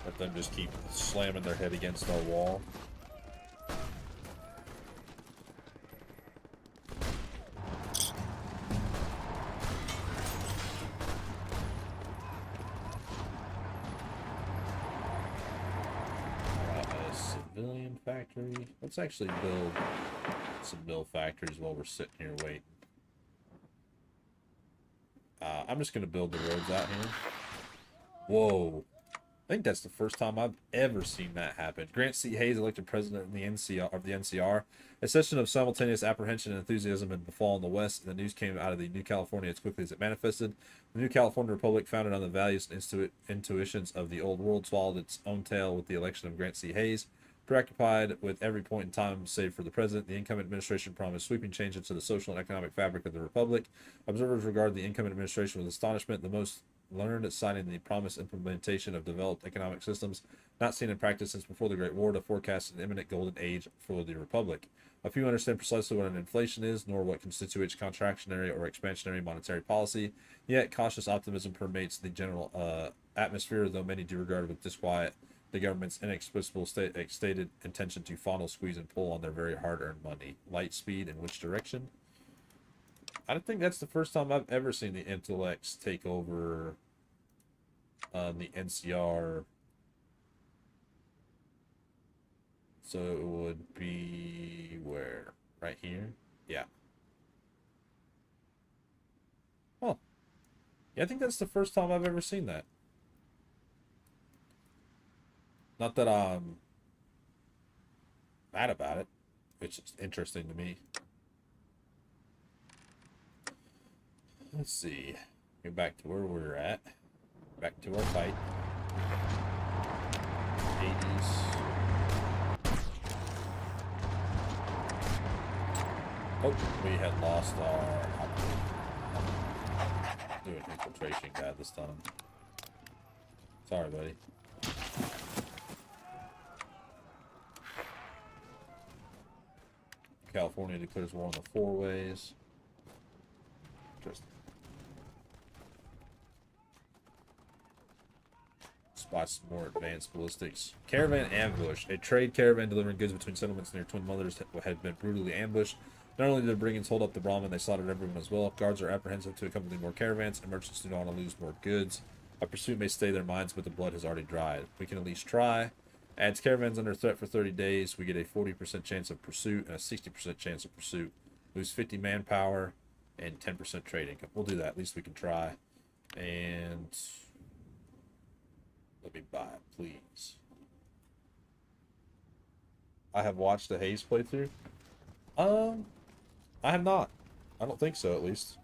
Let them just keep slamming their head against our wall. Civilian factory. Let's actually build some mill factories while we're sitting here waiting. I'm just going to build the roads out here. Whoa. I think that's the first time I've ever seen that happen. Grant C. Hayes elected president of the NCR. A session of simultaneous apprehension and enthusiasm had befallen the West, and the news came out of the New California as quickly as it manifested. The New California Republic, founded on the values and intuitions of the old world, swallowed its own tail with the election of Grant C. Hayes. Preoccupied with every point in time save for the president, the incoming administration promised sweeping changes to the social and economic fabric of the republic. Observers regard the incoming administration with astonishment. The most learned, citing the promised implementation of developed economic systems not seen in practice since before the Great War, to forecast an imminent golden age for the republic. A few understand precisely what an inflation is, nor what constitutes contractionary or expansionary monetary policy. Yet cautious optimism permeates the general atmosphere, though many do regard with disquiet the government's inexplicable stated intention to funnel, squeeze, and pull on their very hard-earned money. Light speed, in which direction? I don't think that's the first time I've ever seen the intellects take over the NCR. So it would be where? Right here? Yeah. Oh. Yeah, I think that's the first time I've ever seen that. Not that I'm mad about it. It's just interesting to me. Let's see. Go back to where we're at. Back to our fight. 80s. Oh, we had lost our... Doing infiltration guy this time. Sorry, buddy. California declares war on the four ways. Interesting. Spy some more advanced ballistics. Caravan ambush. A trade caravan delivering goods between settlements near Twin Mothers had been brutally ambushed. Not only did the brigands hold up the Brahmin, they slaughtered everyone as well. Guards are apprehensive to accompany more caravans, and merchants do not want to lose more goods. A pursuit may stay their minds, but the blood has already dried. We can at least try. Adds caravans under threat for 30 days. We get a 40% chance of pursuit and a 60% chance of pursuit. Lose 50 manpower. and 10% trade income. We'll do that. At least we can try. And let me buy it, please. I have watched the Haze playthrough. I have not. I don't think so, at least.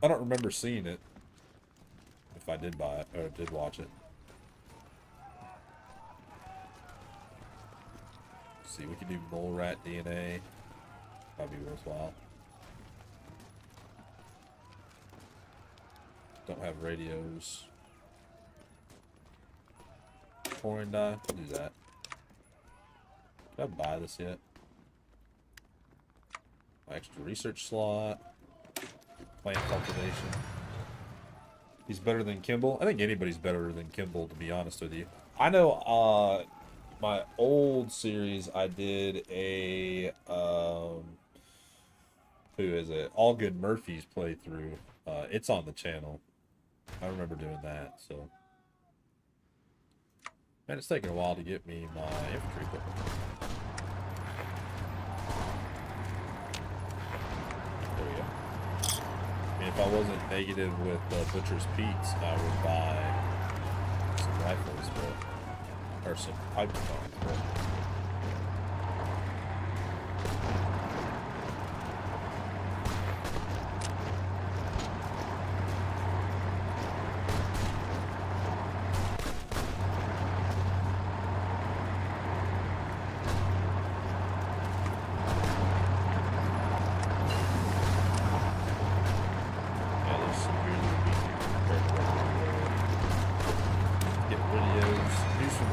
I don't remember seeing it. If I did buy it, or did watch it. Let's see, we can do mole rat DNA. Probably worthwhile. Don't have radios. Pouring dye, we'll do that. Did I buy this yet? Extra research slot. Plant cultivation. He's better than Kimball. I think anybody's better than Kimball, to be honest with you. I know my old series I did a who is it? All Good Murphy's playthrough. It's on the channel. I remember doing that, so. Man, it's taking a while to get me my infantry equipment. There we go. I mean, if I wasn't negative with Butcher's Pete's, I would buy some rifles, but, or some pipe bombs, but.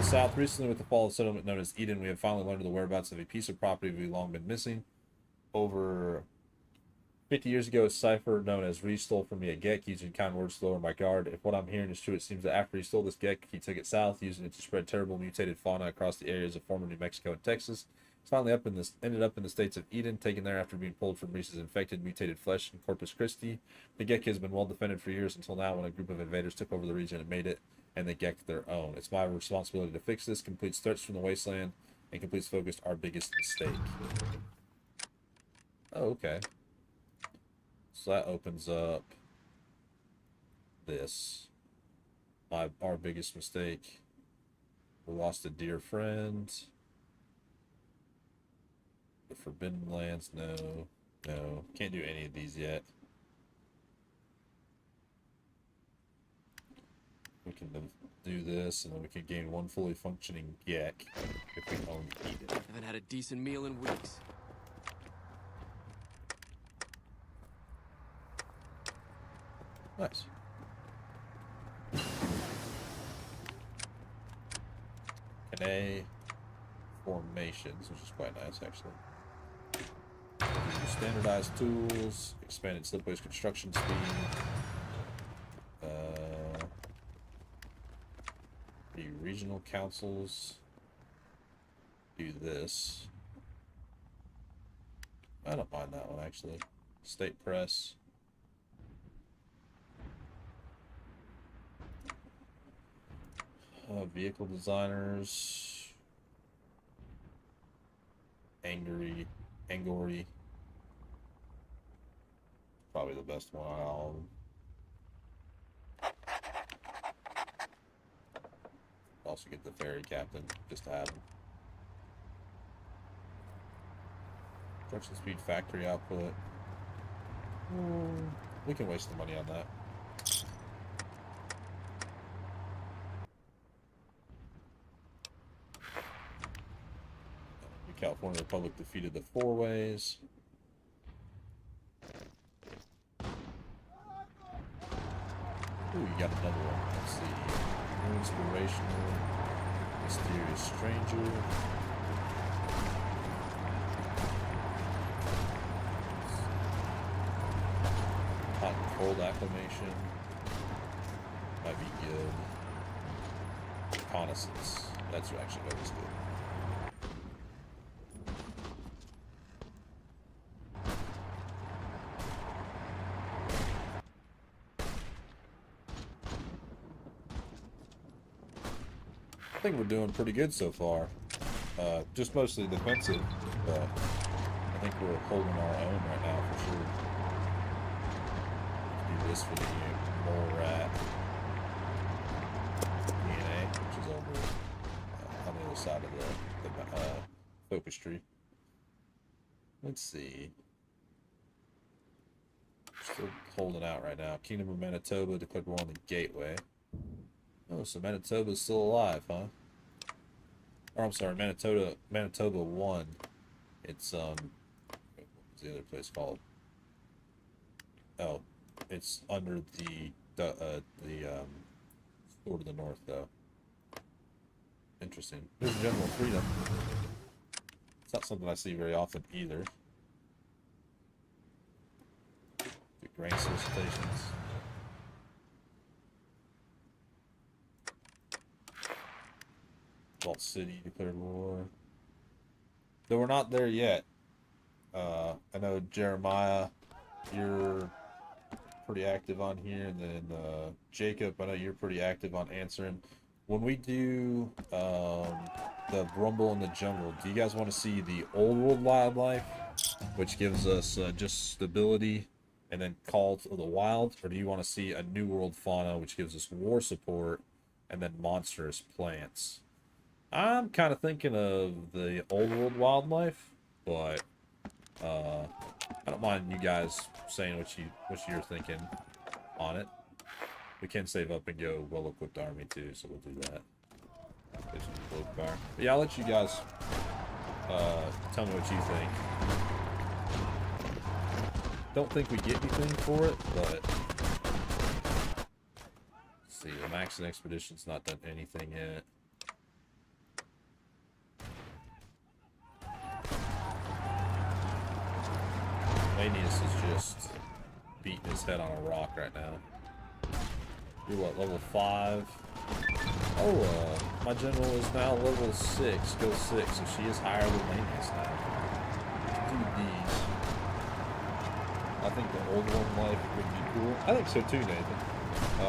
South. Recently, with the fall of settlement known as Eden, we have finally learned of the whereabouts of a piece of property we've long been missing. Over 50 years ago, a cipher known as Reese stole from me a Gek using kind words to lower my guard. If what I'm hearing is true, it seems that after he stole this Gek, he took it south, using it to spread terrible mutated fauna across the areas of former New Mexico and Texas. It's finally ended up in the states of Eden, taken there after being pulled from Reese's infected mutated flesh in Corpus Christi. The Gek has been well defended for years until now, when a group of invaders took over the region and made it, and they Geked their own. It's my responsibility to fix this. Completes threats from the wasteland, and completes focused our biggest mistake. Oh, okay. So that opens up this. Our biggest mistake. We lost a dear friend. The Forbidden Lands, no. No. Can't do any of these yet. We can do this, and then we can gain one fully functioning Gek if we own Eden. Haven't had a decent meal in weeks. Nice. Canay formations, which is quite nice, actually. Standardized tools, expanded slipways construction speed. The regional councils do this. I don't mind that one, actually. State press. Vehicle designers. Angori. Probably the best one out of all of them. Also get the ferry captain, just to have him. Construction speed, factory output. We can waste the money on that. The California Republic defeated the Four Ways. Ooh, you got another one. Let's see. Inspirational. Mysterious Stranger. Hot and cold acclamation. Might be good. Reconnaissance. That's actually always good. I think we're doing pretty good so far. Just mostly defensive, but I think we're holding our own right now for sure. Let's do this for the mole rat DNA, which is over on the other side of the focus tree. Let's see. Still holding out right now. Kingdom of Manitoba declared war on the Gateway. Oh, so Manitoba's still alive, huh? Or I'm sorry, Manitoba won. It's what's the other place called? Oh, it's under the Sword of the North though. Interesting. There's general freedom. It's not something I see very often either. The grain solicitations. Vault City declared war. Though we're not there yet. I know Jeremiah, you're pretty active on here, and then Jacob, I know you're pretty active on answering. When we do the Rumble in the Jungle, do you guys want to see the old world wildlife, which gives us just stability, and then Call to the Wild, or do you want to see a New World fauna, which gives us war support, and then monstrous plants? I'm kind of thinking of the old world wildlife, but I don't mind you guys saying what you're thinking on it. We can save up and go well-equipped army too, so we'll do that. But yeah, I'll let you guys tell me what you think. Don't think we get anything for it, but let's see. The Maxon Expedition's not done anything yet. Manius is just beating his head on a rock right now. You're what, level 5? Oh, my general is now level 6, skill 6, so she is higher than Manius now. Do these. I think the old one life would be cool. I think so too, Nathan.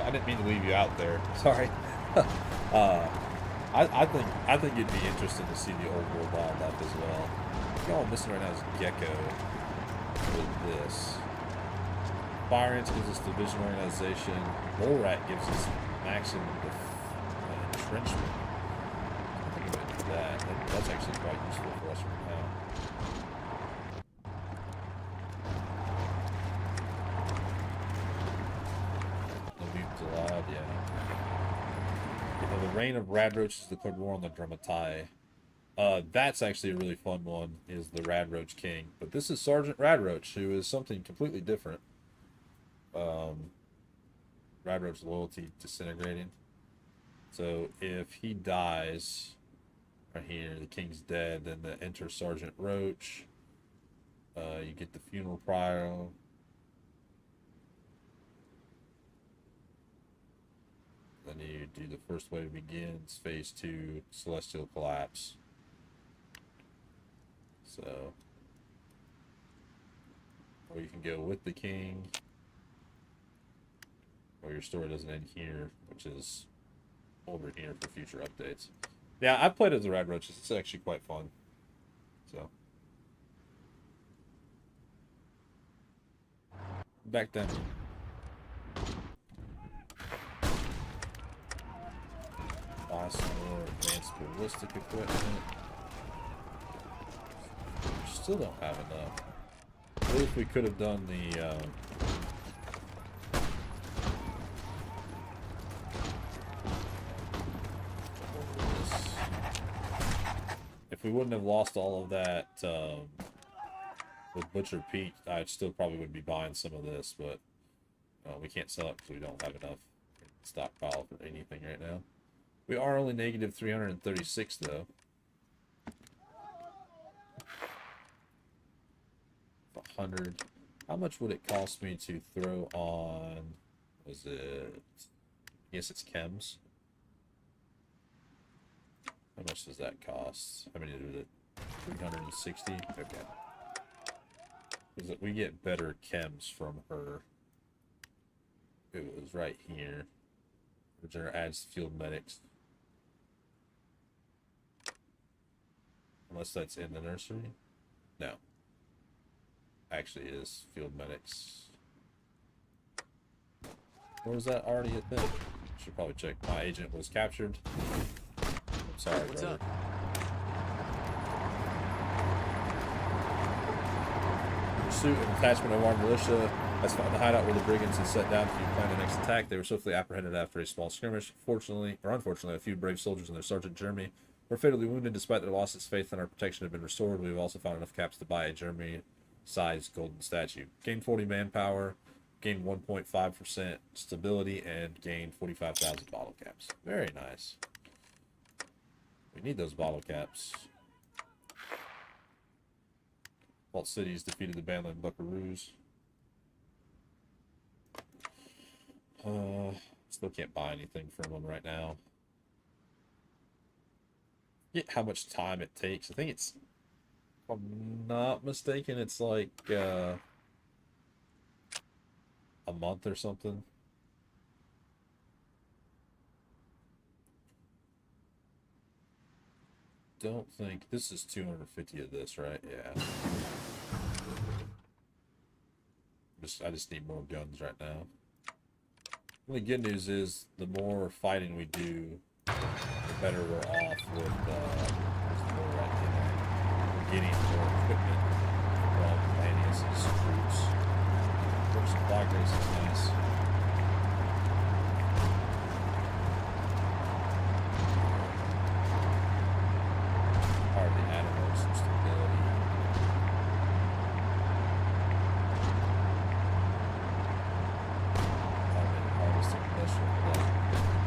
I didn't mean to leave you out there. Sorry. I think it'd be interesting to see the old world wildlife as well. All I'm missing right now is Gecko. With this. Fire Ants gives us division organization. Mole Rat gives us maximum entrenchment. I think I'm going to do that. That's actually quite useful for us right now. The mutants allowed, yeah. The reign of Radroach declared war on the Dramatai. That's actually a really fun one, is the Radroach King. But this is Sergeant Radroach, who is something completely different. Radroach loyalty disintegrating. So if he dies right here, the king's dead, then enter Sergeant Roach. You get the funeral pyre. Then you do the first wave begins, phase 2, celestial collapse. So, or you can go with the king, or your story doesn't end here, which is over here for future updates. Yeah, I've played as the Radroaches. It's actually quite fun. So, back then. Buy some more advanced ballistic equipment. Still don't have enough. What if we could have done the if we wouldn't have lost all of that with Butcher Pete, I still probably would be buying some of this, but we can't sell it because we don't have enough stockpile for anything right now. We are only negative 336 though. 100. How much would it cost me to throw on? Was it? I guess it's chems. How much does that cost? I mean, is it 360? Okay. Because we get better chems from her. It was right here. Regener adds field medics. Unless that's in the nursery? No. actually is field medics. Or was that already a thing? Should probably check. My agent was captured. I'm sorry, What's brother. up? Pursuit and attachment of armed militia has found the hideout where the brigands had set down to plan the next attack. They were swiftly apprehended after a small skirmish. Fortunately, or unfortunately, a few brave soldiers and their sergeant Jeremy were fatally wounded. Despite their loss, its faith in our protection had been restored. We've also found enough caps to buy a Jeremy-sized golden statue. Gain 40 manpower, gain 1.5% stability, and gain 45,000 bottle caps. Very nice. We need those bottle caps. Vault Cities defeated the Banland Buckaroos. Still can't buy anything from them right now. Get how much time it takes. I think it's, if I'm not mistaken, it's like a month or something. Don't think this is 250 of this, right? Yeah. I just need more guns right now. The good news is the more fighting we do, the better we're off with more like, we're getting more equipment from Lanius's troops. Work supply grace is nice. Hardly added some stability.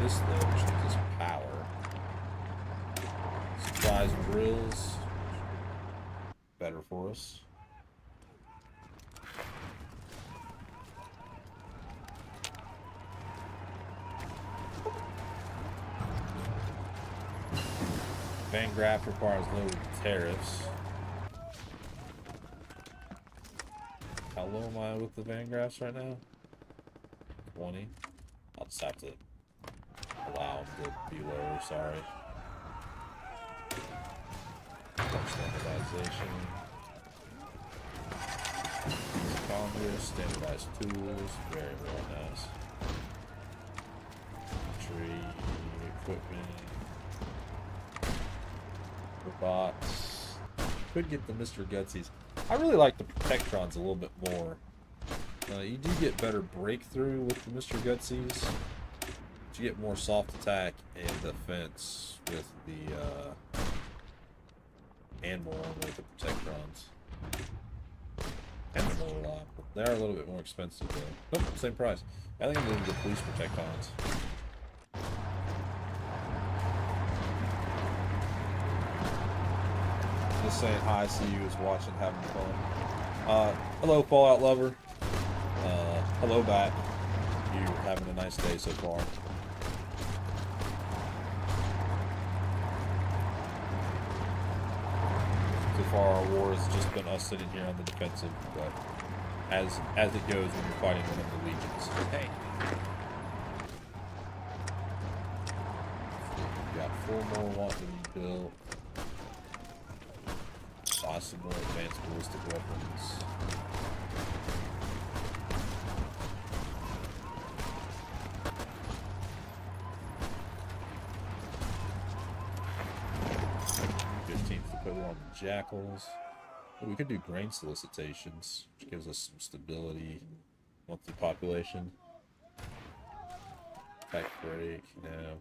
This though, which gives us power. Supplies and drills. Better for us. Van Graff requires low tariffs. How low am I with the Van Graffs right now? 20. I'll just have to allow them to be lower, sorry. Standardization. Congress, standardized tools, very, very nice. Tree, equipment. Robots. Could get the Mr. Gutsies. I really like the Protectrons a little bit more. You do get better breakthrough with the Mr. Gutsies. But you get more soft attack and defense with the and more with the Protectrons. And they're more reliable. They are a little bit more expensive though. Nope, same price. I think I'm going to do the police Protectrons. Just saying hi, see you is watching, having fun. Hello, Fallout lover. Hello back. You're having a nice day so far. So far, our war has just been us sitting here on the defensive, but as it goes when you're fighting one of the legions. Hey. We've got 4 more want to be built. Buy some more advanced ballistic weapons. Put it on the Jackals. We could do grain solicitations, which gives us some stability. Monthly population. Pack break, no.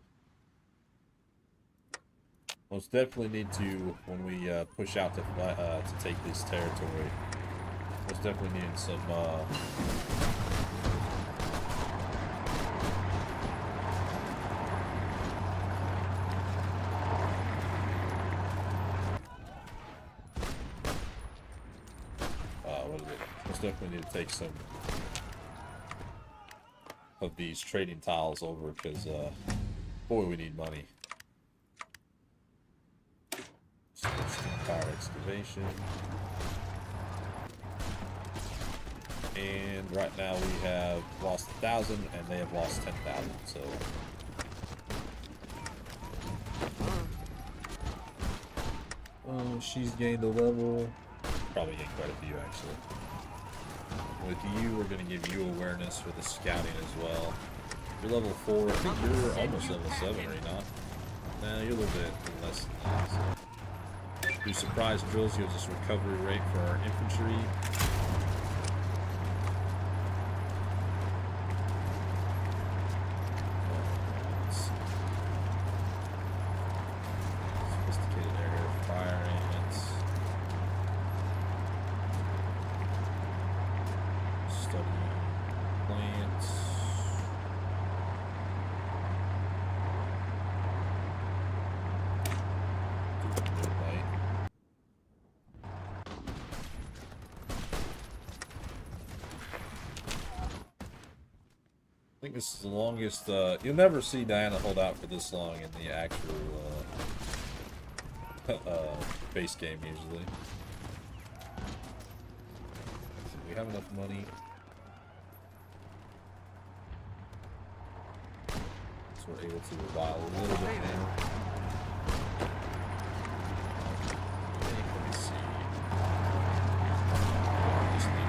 Most definitely need to, when we push out to take this territory, most definitely need some definitely need to take some of these trading tiles over because boy, we need money. Power excavation, and right now we have lost 1,000 and they have lost 10,000, so she's gained a level. Probably gained quite a few actually. with you, we're going to give you awareness for the scouting as well. You're level 4. I think you're almost level 7, are you not? Nah, you're a little bit less than that. So. Do surprise drills gives us recovery rate for our infantry. Sophisticated air fire ants. Study plants. Midnight. I think this is the longest, you'll never see Diana hold out for this long in the actual, base game usually. So we have enough money. So we're able to revile a little bit more. Let me see. Just need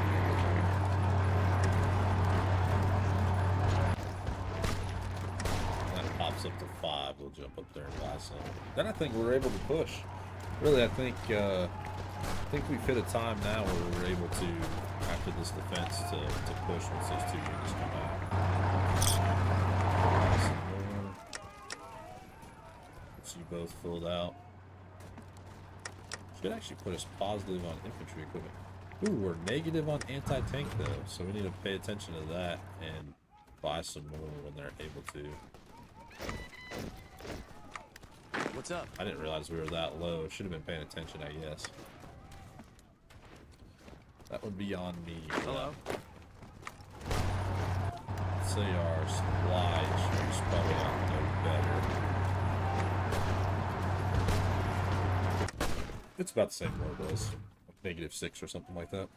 that pops up to 5, we'll jump up there and buy some. Then I think we're able to push. Really, I think we've hit a time now where we're able to, after this defense, to push once those 2 units come out. Some more. Get you both filled out. Should actually put us positive on infantry equipment. Ooh, we're negative on anti-tank though, so we need to pay attention to that and buy some more when they're able to. What's up? I didn't realize we were that low. Should have been paying attention, I guess. That would be on me. Hello? Let's say our supply should probably not know better. It's about the same where it was. -6 or something like that.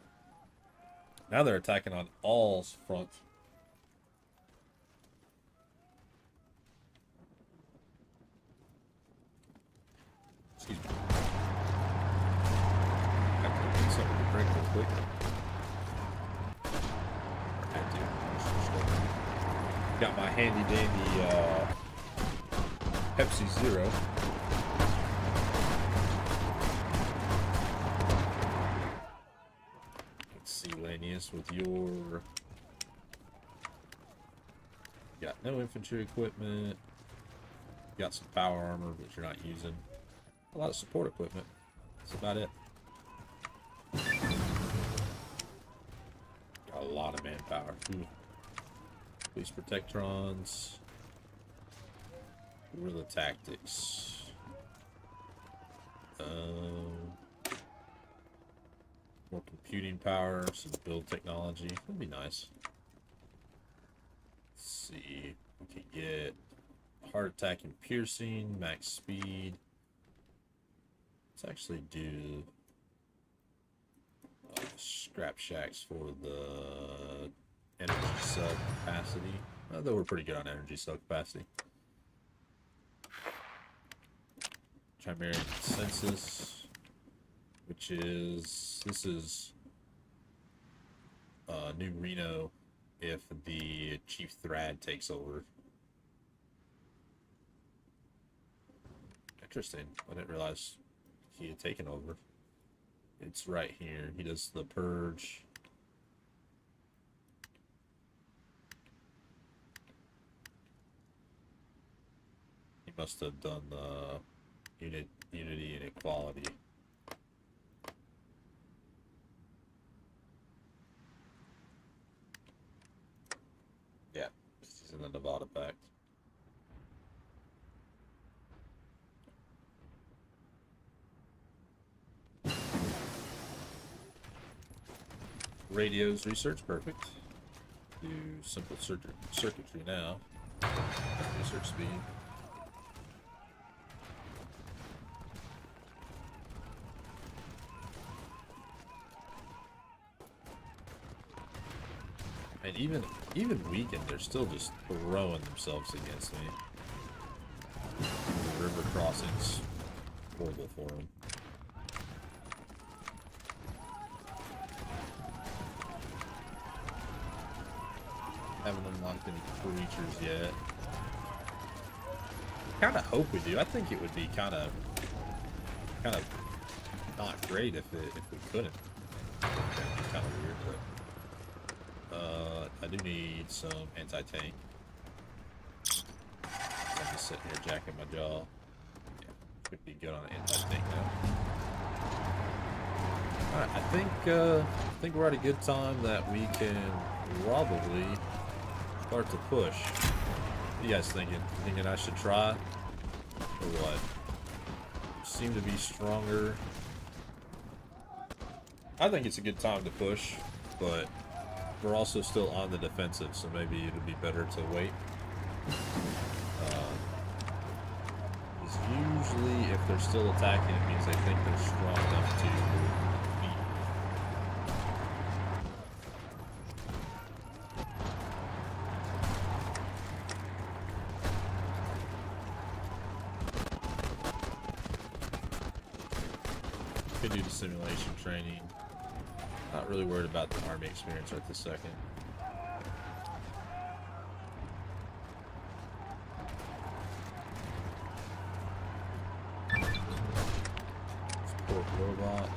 Now they're attacking on all's front. Excuse me. Have to get something to drink real quick. Got my handy dandy Pepsi Zero. Let's see, Lanius, with your... Got no infantry equipment. Got some power armor, which you're not using. A lot of support equipment. That's about it. Got a lot of manpower. Ooh. Police protectrons. Guerrilla tactics. More computing power, some build technology. That'd be nice. Let's see. We could get heart attack and piercing, max speed. Let's actually do scrap shacks for the energy cell capacity. Though we're pretty good on energy cell capacity. Chimerian Consensus, which is, this is New Reno if the Chief Thrad takes over. Interesting. I didn't realize he had taken over. It's right here. He does the purge. He must have done the unity and equality. Yeah, he's in the Nevada Pact. Radios research, perfect. Do simple circuitry now. Research speed. And even weakened, they're still just throwing themselves against me. The river crossing's horrible for them. Haven't unlocked any creatures yet. Kind of hope we do. I think it would be kind of not great if we couldn't. Kind of weird, but I do need some anti-tank. I'm just sitting here jacking my jaw. Yeah, could be good on an anti-tank now. All right, I think we're at a good time that we can probably start to push. What are you guys thinking? Thinking I should try? Or what? Seem to be stronger. I think it's a good time to push, but we're also still on the defensive, so maybe it'll be better to wait. Because usually, if they're still attacking, it means they think they're strong enough to beat. Could do the simulation training. Not really worried about the army experience right this second. Support robot.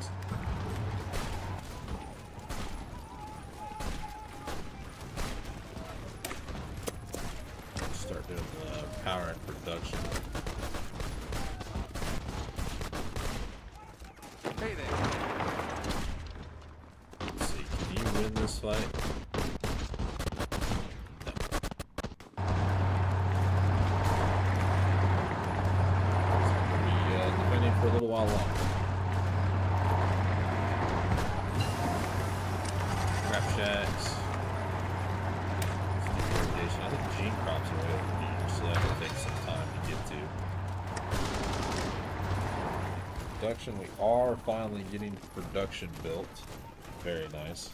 Start doing the power and production. Hey there. Let's see, can you win this fight? No. We'll be defending for a little while longer. Crap shacks. Irrigation. I think gene crops are way over here, so that will take some time to get to. Production, we are finally getting production built. Very nice.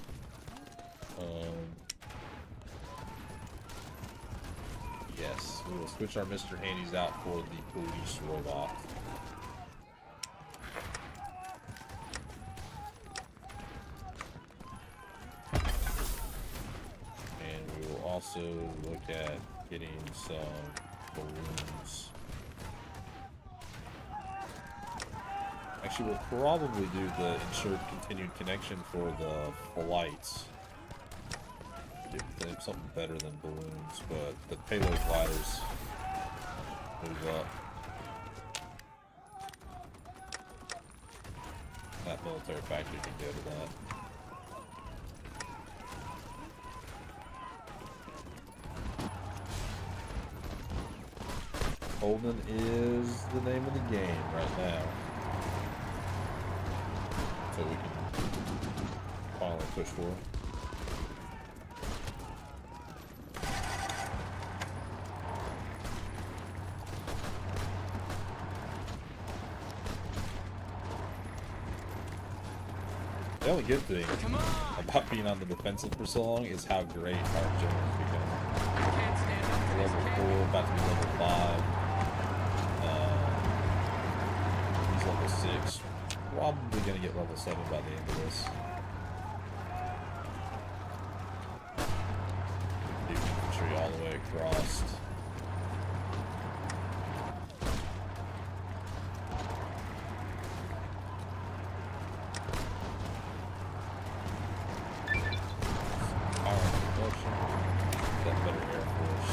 Yes, we will switch our Mr. Handies out for the police robot. And we will also look at getting some balloons. Actually, we'll probably do the ensured continued connection for the flights. Give them something better than balloons, but the payload gliders move up. That military factory can go to that. Holden is the name of the game right now. So we can finally push forward. The only good thing about being on the defensive for so long is how great our generals become. Level 4, about to be level 5. He's level 6. Probably gonna get level 7 by the end of this. Do infantry all the way across. Power production. Got better Air Force.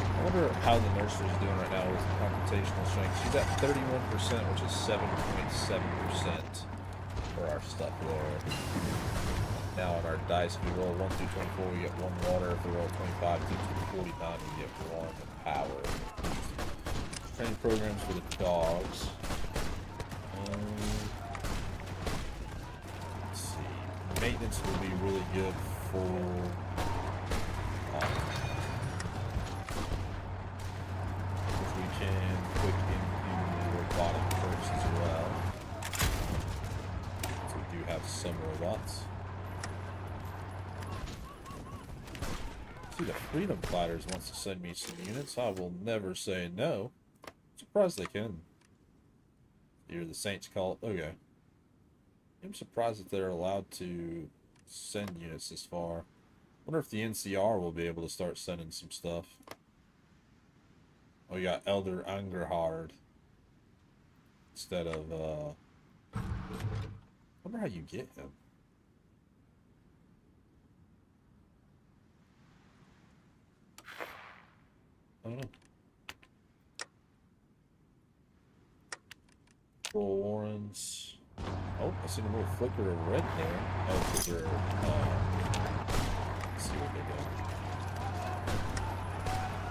I wonder how the nursery is doing right now with computational strength. She's at 31%, which is 7.7% for our stuff there. Now on our dice, we roll 1 through 24, we get 1 water. If we roll 25 through 49, we get 1 power. Training programs for the dogs. Let's see. Maintenance will be really good for... we can click into robotic first as well. So we do have some robots. See, the Freedom Fighters wants to send me some units. I will never say no. Surprised they can. You're the Saints call. Okay. I'm surprised that they're allowed to send units this far. Wonder if the NCR will be able to start sending some stuff. Oh, we got Elder Angerhard instead of, wonder how you get him. I don't know. Full Warrens. Oh, I seen a little flicker of red there. Oh, because they're, let's see what they're doing.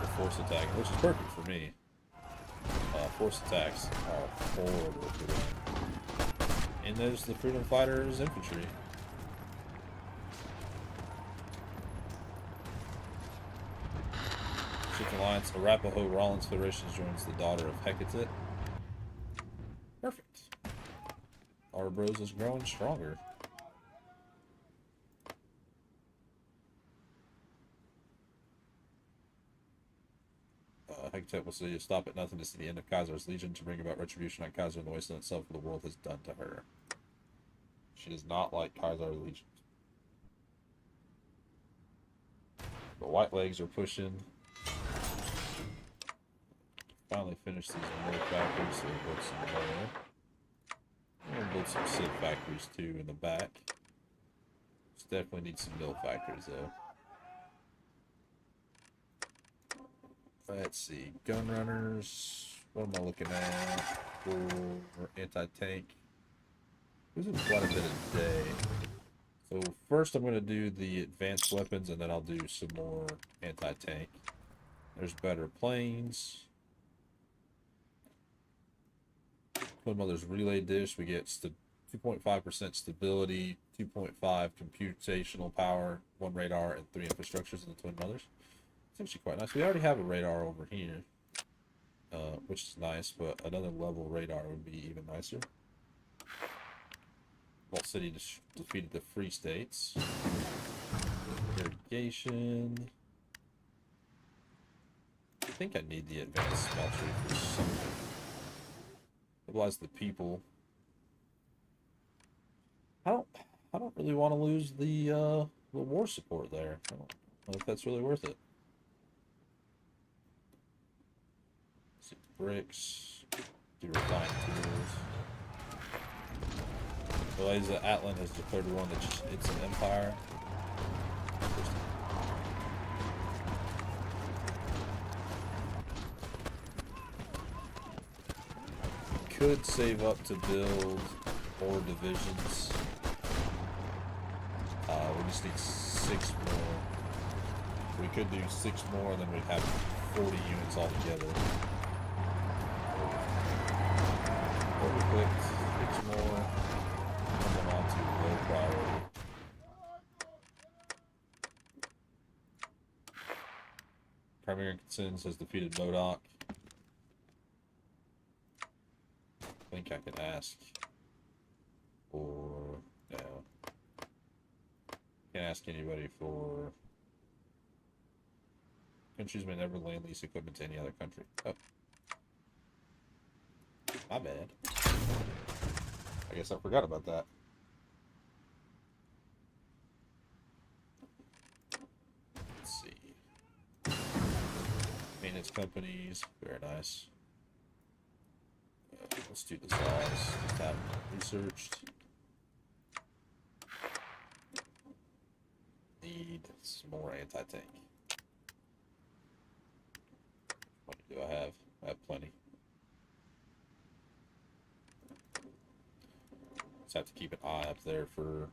The force attack, which is perfect for me. Force attacks are horrible for them. And there's the Freedom Fighters infantry. Shift Alliance, Arapaho Rollins Federation joins the daughter of Hecate. Perfect. Our bros is growing stronger. Hecate will say you stop at nothing to see the end of Kaiser's Legion to bring about retribution on Kaiser and the wasteland itself for the world has done to her. She does not like Kaiser's Legion. The White Legs are pushing. Finally finished these mill factories, so we'll build some more. We'll build some Sid factories too in the back. Just definitely need some mill factories though. Let's see, gun runners. What am I looking at for anti-tank? This is quite a bit a day. So first I'm going to do the advanced weapons and then I'll do some more anti-tank. There's better planes. Twin Mother's relay dish. We get 2.5% stability, 2.5 computational power, 1 radar, and 3 infrastructures in the Twin Mothers. It's actually quite nice. We already have a radar over here, which is nice, but another level radar would be even nicer. Vault City defeated the Free States. Irrigation. I think I need the advanced smeltery for something. Stabilize the people. I don't really want to lose the war support there. I don't know if that's really worth it. Bricks, do refined tools. Realize that Atlan has declared war on it's an empire. Could save up to build more divisions. We just need 6 more. We could do 6 more, and then we'd have 40 units altogether. Overcooked, 6 more, and then on to low priority. Primary Concerns has defeated MODOK. I think I can ask for, no. Can't ask anybody for countries may never land lease equipment to any other country. Oh. My bad. I guess I forgot about that. Let's see. Maintenance companies, very nice. Let's do the size. Just have researched. Need some more anti-tank. What do I have? I have plenty. Have to keep an eye up there for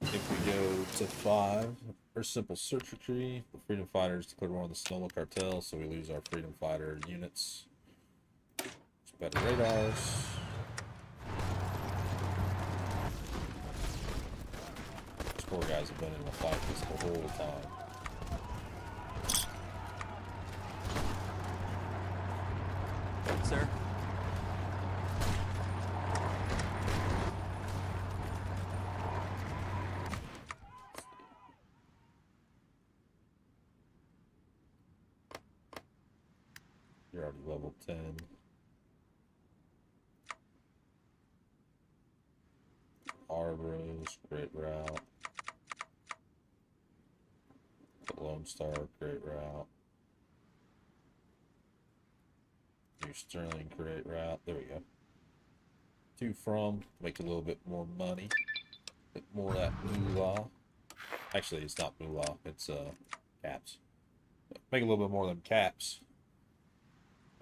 if we go to 5 or simple circuitry. The Freedom Fighters declared war on the Sonoma cartel, so we lose our Freedom Fighter units. It's better radars. These poor guys have been in the fight this whole time. Sir? You're already level 10. Arbros, great route. Lone Star create route. New Sterling create route. There we go. To from, make a little bit more money. Bit more of that moolah. Actually, it's not moolah, it's caps. Make a little bit more of them caps.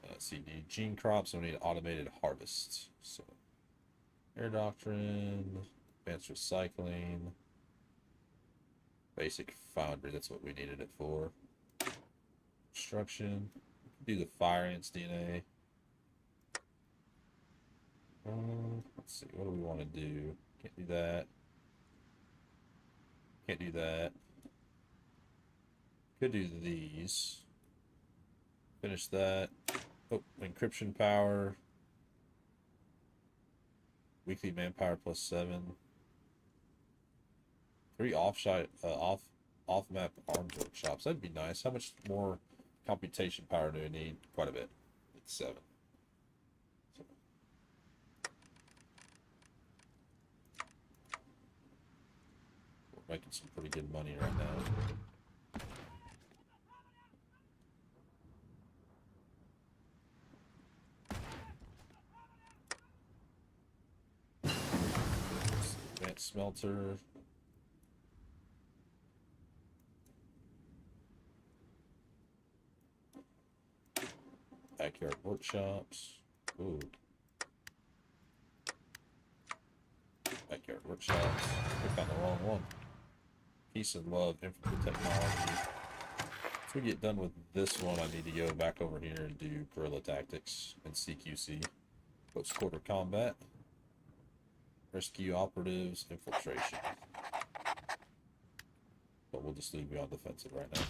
Let's see, need gene crops, and we need automated harvests. So, air doctrine, advanced recycling, basic foundry, that's what we needed it for. Construction, do the fire ants DNA. Let's see, what do we want to do? Can't do that. Can't do that. Could do these. Finish that. Oh, encryption power. Weekly manpower plus 7. 3 off-map arms workshops. That'd be nice. How much more computation power do we need? Quite a bit. It's 7. We're making some pretty good money right now. Advanced smelter. Backyard workshops. Ooh. Backyard workshops. We found the wrong one. Peace and love, infantry technology. Once we get done with this one, I need to go back over here and do guerrilla tactics and CQC. Close quarter combat. Rescue operatives, infiltration. But we'll just leave me on defensive right now.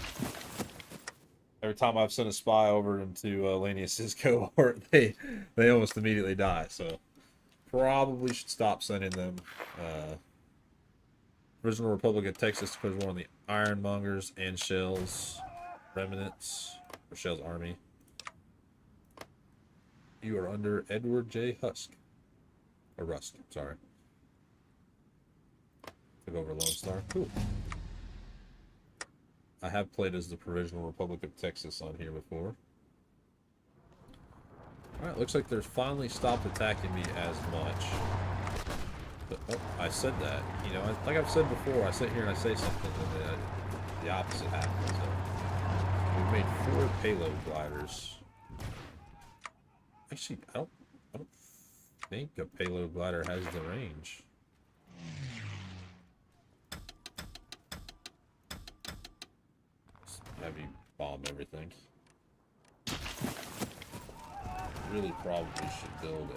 Every time I've sent a spy over into Lanius's cohort, they almost immediately die. So probably should stop sending them. Original Republic of Texas because we're on the Ironmongers and Shell's remnants, or Shell's army. You are under Edward J. Rusk, sorry. Took over Lone Star. Cool. I have played as the Provisional Republic of Texas on here before. Alright, looks like they're finally stopped attacking me as much. But, oh, I said that. You know, like I've said before, I sit here and I say something and then the opposite happens. So we've made 4 payload gliders. Actually, I don't think a payload glider has the range. Have you bomb everything? Really probably should build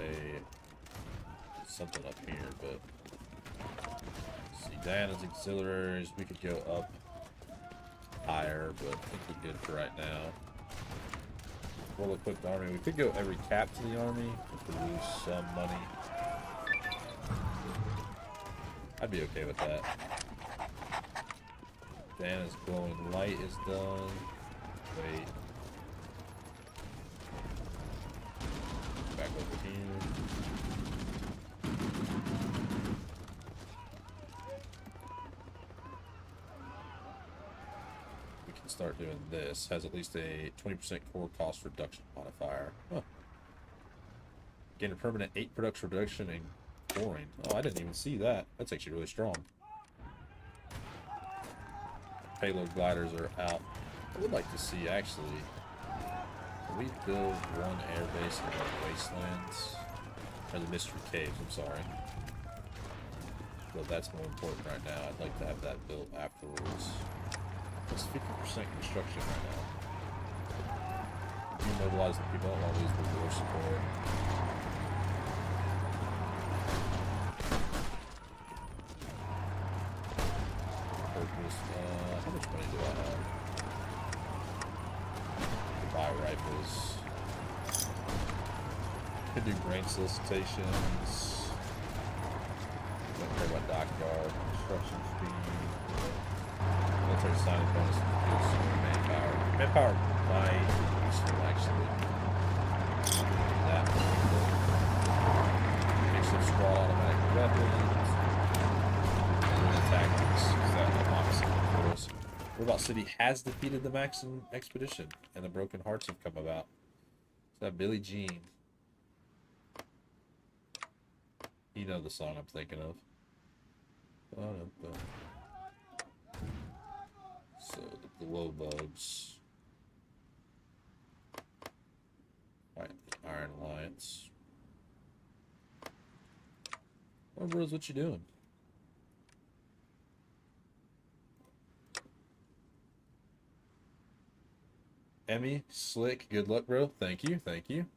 something up here, but let's see, Diana's auxiliaries, we could go up higher, but I think we're good for right now. Well equipped army, we could go every cap to the army if we lose some money. I'd be okay with that. Diana's glowing light is done. Wait. Back over here. We can start doing this. Has at least a 20% core cost reduction modifier. Huh. Gain a permanent 8 production reduction in coring. Oh, I didn't even see that. That's actually really strong. Payload gliders are out. I would like to see, actually, can we build 1 airbase in the wastelands? Or the mystery caves, I'm sorry. But that's more important right now. I'd like to have that built afterwards. It's 50% construction right now. Demobilize the people. I don't want to lose the war support. How much money do I have? To buy rifles. Could do grain solicitations. Don't care about dock guard. Construction speed. Military signing bonus. Manpower. Manpower might be useful, actually. That. Mix of squad automatic weapons. Tactics, is that the opposite of course? Robot City has defeated the Maxim expedition, and the Broken Hearts have come about. Is that Billie Jean? You know the song I'm thinking of. So, the glow bugs. Alright, Iron Alliance. Oh, bros, what you doing? Emmy, slick, good luck, bro. Thank you, thank you.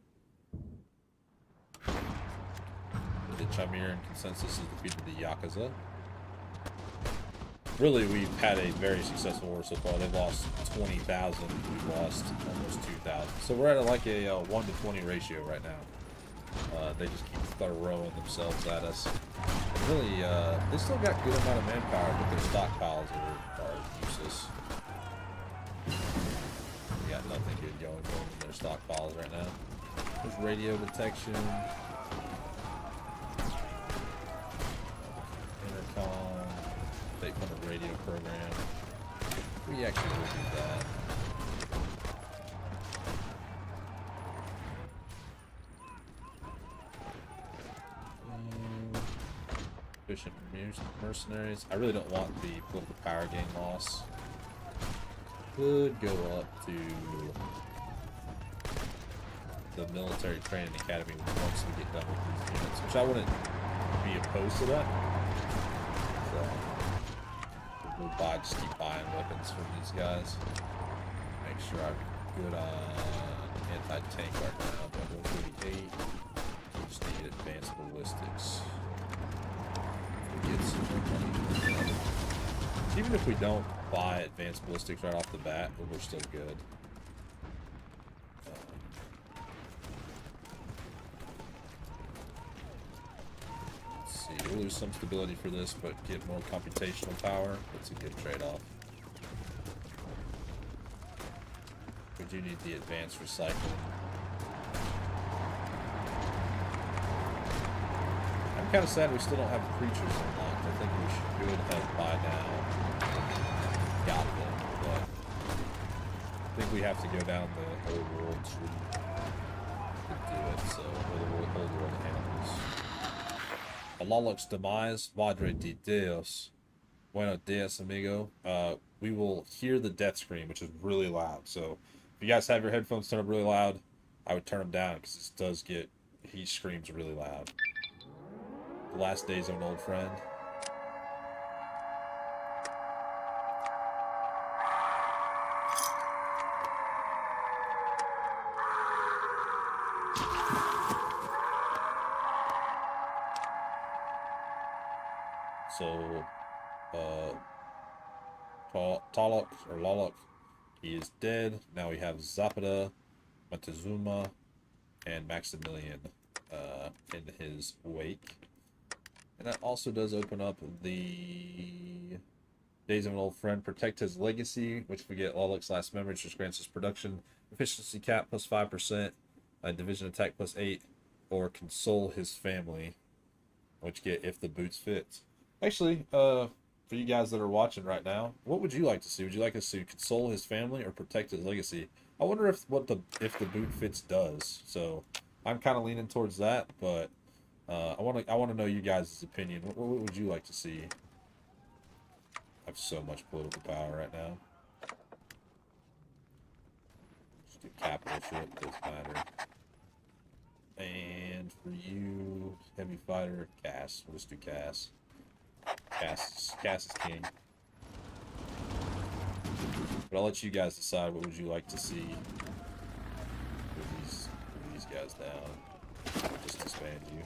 The Chimerian Consensus has defeated the Yakuza. Really, we've had a very successful war so far. They've lost 20,000. We've lost almost 2,000. So we're at like a 1 to 20 ratio right now. They just keep throwing themselves at us. And really, they still got good amount of manpower, but their stockpiles are useless. We got nothing good going for them in their stockpiles right now. There's radio detection. Intercom. Take on a radio program. We actually will do that. Efficient mercenaries. I really don't want the political power gain loss. Could go up to the military training academy once we get done with these units, which I wouldn't be opposed to that. So we'll just keep buying weapons from these guys. Make sure I'm good on anti-tank right now, but 138. Just need advanced ballistics. Get some more money. Even if we don't buy advanced ballistics right off the bat, we're still good. Let's see, we'll lose some stability for this, but get more computational power. That's a good trade-off. We do need the advanced recycling. I'm kind of sad we still don't have creatures unlocked. I think we should have by now got them, but I think we have to go down the old world tree to do it, so, or the old world animals. Alalok's demise, Madre de Dios. Buenos dias, amigo. We will hear the death scream, which is really loud, so if you guys have your headphones turned up really loud, I would turn them down, because this does get, he screams really loud. The last days of an old friend. So, Talok, or Lalok, he is dead. Now we have Zapata, Montezuma, and Maximilian in his wake. And that also does open up the Days of an Old Friend. Protect his legacy, which we get Lalok's last memory, which grants his production efficiency cap plus 5%, division attack plus 8, or console his family, which get if the boots fit. Actually, for you guys that are watching right now, what would you like to see? Would you like us to console his family or protect his legacy? I wonder if the boot fits does. So I'm kind of leaning towards that, but I want to know you guys' opinion. What would you like to see? I have so much political power right now. Just do capital shit, doesn't matter. And for you, heavy fighter, Cass. We'll just do Cass. Cass is king. But I'll let you guys decide what would you like to see. Move these guys down. Just disband you.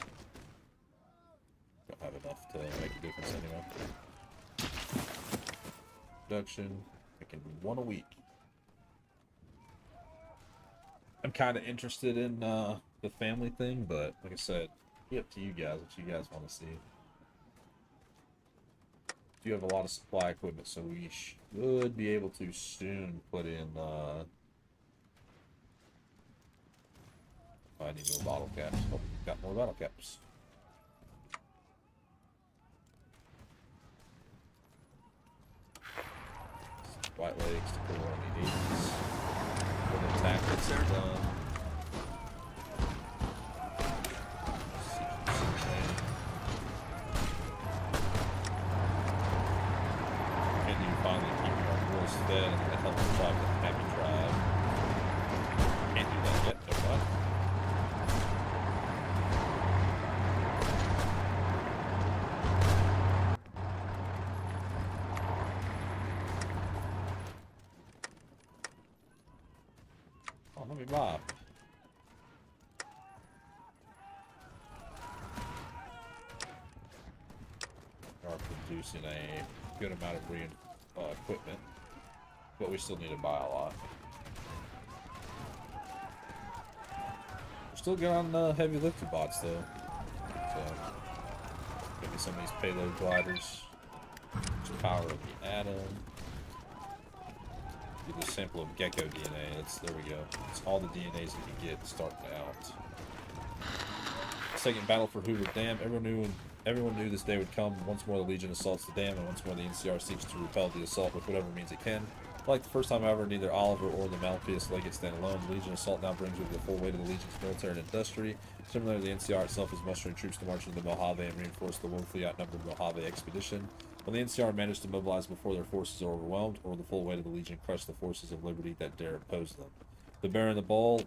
Don't have enough to make a difference anyway. Production, making 1 a week. I'm kind of interested in the family thing, but like I said, be up to you guys what you guys want to see. Do have a lot of supply equipment, so we should be able to soon put in. I need more bottle caps. Oh, got more bottle caps. White Legs to pull on the 80s. For the tactics are done. And you finally keeping our boys fed and that helps drive the happy drive. Can't do that yet, no what? Oh, let me buy. We are producing a good amount of equipment, but we still need to buy a lot. We're still good on heavy lifting bots though, so maybe some of these payload gliders. Just power up the atom. Get a sample of gecko DNA. There we go. It's all the DNAs we can get starting out. Second battle for Hoover Dam. Everyone knew this day would come. Once more the Legion assaults the dam, and once more the NCR seeks to repel the assault with whatever means it can. Like the first time ever, neither Oliver or the Malpheus Legate stand alone. The Legion assault now brings with it the full weight of the Legion's military and industry. Similarly, the NCR itself is mustering troops to march into the Mojave and reinforce the woefully outnumbered Mojave expedition. When the NCR managed to mobilize before their forces are overwhelmed, or the full weight of the Legion crushed the forces of liberty that dare oppose them. The bear and the bull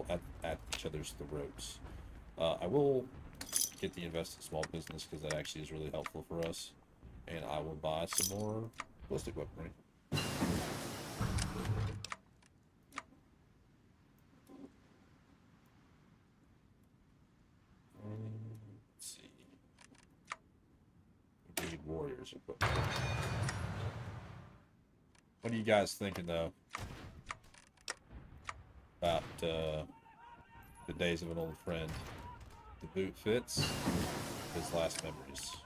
at each other's throats. I will get the invest in small business because that actually is really helpful for us, and I will buy some more ballistic weaponry. Let's see. We need warriors equipment. What are you guys thinking though about the days of an old friend? The boot fits. His last memories.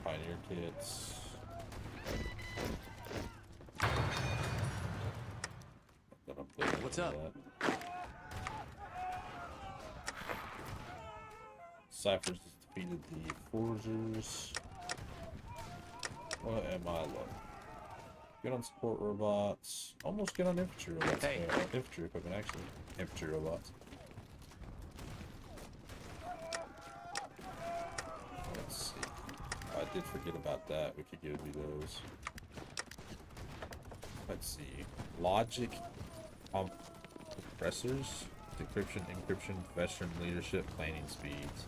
Pioneer kits. What's up? Cyphers defeated the Forgers. What am I looking? Good on support robots. Almost good on infantry robots. Hey. Infantry equipment, actually. Infantry robots. Let's see. I did forget about that. We could give you those. Let's see. Logic compressors. Decryption, encryption, veteran leadership, planning speeds.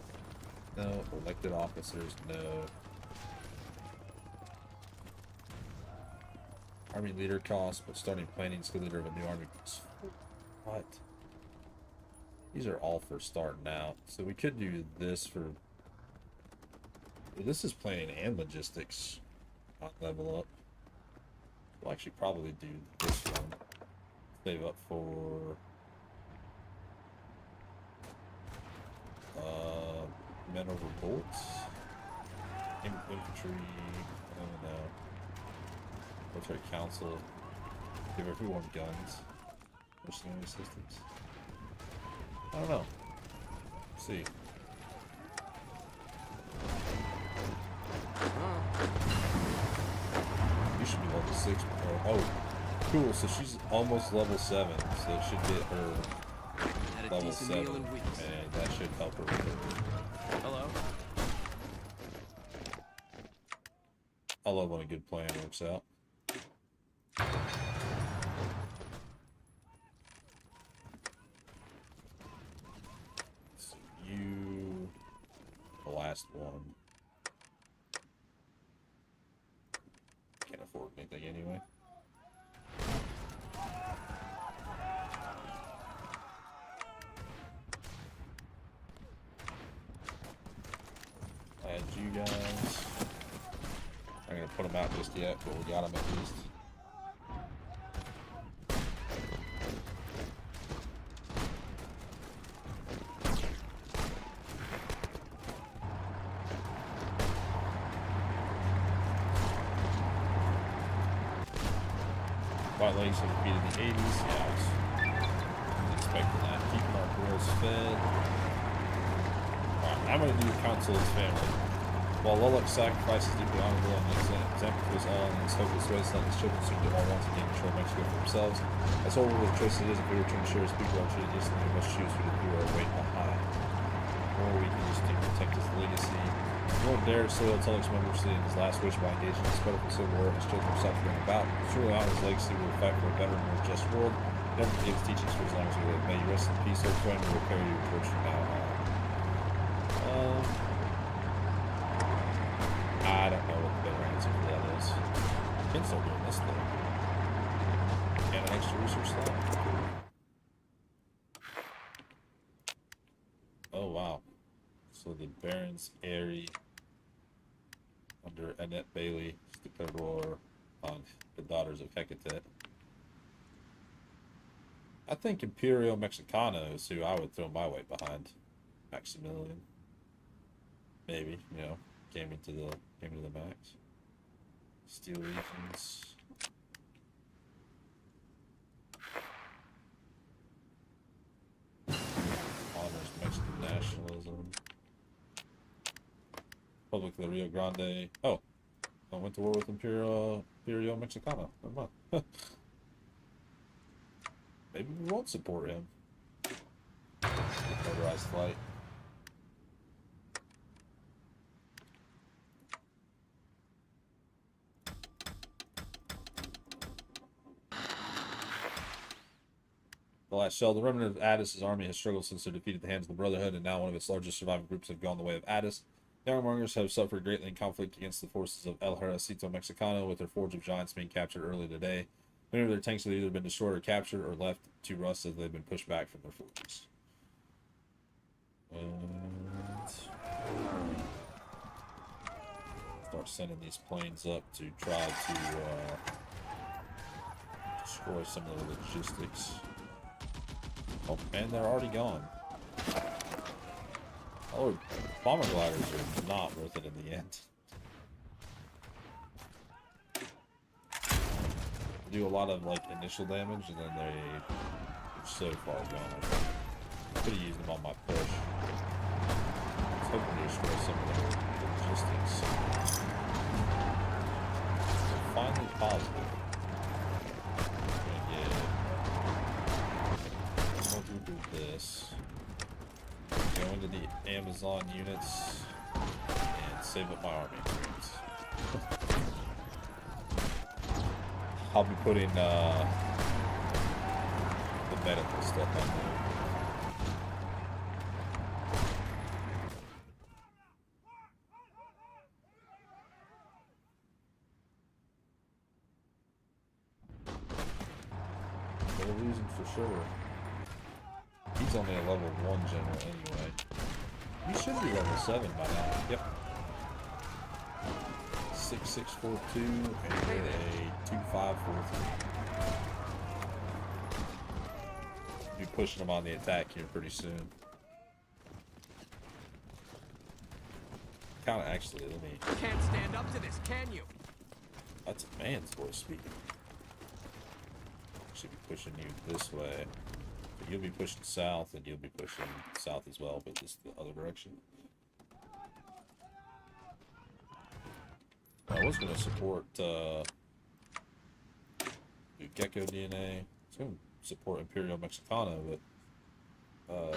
No. Elected officers, no. Army leader cost, but starting planning skill leader of a new army. What? These are all for starting out. So we could do this for... Well, this is planning and logistics on level up. We'll actually probably do this one. Save up for... men over bolts. Infantry... I don't know. Military council. Give everyone guns. Mercenary assistance. I don't know. Let's see. You should be level 6. Oh, cool. So she's almost level 7. So it should get her level 7. And that should help her with her. Hello? I love when a good plan works out. So you, the last one. Can't afford anything anyway. Add you guys. I'm gonna put them out just yet, but we got them at least. White Legs have defeated the 80s. Yeah, I was expecting that. Keeping our girls fed. Alright, I'm going to do counsel his family. While Lullock's sacrifice is deeply honorable and example to us all, and his hopeless wasteland, his children soon to all want to gain control of Mexico for themselves. As horrible as choice it is, if we were to ensure his people are treated decently, we must choose who to do our weight behind. Or we can just do protect his legacy. Lord Dare soil Tulloch's membership in his last wish by engaging in this credible civil war his children are suffering about. Truly honor his legacy, we will fight for a better and more just world. Never forget his teachings for as long as we live. May you rest in peace, Old Friend, we will carry you torch from now on. I don't know what the better answer for that is. I can start doing this though. And an extra research slot. Oh wow. So the Barons Eyre under Annette Bailey declared war on the daughters of Hecate. I think Imperio Mexicano is who I would throw my weight behind. Maximilian. Maybe, you know, came to the max. Steel Legions. Honors Mexican nationalism. Republic of the Rio Grande. Oh, I went to war with Imperio Mexicano. Never mind. Maybe we won't support him. Motorized flight. The last shell. The remnant of Addis's army has struggled since their defeat at the hands of the Brotherhood, and now one of its largest surviving groups have gone the way of Addis. The Ironmongers have suffered greatly in conflict against the forces of El Ejército Mexicano, with their Forge of Giants being captured early today. Many of their tanks have either been destroyed or captured, or left to rust as they've been pushed back from their forges. And start sending these planes up to try to destroy some of the logistics. Oh, and they're already gone. Oh, bomber gliders are not worth it in the end. They do a lot of like initial damage, and then they're so far gone. Could have used them on my push. I was hoping to destroy some of the logistics. So finally positive. Do this. Go into the Amazon units and save up my army units. I'll be putting the medical stuff on there. They're losing for sure. He's only a level 1 general anyway. He should be level 7 by now. Yep. 6642 and a 2543. Be pushing him on the attack here pretty soon. Kinda actually, let me. You can't stand up to this, can you? That's a man's voice speaking. Should be pushing you this way. You'll be pushing south, and you'll be pushing south as well, but just the other direction. I was going to support Gecko DNA. I was going to support Imperio Mexicano, but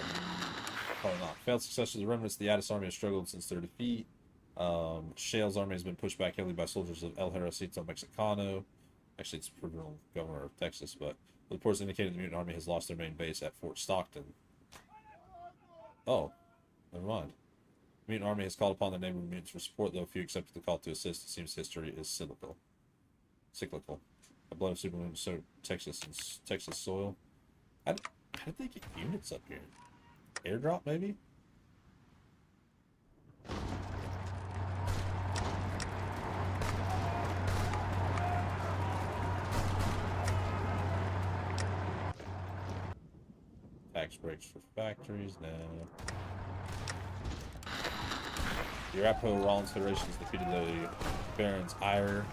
probably not. Failed success of the remnants. The Addis army has struggled since their defeat. Shale's army has been pushed back heavily by soldiers of El Ejército Mexicano. Actually, it's provincial governor of Texas, but the reports indicated the mutant army has lost their main base at Fort Stockton. Oh, never mind. The mutant army has called upon the neighboring mutants for support, though few accepted the call to assist. It seems history is cyclical. The blood of supermoon so Texas and Texas soil. How did they get units up here? Airdrop, maybe? Tax breaks for factories now. The Arapaho Rollins Federation has defeated the Barons Eyre.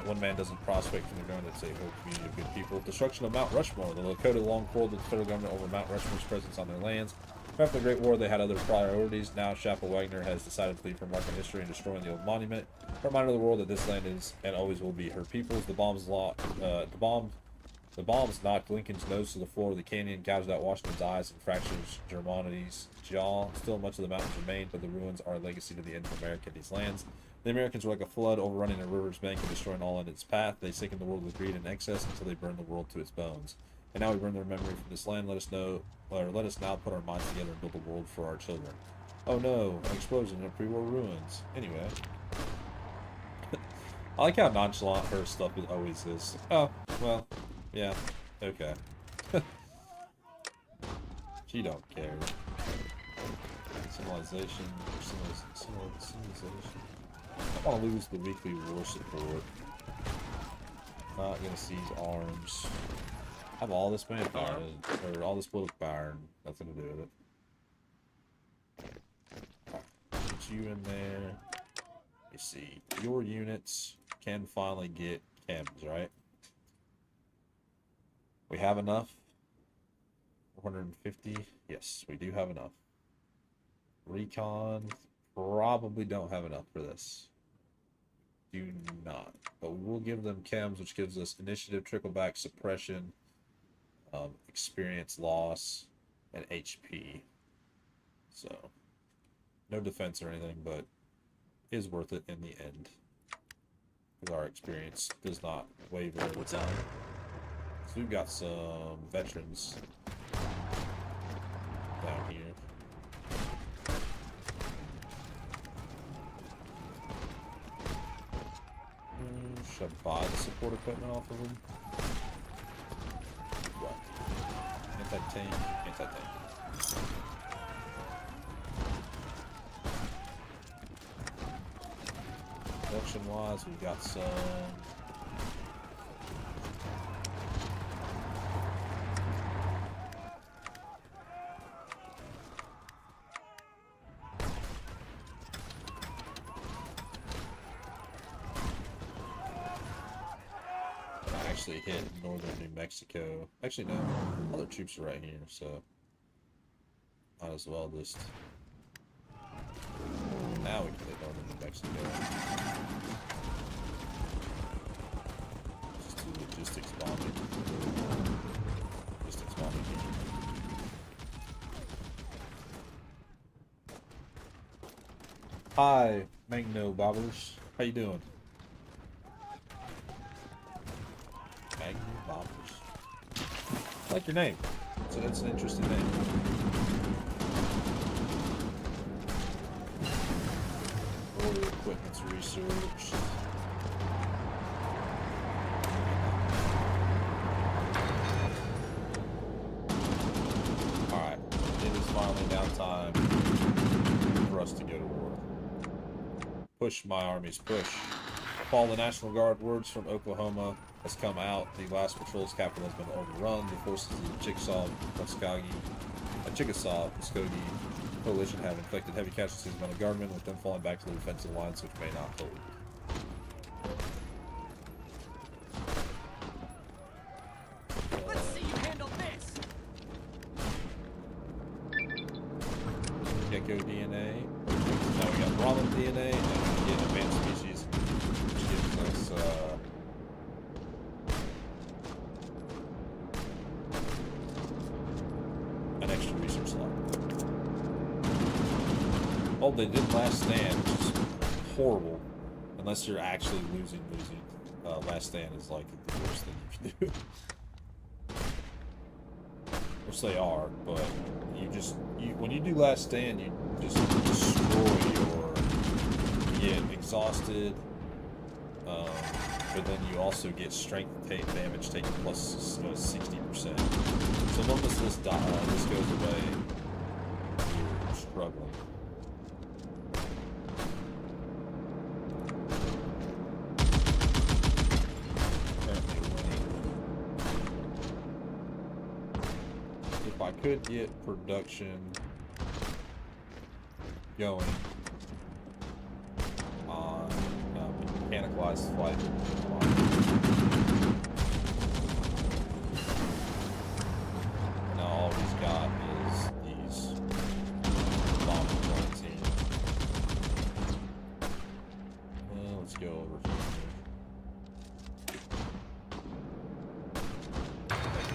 One man doesn't prospect from the ground. It's a whole community of good people. Destruction of Mount Rushmore. The Lakota long quarreled with the federal government over Mount Rushmore's presence on their lands. After the Great War, they had other priorities. Now, Schapel Wagner has decided to leave her mark in history and destroying the old monument. A reminder of the world that this land is and always will be her people's. The bombs knocked Lincoln's nose to the floor of the canyon, gouged out Washington's eyes, and fractures Germany's jaw. Still, much of the mountains remain, but the ruins are a legacy to the end of America and these lands. The Americans were like a flood, overrunning a river's bank and destroying all in its path. They sickened the world with greed and excess until they burned the world to its bones. And now we burn their memory from this land. Let us now put our minds together and build a world for our children. Oh no, an explosion in pre-war ruins. Anyway. I like how nonchalant her stuff always is. Oh, well, yeah, okay. She don't care. Civilization. I want to lose the weekly war support. Not gonna seize arms. I have all this manpower, or all this political power, and nothing to do with it. Put you in there. You see, your units can finally get chems, right? We have enough. 450. Yes, we do have enough. Recon, probably don't have enough for this. Do not. But we will give them chems, which gives us initiative, trickleback, suppression, experience loss, and HP. So, no defense or anything, but is worth it in the end. Because our experience does not waver over What's time. up? So we've got some veterans down here. Should I buy the support equipment off of them? What? Anti-tank? Anti-tank. Production-wise, we've got some... actually hit northern New Mexico. Actually, no. All their troops are right here, so might as well just... Now we can hit northern New Mexico. Just do logistics bombing. Logistics bombing here. Hi, Magno Bobbers. How you doing? Magno Bobbers. I like your name. It's an interesting name. All the equipment's researched. Alright, it is finally now time for us to go to war. Push, my armies, push. Call the National Guard. Words from Oklahoma has come out. The last patrol's capital has been overrun. The forces of the Chickasaw Muskogee coalition have inflicted heavy casualties on the guardmen, with them falling back to the defensive lines, which may not hold. Let's see you handle this. Gecko DNA. Now we got Brahmin DNA, and we get advanced species, which gives us an extra research slot. Oh, they did Last Stand, which is horrible. Unless you're actually losing. Last Stand is like the worst thing you can do. Which they are, but when you do Last Stand, you just destroy you get exhausted, but then you also get strength damage taken plus 60%. So long as this goes away, you're struggling. Currently winning. If I could get production going on mechanicalized flight. Now all he's got is these let's go over here.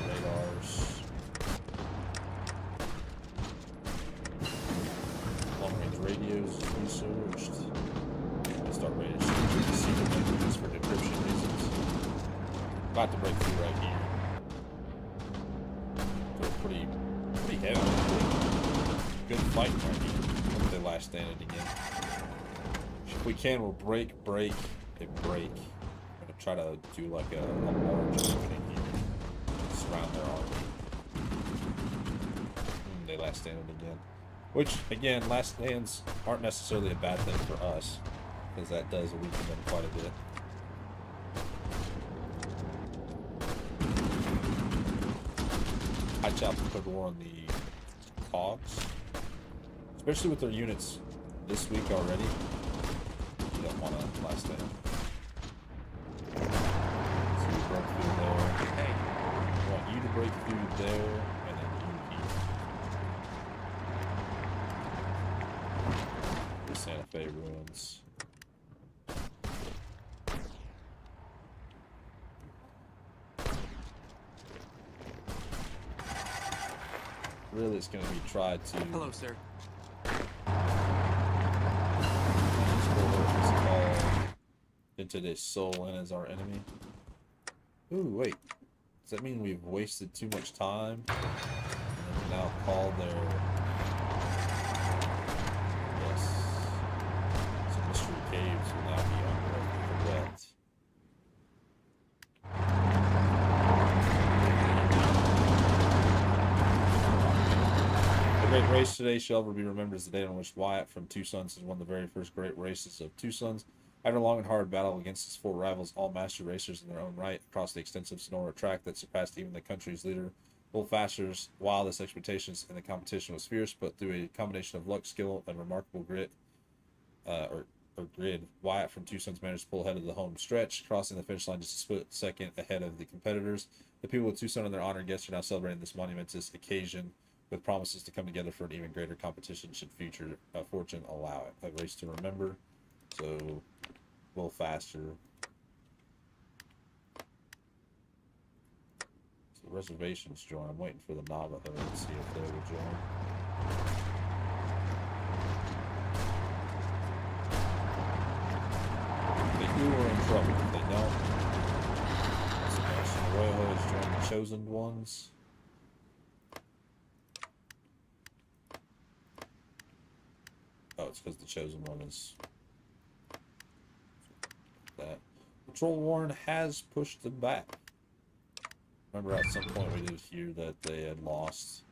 Radars. Long-range radios researched. Let's start ready to shoot the secret languages for decryption reasons. About to break through right here. They're pretty heavy. Good fight right here. Look at the last standing again. If we can, we'll break, and break. I'm gonna try to do like a large opening here. Surround their army. They last standing again. Which, again, last stands aren't necessarily a bad thing for us, because that does weaken them quite a bit. I chopped the quick war on the cogs, especially with their units this week already. You don't want to last stand. So we broke through there. Hey, I want you to break through there, and then you here. The Santa Fe ruins. Really, it's going to be tried to. Hello, sir. Into this soul in as our enemy. Ooh, wait. Does that mean we've wasted too much time? And now call their. Yes. Some mystery caves will now be under threat. The great race today shall ever be remembered as the day on which Wyatt from Two Sons has won the very first great races of Two Sons. After a long and hard battle against his four rivals, all master racers in their own right, across the extensive Sonora track that surpassed even the country's leader, Bull Faster's wildest expectations, and the competition was fierce, but through a combination of luck, skill, and remarkable grit, Wyatt from Two Sons managed to pull ahead of the home stretch, crossing the finish line just a split second ahead of the competitors. The people with Two Sons on their honor guests are now celebrating this monumentous occasion with promises to come together for an even greater competition should future fortune allow it. A race to remember. So, a little faster. So reservations join. I'm waiting for the Navajo to see if they will join. If they do, we're in trouble. If they don't, so the Royal has joined the Chosen Ones. Oh, it's because the Chosen One is that. Patrol Warren has pushed them back. Remember at some point we did hear that they had lost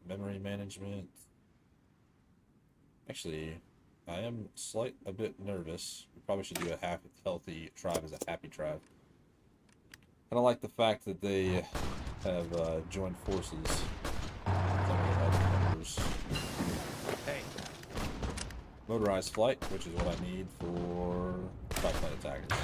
memory management. Actually, I am a bit nervous. We probably should do a healthy tribe as a happy tribe. I don't like the fact that they have joined forces with some of their other members. Hey. Motorized flight, which is what I need for tri-plane attackers.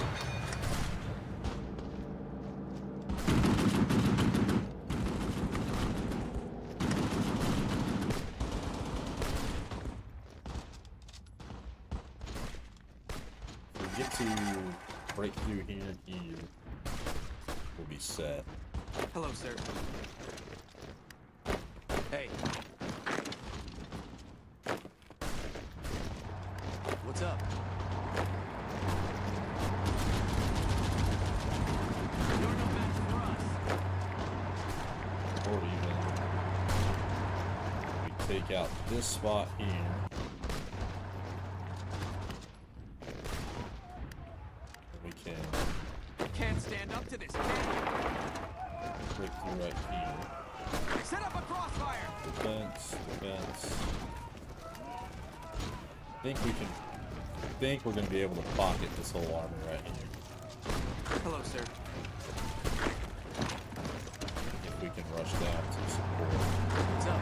If we get to break through here and here, we'll be set. Hello, sir. Hey. What's up? You're no match for us. Or even we take out this spot here. And we can Can't stand up to this, can you? break through right here. Set up a crossfire! Defense. I think we're going to be able to pocket this whole army right here. Hello, sir. If we can rush down to support. What's up?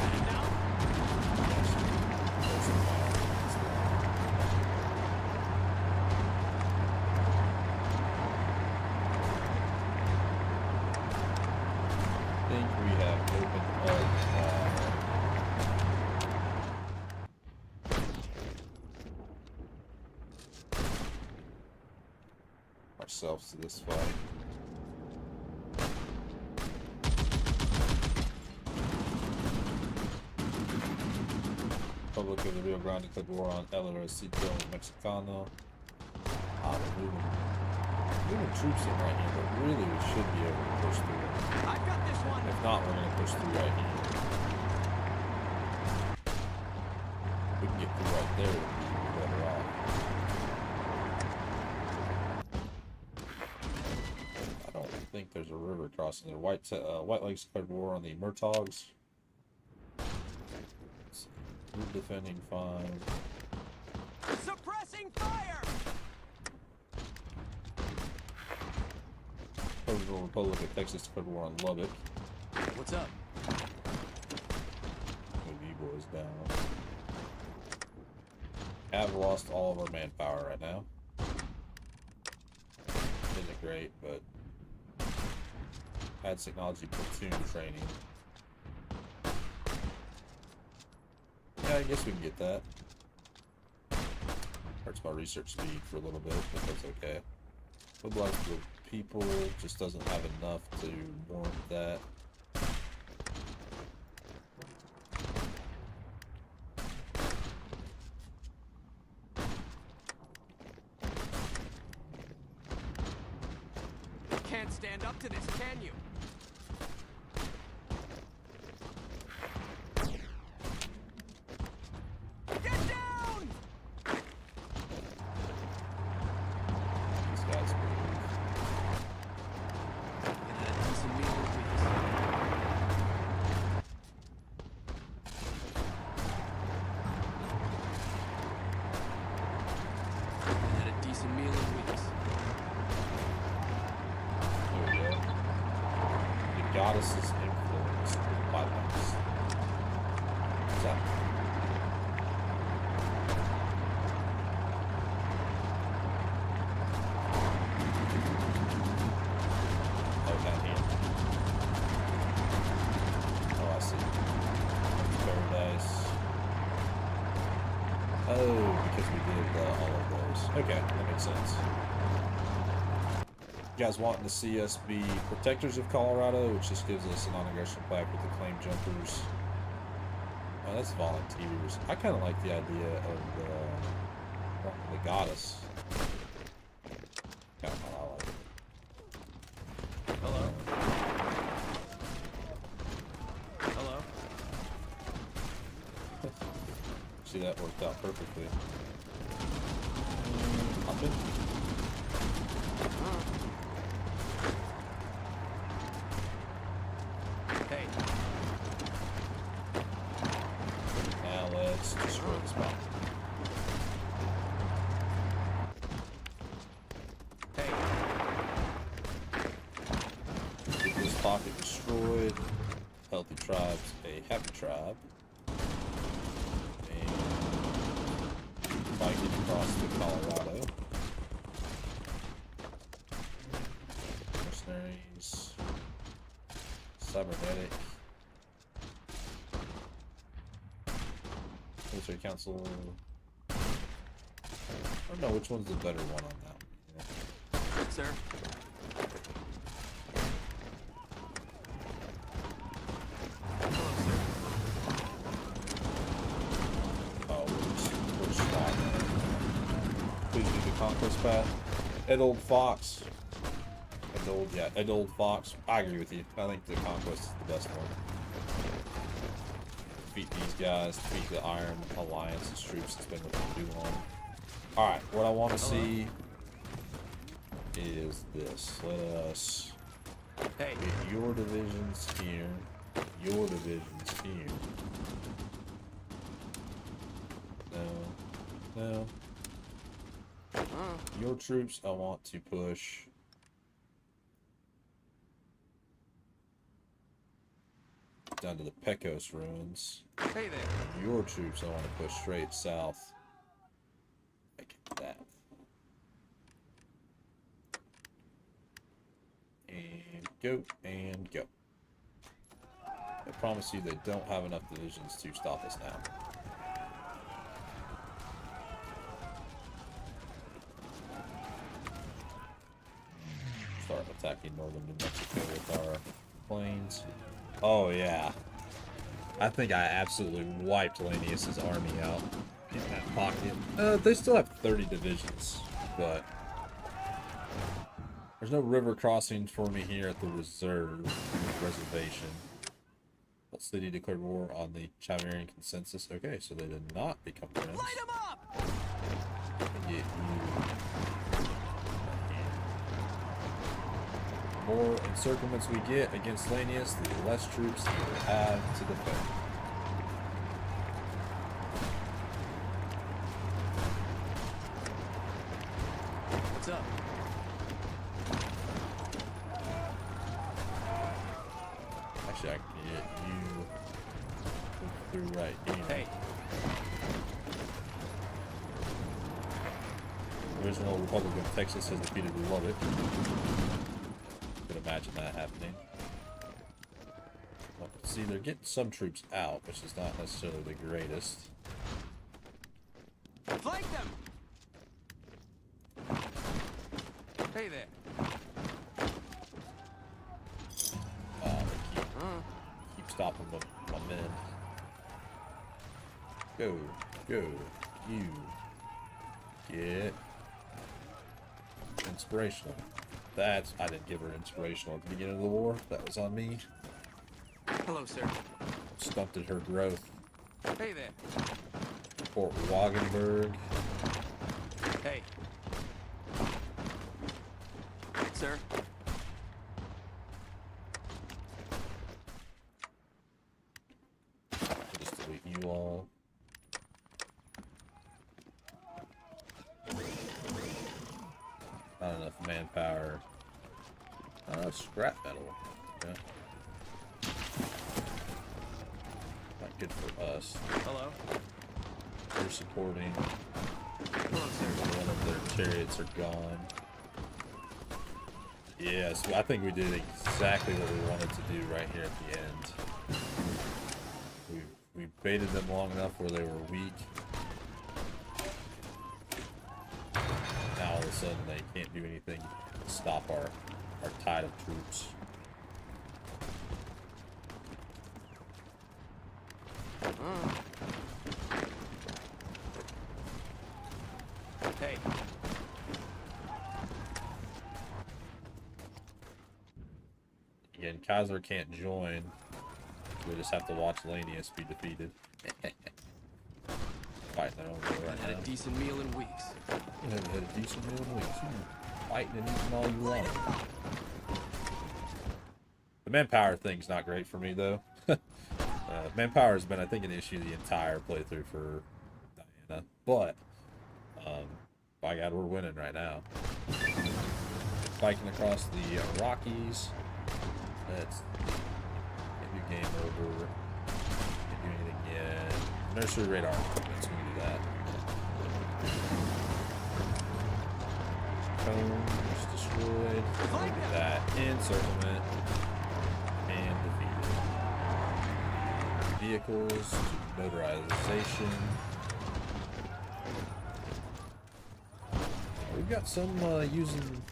Heading now? I think we have opened up yourselves to this fight. Republic of the Rio Grande declared war on El Ejército Mexicano. We're moving troops in right here, but really we should be able to push through. I've got this one. If not, we're going to push through right here. If we can get through right there, we'll be better off. I don't think there's a river crossing there. White Lakes declared war on the Murtags. We're defending fine. Suppressing fire. Federal Republic of Texas declared war on Lubbock. What's up? Move you boys down. Have lost all of our manpower right now. Isn't great, but had technology platoon training. Yeah, I guess we can get that. Hurts my research speed for a little bit, but that's okay. Mobilize the people just doesn't have enough to warrant that. Can't stand up to this, can you? Get down! These guys move. And had a decent meal in weeks. And had a decent meal in weeks. There we go. The goddess's influence by us. What's that? Oh, down here. Oh, I see. Paradise. Oh, because we did all of those. Okay, that makes sense. You guys wanting to see us be protectors of Colorado, which just gives us a non-aggression plaque with the claim jumpers. Oh, that's volunteers. I kind of like the idea of the goddess. Kind of how I like it. Hello? Hello? See, that worked out perfectly. Hop in. Hey, Now let's destroy this mountain. hey. Get this pocket destroyed. Healthy tribes, a happy tribe. And fighting across to Colorado. Mercenaries. Cybernetic. Military Council. I don't know which one's the better one on that one. Good, sir. Hello, sir. Oh, which spot? Please do the conquest path. Ed Old Fox. Ed Old Fox. I agree with you. I think the conquest is the best one. Defeat these guys. Defeat the Iron Alliance's troops. It's been with them too long. Alright, what I want to see is this. Let us Hey, get your divisions here. Your divisions here. No. Your troops I want to push down to the Pecos ruins. hey there. Your troops I want to push straight south. Like that. And go, and go. I promise you they don't have enough divisions to stop us now. attacking northern New Mexico with our planes. Oh yeah. I think I absolutely wiped Lanius's army out in that pocket. They still have 30 divisions, but there's no river crossings for me here at the reservation. What city declared war on the Chavarian consensus? Okay, so they did not become friends. Light 'em up! Get you. The more encirclements we get against Lanius, the less troops we will have to defend. What's up? Actually, I can get you through right here. Hey, The original Republic of Texas has defeated Lubbock. Could imagine that happening. Well, see, they're getting some troops out, which is not necessarily the greatest. flank them! Hey there. They keep stopping my men. Go, you get inspirational. I didn't give her inspirational at the beginning of the war. That was on me. Hello, sir. Stunted her growth. Hey there. Fort Wagenburg. Hey. Sir. Just delete you all. Not enough manpower. Scrap metal. Yeah. Not good for us. Hello. They're supporting. Hello, sir. One of their chariots are gone. Yes, I think we did exactly what we wanted to do right here at the end. We baited them long enough where they were weak. Now all of a sudden they can't do anything to stop our tide of troops. Hey. Again, Kaiser can't join. We just have to watch Lanius be defeated. Fighting their own war right Had now. a decent meal in weeks. You haven't had a decent meal in weeks. You're fighting and eating all you want. The manpower thing's not great for me, though. Manpower has been, I think, an issue the entire playthrough for Diana. But, by God, we're winning right now. Biking across the Rockies. That's maybe game over. Can't do anything yet. Nursery radar equipment's gonna do that. Cones destroyed. Look at that. Encirclement. And defeated. Vehicles to motorization. We've got some using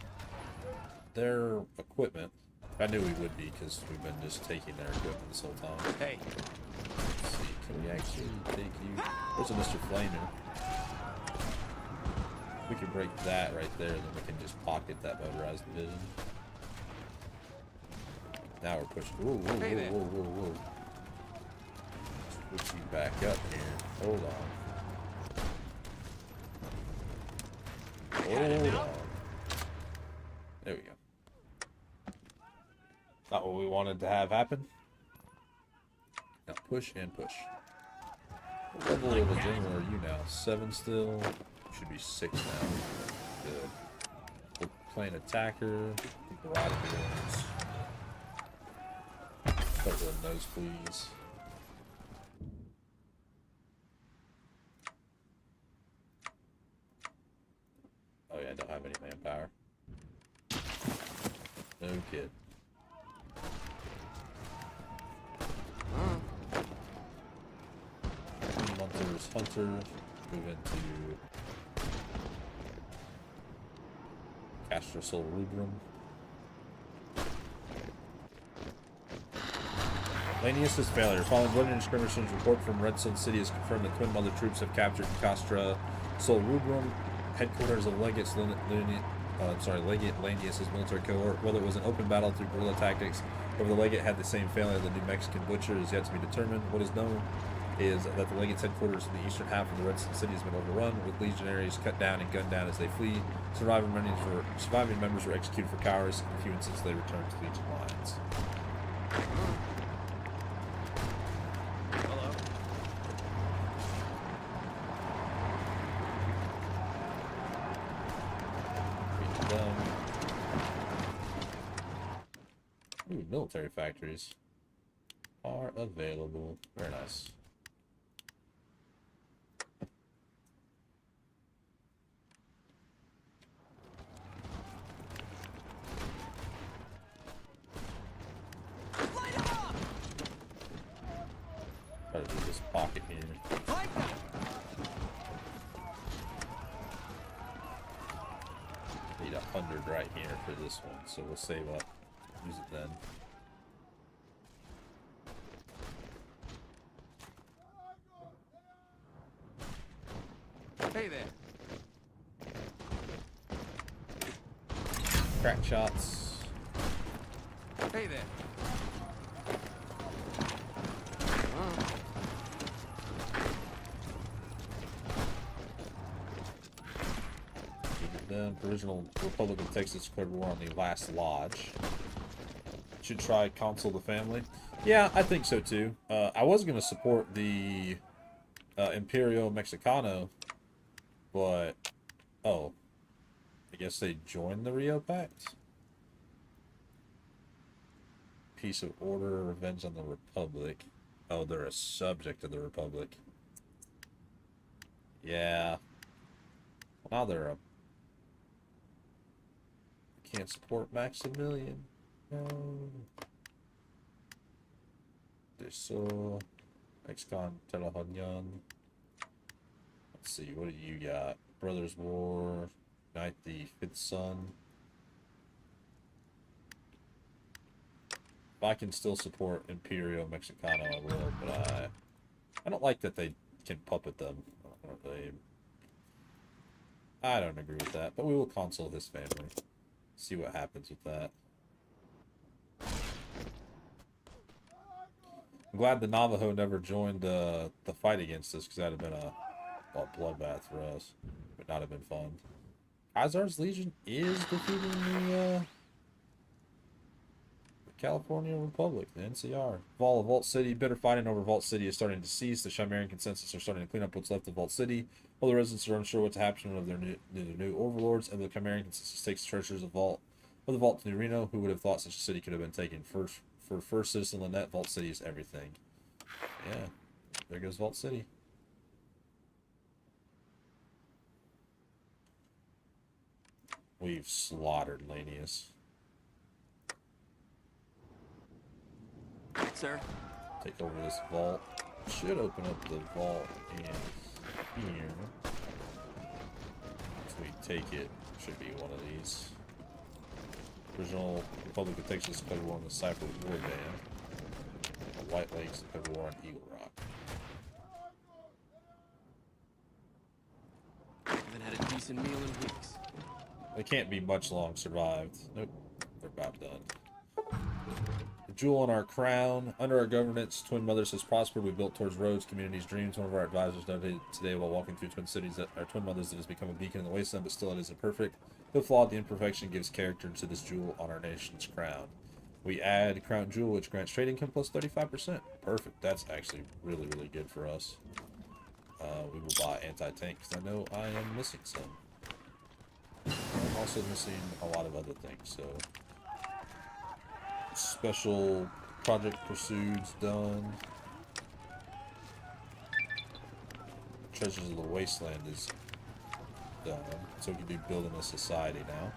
their equipment. I knew we would be because we've been just taking their equipment this whole time. Hey. Let's see, can we actually take you? There's a Mr. Flamer. We can break that right there, then we can just pocket that motorized division. Now we're pushing. Whoa, whoa, Hey whoa, there. whoa, whoa, whoa. Let's put you back up here. Hold on. Hold on. There we go. Not what we wanted to have happen. Now push and push. What level of a general are you now? 7 still? Should be 6 now. Good. We're playing attacker. Keep a lot of balloons. Couple of those, please. Oh yeah, I don't have any manpower. No kid. Hunter's Hunter. Move into Castrosol Rubrum. Lanius' failure. Following bloody skirmishes, report from Redstone City has confirmed that Twin Mother troops have captured Castra Sol Rubrum, headquarters of Legate Lanius' military cohort. Whether it was an open battle through guerrilla tactics, or the Legate had the same failure the New Mexican Butcher is yet to be determined. What is known is that the Legate's headquarters in the eastern half of the Redstone City has been overrun, with legionaries cut down and gunned down as they flee. Surviving members were executed for cowardice, and in a few instances they returned to Legion lines. Hello. Ooh, military factories are available. Very nice. Try to do this pocket here. Need 100 right here for this one, so we'll save up. Use it then. Hey there. Crack shots. Hey there. The original Republic of Texas declared war on the last lodge. Should try console the family. Yeah, I think so too. I was going to support the Imperio Mexicano, but oh, I guess they joined the Rio Pact. Peace of order, revenge on the Republic. Oh, they're a subject of the Republic. Yeah. Well, now they're a... Can't support Maximilian. No. So, ex-con Telehonyan. Let's see, what do you got? Brothers War, Unite the Fifth Son. If I can still support Imperio Mexicano, I will, but I don't like that they can puppet them. I don't agree with that, but we will console his family. See what happens with that. I'm glad the Navajo never joined the fight against us, because that would have been a bloodbath for us. Would not have been fun. Khazar's Legion is defeating the California Republic, the NCR. Fall of Vault City. Bitter fighting over Vault City is starting to cease. The Chimerian consensus are starting to clean up what's left of Vault City. While the residents are unsure what's happening of their new overlords, and the Chimerian consensus takes the treasures of the Vault to New Reno. Who would have thought such a city could have been taken? For first citizen Lynette, Vault City is everything. Yeah, there goes Vault City. We've slaughtered Lanius. Sir. Take over this vault. Should open up the vault in here. If we take it, should be one of these. Original Republic of Texas declared war on the Cypher War Band. The White Lakes declared war on Eagle Rock. Haven't had a decent meal in weeks. They can't be much long survived. Nope, they're about done. The jewel in our crown. Under our governance, Twin Mothers has prospered. We built towards roads, communities, dreams. One of our advisors noted today while walking through Twin Cities that our Twin Mothers has become a beacon in the wasteland, but still it isn't perfect. The flawed, the imperfection gives character to this jewel on our nation's crown. We add Crown Jewel, which grants trade income plus 35%. Perfect. That's actually really, really good for us. We will buy anti-tank because I know I am missing some. I'm also missing a lot of other things, so... Special Project Pursued's done. Treasures of the Wasteland is done. So we can be building a society now.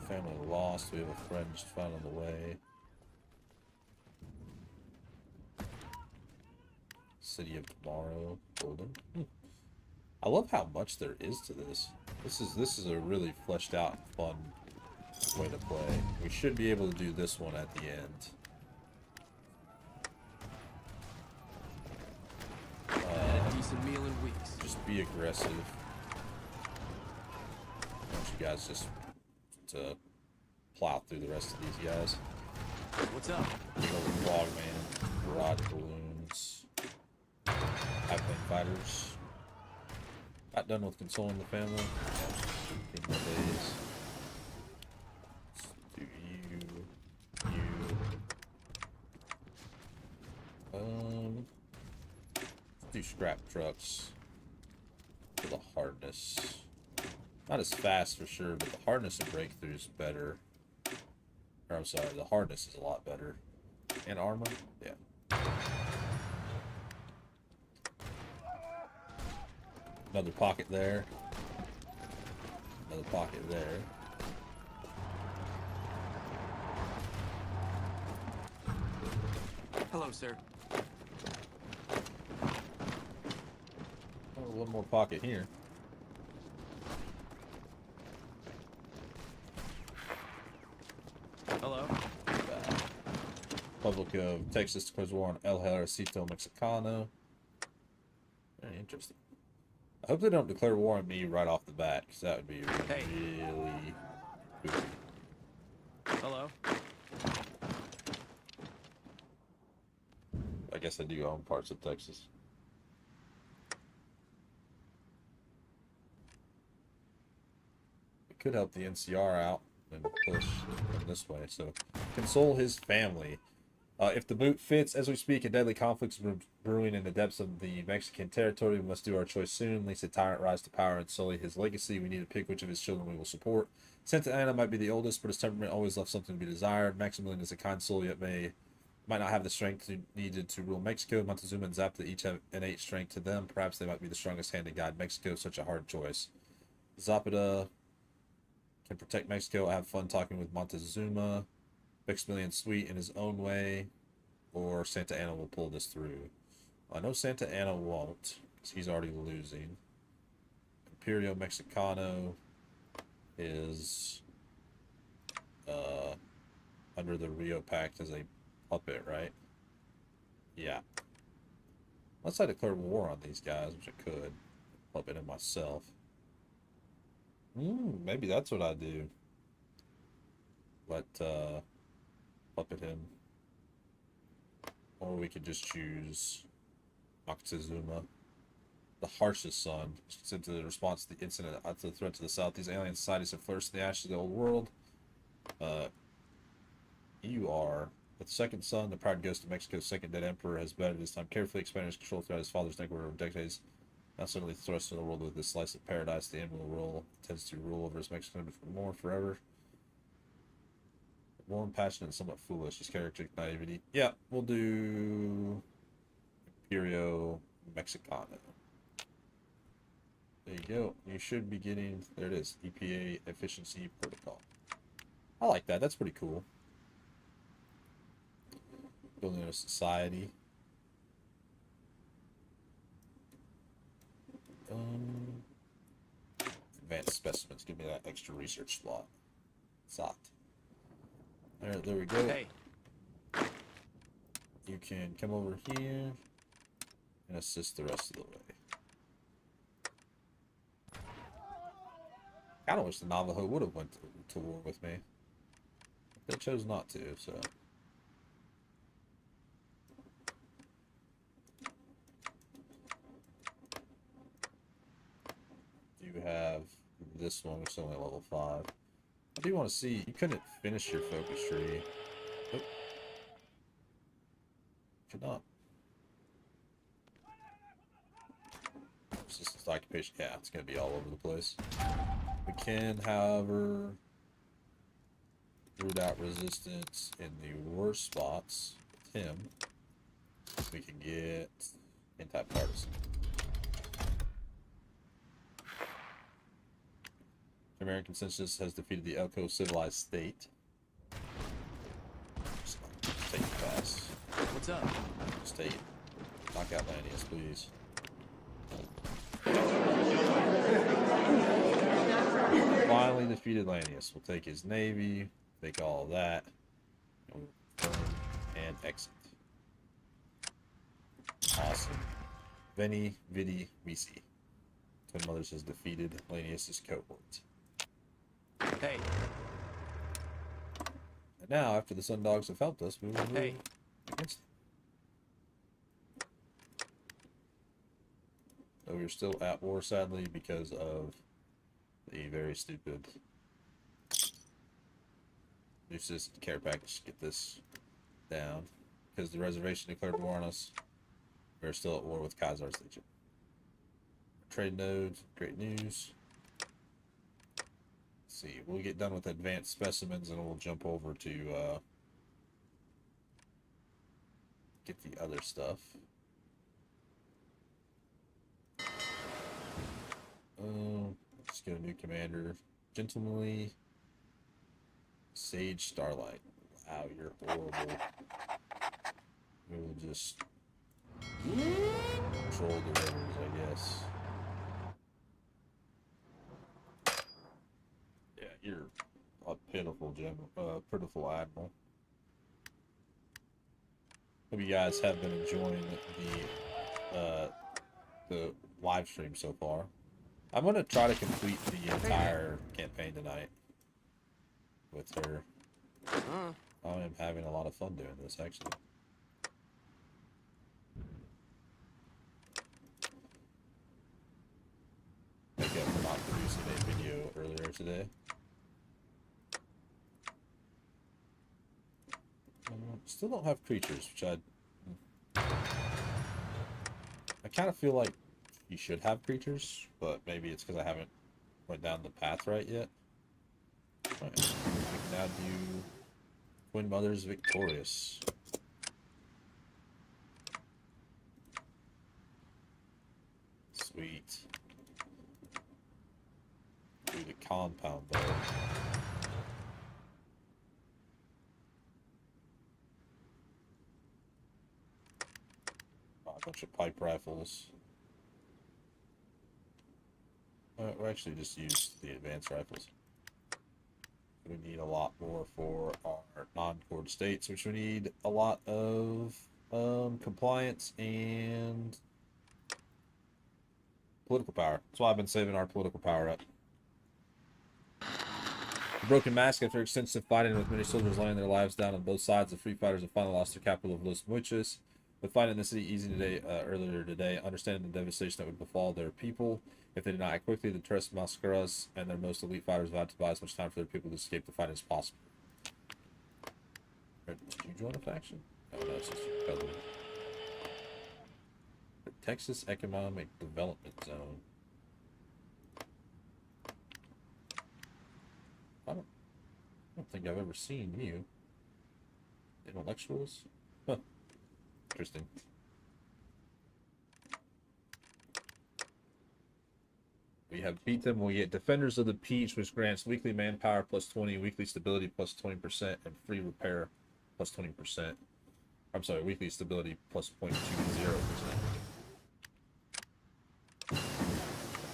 Family lost. We have a friend just found on the way. City of Tomorrow. Golden. I love how much there is to this. This is a really fleshed out, fun way to play. We should be able to do this one at the end. Had a decent meal in weeks. Just be aggressive. I want you guys just to plow through the rest of these guys. What's up? Frogman, garage balloons, halfling fighters. Got done with consoling the family. Yeah, 15 more days. Let's do you. Let's do scrap trucks for the hardness. Not as fast for sure, but the hardness and breakthrough is better. Or I'm sorry, the hardness is a lot better. And armor? Yeah. Another pocket there. Another pocket there. Hello, sir. Oh, one more pocket here. Hello. Republic of Texas declares war on El Ejército Mexicano. Very interesting. I hope they don't declare war on me right off the bat, because that would be really cool. Hello. I guess I do own parts of Texas. It could help the NCR out and push them this way. So, console his family. If the boot fits, as we speak, a deadly conflicts brewing in the depths of the Mexican territory. We must do our choice soon, lest a tyrant rise to power and sully his legacy. We need to pick which of his children we will support. Santa Anna might be the oldest, but his temperament always left something to be desired. Maximilian is a kind soul, yet might not have the strength needed to rule Mexico. Montezuma and Zapata each have innate strength to them. Perhaps they might be the strongest hand to guide Mexico. Such a hard choice. Zapata can protect Mexico. Have fun talking with Montezuma. Maximilian sweet in his own way, or Santa Anna will pull this through. I know Santa Anna won't, because he's already losing. Imperio Mexicano is under the Rio Pact as a puppet, right? Yeah. Unless I declare war on these guys, which I could. Puppet him myself. Maybe that's what I do. Let puppet him. Or we could just choose Moctezuma, the harshest son, sent to the response to the incident to the threat to the south. These alien societies have flourished in the ashes of the old world. You are the second son, the proud ghost of Mexico's second dead emperor, has bettered his time carefully, expanding his control throughout his father's neck over decades. Now suddenly thrust into the world with this slice of paradise. The animal rule tends to rule over his Mexican more forever. Warm, passionate, and somewhat foolish. His character naivety. Yeah, we'll do Imperio Mexicano. There you go. You should be getting, there it is, EPA Efficiency Protocol. I like that. That's pretty cool. Building a society. Advanced specimens. Give me that extra research slot. Alright, there we go. Hey. You can come over here and assist the rest of the way. I kind of wish the Navajo would have went to war with me. They chose not to, so. You have this one, which is only level 5. I do want to see, you couldn't finish your focus tree. Oh. Could not. Resistance to occupation, yeah, it's going to be all over the place. We can, however, root out resistance in the worst spots with him. We can get anti-partisan. The American census has defeated the Elko civilized state. State pass. What's up? State. Knock out Landius, please. defeated Lanius. We'll take his navy, take all of that, and we'll confirm and exit. Awesome. Veni, Vidi, Vici. Twin Mothers has defeated Lanius' cohort. Hey. And now, after the Sundogs have helped us, we will move Hey. against them. Though we're still at war, sadly, because of the very stupid Lucis care package. Get this down. Because the reservation declared war on us. We're still at war with Khazar's Legion. Trade nodes, great news. Let's see, we'll get done with advanced specimens and we'll jump over to get the other stuff. Let's get a new commander. Gentlemanly Sage Starlight. Wow, you're horrible. We will just control the rivers, I guess. Yeah, you're a pitiful pitiful admiral. Hope you guys have been enjoying the live stream so far. I'm gonna try to complete the entire campaign tonight with her. I am having a lot of fun doing this, actually. Make up for not producing a video earlier today. Still don't have creatures, which I kind of feel like you should have creatures, but maybe it's because I haven't went down the path right yet. Right. We can now do Twin Mothers Victorious. Sweet. Do the compound bow. A bunch of pipe rifles. We'll actually just use the advanced rifles. We need a lot more for our non-core states, which we need a lot of compliance and political power. That's why I've been saving our political power up. The Broken Mask, after extensive fighting with many soldiers laying their lives down on both sides, the free fighters have finally lost their capital of Los Muchos. With fighting the city easy today, earlier today, understanding the devastation that would befall their people if they did not act quickly, the Tres Mascaras and their most elite fighters vowed to buy as much time for their people to escape the fight as possible. Did you join a faction? Oh, no, it's just your cousin. The Texas Economic Development Zone. I don't think I've ever seen you. Intellectuals? Huh. Interesting. We have beat them. We get Defenders of the Peach, which grants weekly manpower plus 20, weekly stability plus 20%, and free repair plus 20%. I'm sorry, weekly stability plus 0.20%.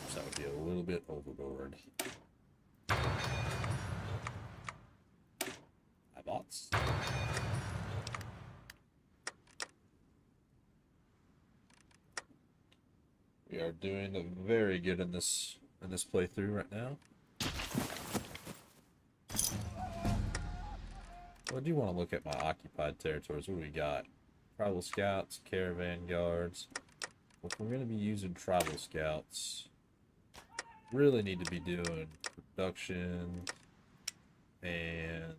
So that would be a little bit overboard. Bots. We are doing very good in this playthrough right now. I do want to look at my occupied territories. What do we got? Tribal Scouts, Caravan Guards. Well, if we're going to be using Tribal Scouts, really need to be doing production and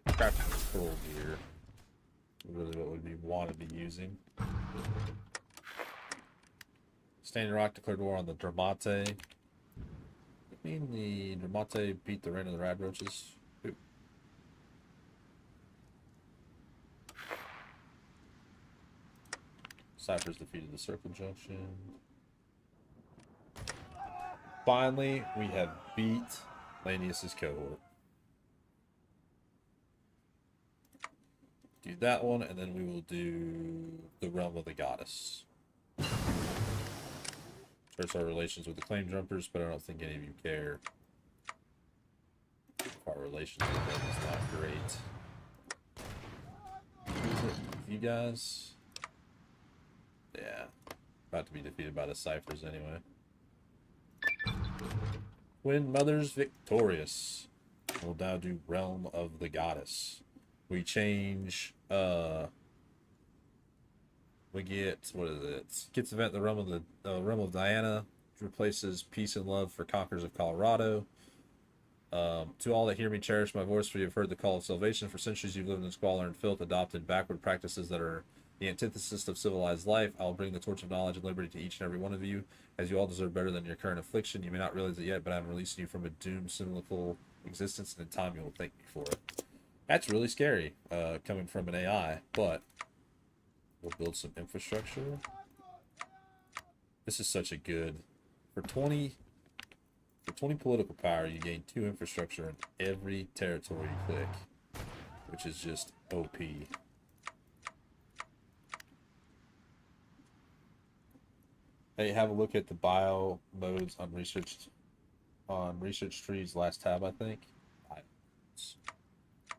crafting control gear. Really what we want to be using. Standing Rock declared war on the Dramate. I mean the Dramate beat the reign of the Radroaches. Ooh. Cypher's defeated the Circle Junction. Finally, we have beat Lanius' cohort. Do that one, and then we will do the Realm of the Goddess. hurts our relations with the claim jumpers, but I don't think any of you care. Our relations with them is not great. Who's it? You guys? Yeah. About to be defeated by the ciphers anyway. Twin Mothers victorious. We'll now do Realm of the Goddess. We change, we get, what is it? Gets event the Realm of Diana, which replaces Peace and Love for Conquerors of Colorado. To all that hear me, cherish my voice, for you have heard the call of salvation. For centuries you've lived in squalor and filth, adopted backward practices that are the antithesis of civilized life. I will bring the torch of knowledge and liberty to each and every one of you, as you all deserve better than your current affliction. You may not realize it yet, but I'm releasing you from a doomed, cynical existence, and in time you will thank me for it. That's really scary, coming from an AI, but we'll build some infrastructure. This is such a good, for 20 political power, you gain 2 infrastructure in every territory you click, which is just OP. Hey, have a look at the bio modes on research trees, last tab, I think.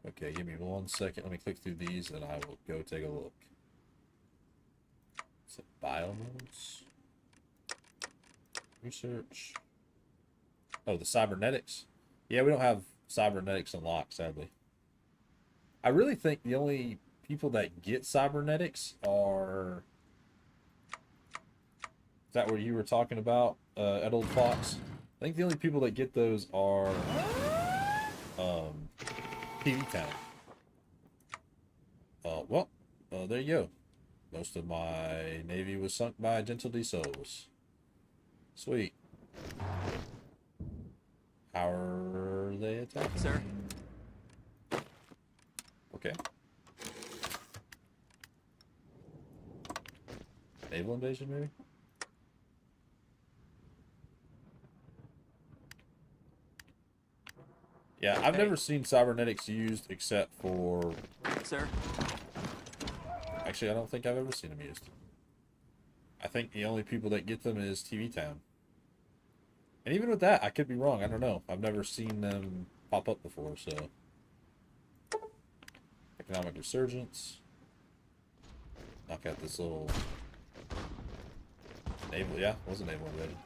Okay, give me 1 second. Let me click through these and I will go take a look. Is it bio modes? Research. Oh, the cybernetics. Yeah, we don't have cybernetics unlocked, sadly. I really think the only people that get cybernetics are... Is that what you were talking about, Ed Old Fox? I think the only people that get those are TV Town. There you go. Most of my navy was sunk by Gentle D Souls. Sweet. How are they attacking? Sir? Okay. Naval invasion, maybe? Yeah, I've never seen cybernetics used except for... Sir? Actually, I don't think I've ever seen them used. I think the only people that get them is TV Town. And even with that, I could be wrong. I don't know. I've never seen them pop up before, so... Economic resurgence. Knock out this little... Naval, yeah, was a naval invasion.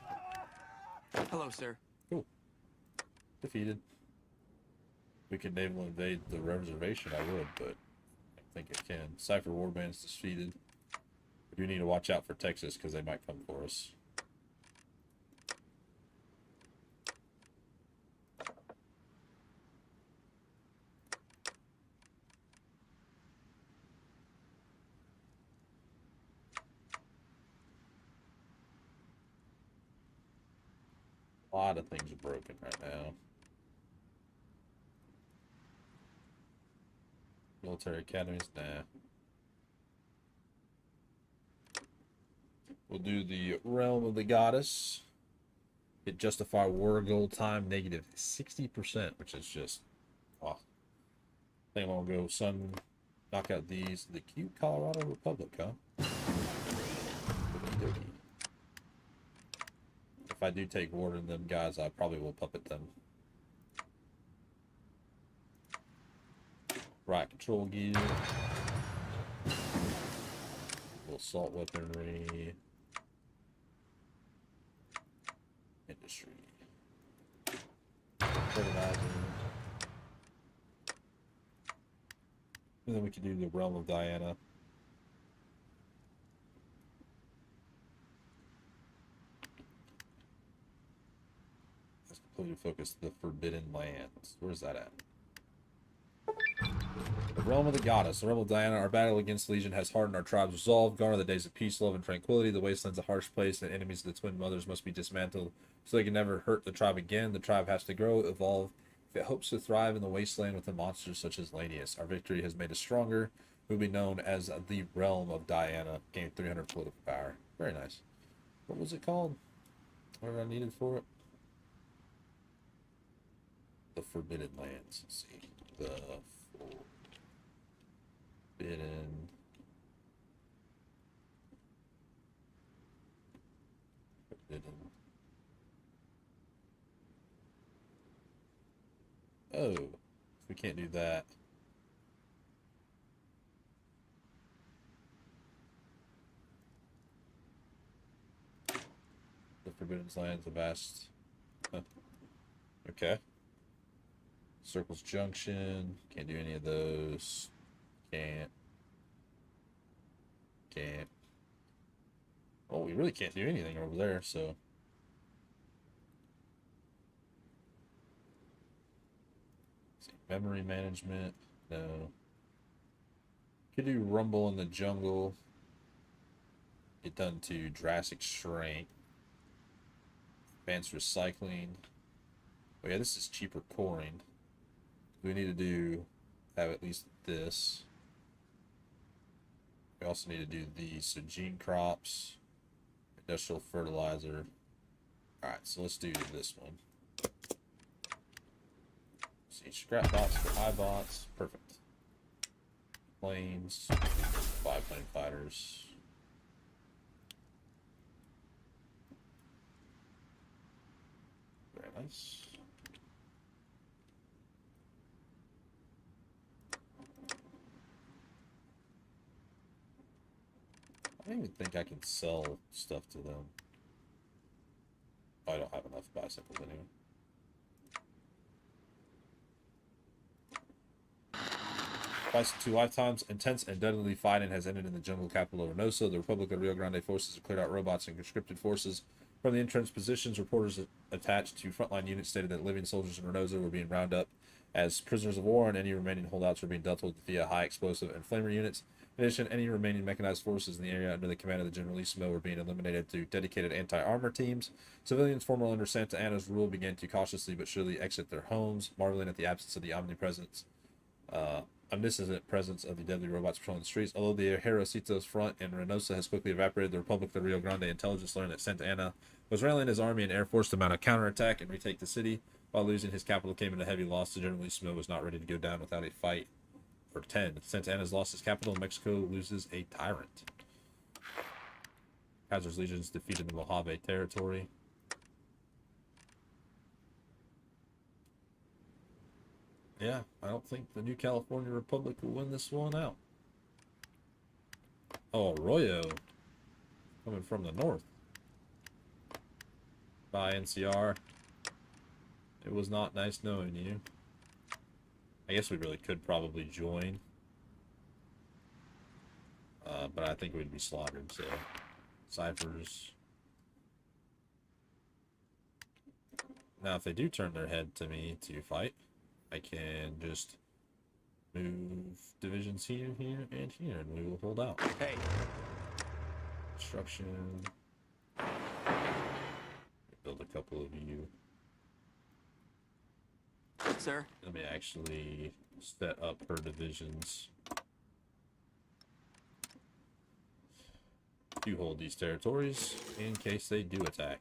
Hello, sir. Cool. Defeated. We could naval invade the reservation, I would, but I don't think it can. Cypher Warband's defeated. We do need to watch out for Texas, because they might come for us. A lot of things are broken right now. Military academies, nah. We'll do the Realm of the Goddess. It justify war gold time negative 60%, which is just, oh. I think I'm gonna go sun, knock out these. The cute Colorado Republic, huh? Okey-dokey. If I do take Warden them guys, I probably will puppet them. Right control gear. Little assault weaponry. Industry. Fertilizer. And then we can do the Realm of Diana. Let's completely focus the Forbidden Lands. Where's that at? The Realm of the Goddess. The Realm of Diana. Our battle against Legion has hardened our tribe's resolve. Gone are the days of peace, love, and tranquility. The wasteland's a harsh place, and enemies of the Twin Mothers must be dismantled so they can never hurt the tribe again. The tribe has to grow, evolve, if it hopes to thrive in the wasteland with the monsters such as Lanius. Our victory has made us stronger. We'll be known as the Realm of Diana. Gain 300 political power. Very nice. What was it called? What did I needed for it? The Forbidden Lands. Let's see. The Forbidden Oh, we can't do that. The Forbidden Lands, the vast. Huh. Okay. Circles Junction. Can't do any of those. Can't. Can't. Well, we really can't do anything over there, so. Let's see, memory management. No. Could do Rumble in the Jungle. Get done to Drastic Shrink. Advanced Recycling. Oh yeah, this is cheaper coring. We need to have at least this. We also need to do these. So gene crops, industrial fertilizer. Alright, so let's do this one. See, scrap bots for iBots. Perfect. Planes. Biplane fighters. Very nice. I don't even think I can sell stuff to them. I don't have enough bicycles anyway. Twice 2 lifetimes, intense and deadly fighting has ended in the jungle capital of Reynosa. The Republic of Rio Grande forces have cleared out robots and conscripted forces from the entrenched positions. Reporters attached to frontline units stated that living soldiers in Reynosa were being rounded up as prisoners of war, and any remaining holdouts were being dealt with via high explosive and flamer units. In addition, any remaining mechanized forces in the area under the command of the Generalissimo were being eliminated through dedicated anti-armor teams. Civilians formerly under Santa Anna's rule began to cautiously but surely exit their homes, marveling at the absence of the omnipresent presence of the deadly robots patrolling the streets. Although the Ejercitos front in Reynosa has quickly evaporated, the Republic of Rio Grande intelligence learned that Santa Anna was rallying his army and air force to mount a counterattack and retake the city. While losing his capital came at a heavy loss, the Generalissimo was not ready to go down without a fight. For 10. Santa Anna's lost his capital. Mexico loses a tyrant. Kaiser's legions defeated the Mojave territory. Yeah, I don't think the New California Republic will win this one out. Oh, Arroyo. Coming from the north. Bye, NCR. It was not nice knowing you. I guess we really could probably join. But I think we'd be slaughtered, so. Ciphers. Now, if they do turn their head to me to fight, I can just move divisions here, here, and here, and we will hold out. Hey. Construction. Build a couple of you. Sir. Let me actually set up her divisions to hold these territories in case they do attack.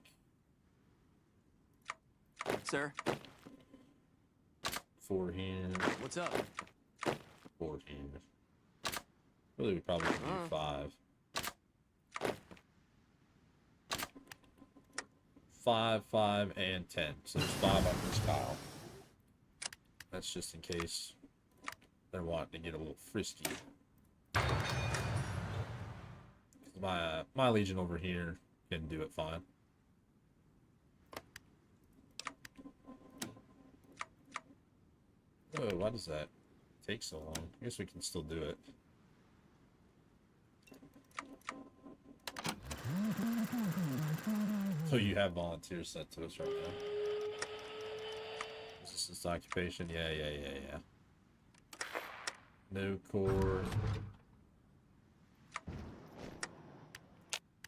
Sir. 4 here. What's up? 4 here. Really, we probably could do 5. 5, 5, and 10. So there's 5 on this pile. That's just in case they're wanting to get a little frisky. My legion over here can do it fine. Oh, why does that take so long? I guess we can still do it. So you have volunteers sent to us right now. Resistance to occupation, yeah. No core.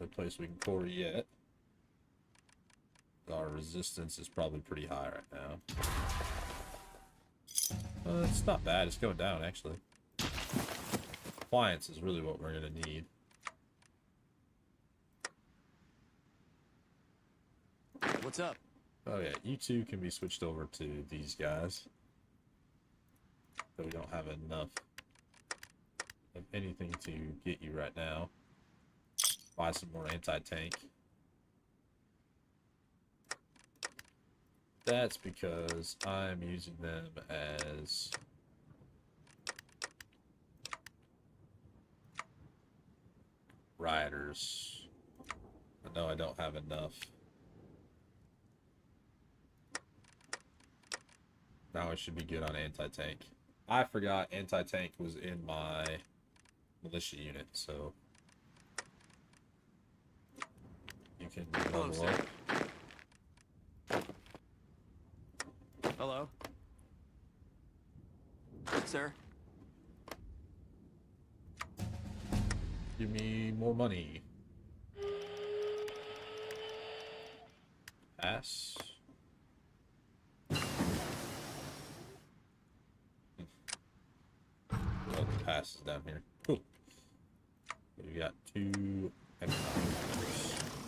No place we can core yet. Our resistance is probably pretty high right now. It's not bad. It's going down, actually. Compliance is really what we're going to need. What's up? Oh, yeah. You two can be switched over to these guys. But we don't have enough of anything to get you right now. Buy some more anti-tank. That's because I'm using them as riders. I know I don't have enough. Now I should be good on anti-tank. I forgot anti-tank was in my militia unit, so you can Hello, level sir. up. Hello? Sir? Give me more money. Pass. Oh, the pass is down here. Cool. We got 2 economic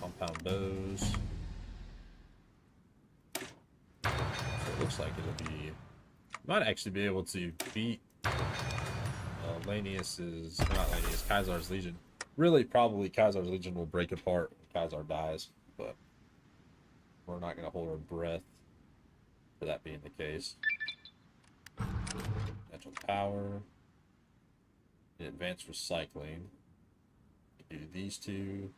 compound bows. So it looks like it'll be. Might actually be able to beat Lanius's, not Lanius, Kaisar's Legion. Really, probably Kaisar's Legion will break apart when Kaisar dies, but we're not going to hold our breath for that being the case. Natural power. Advanced recycling. Do these two.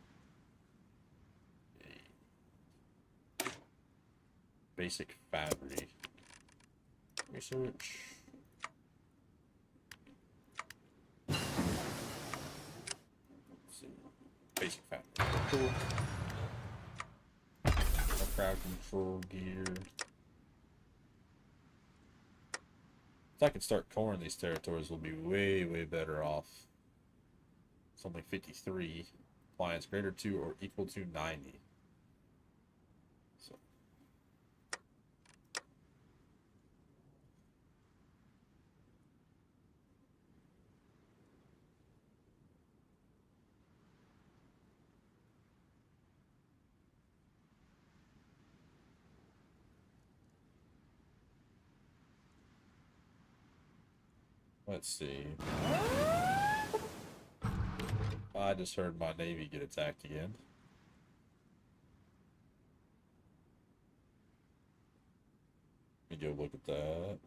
Basic foundry. Research. Let's see. Basic foundry. Cool. Crowd control gear. If I can start coring these territories, we'll be way, way better off. It's only 53. Appliance greater to or equal to 90. So. Let's see. I just heard my navy get attacked again. Let me go look at that.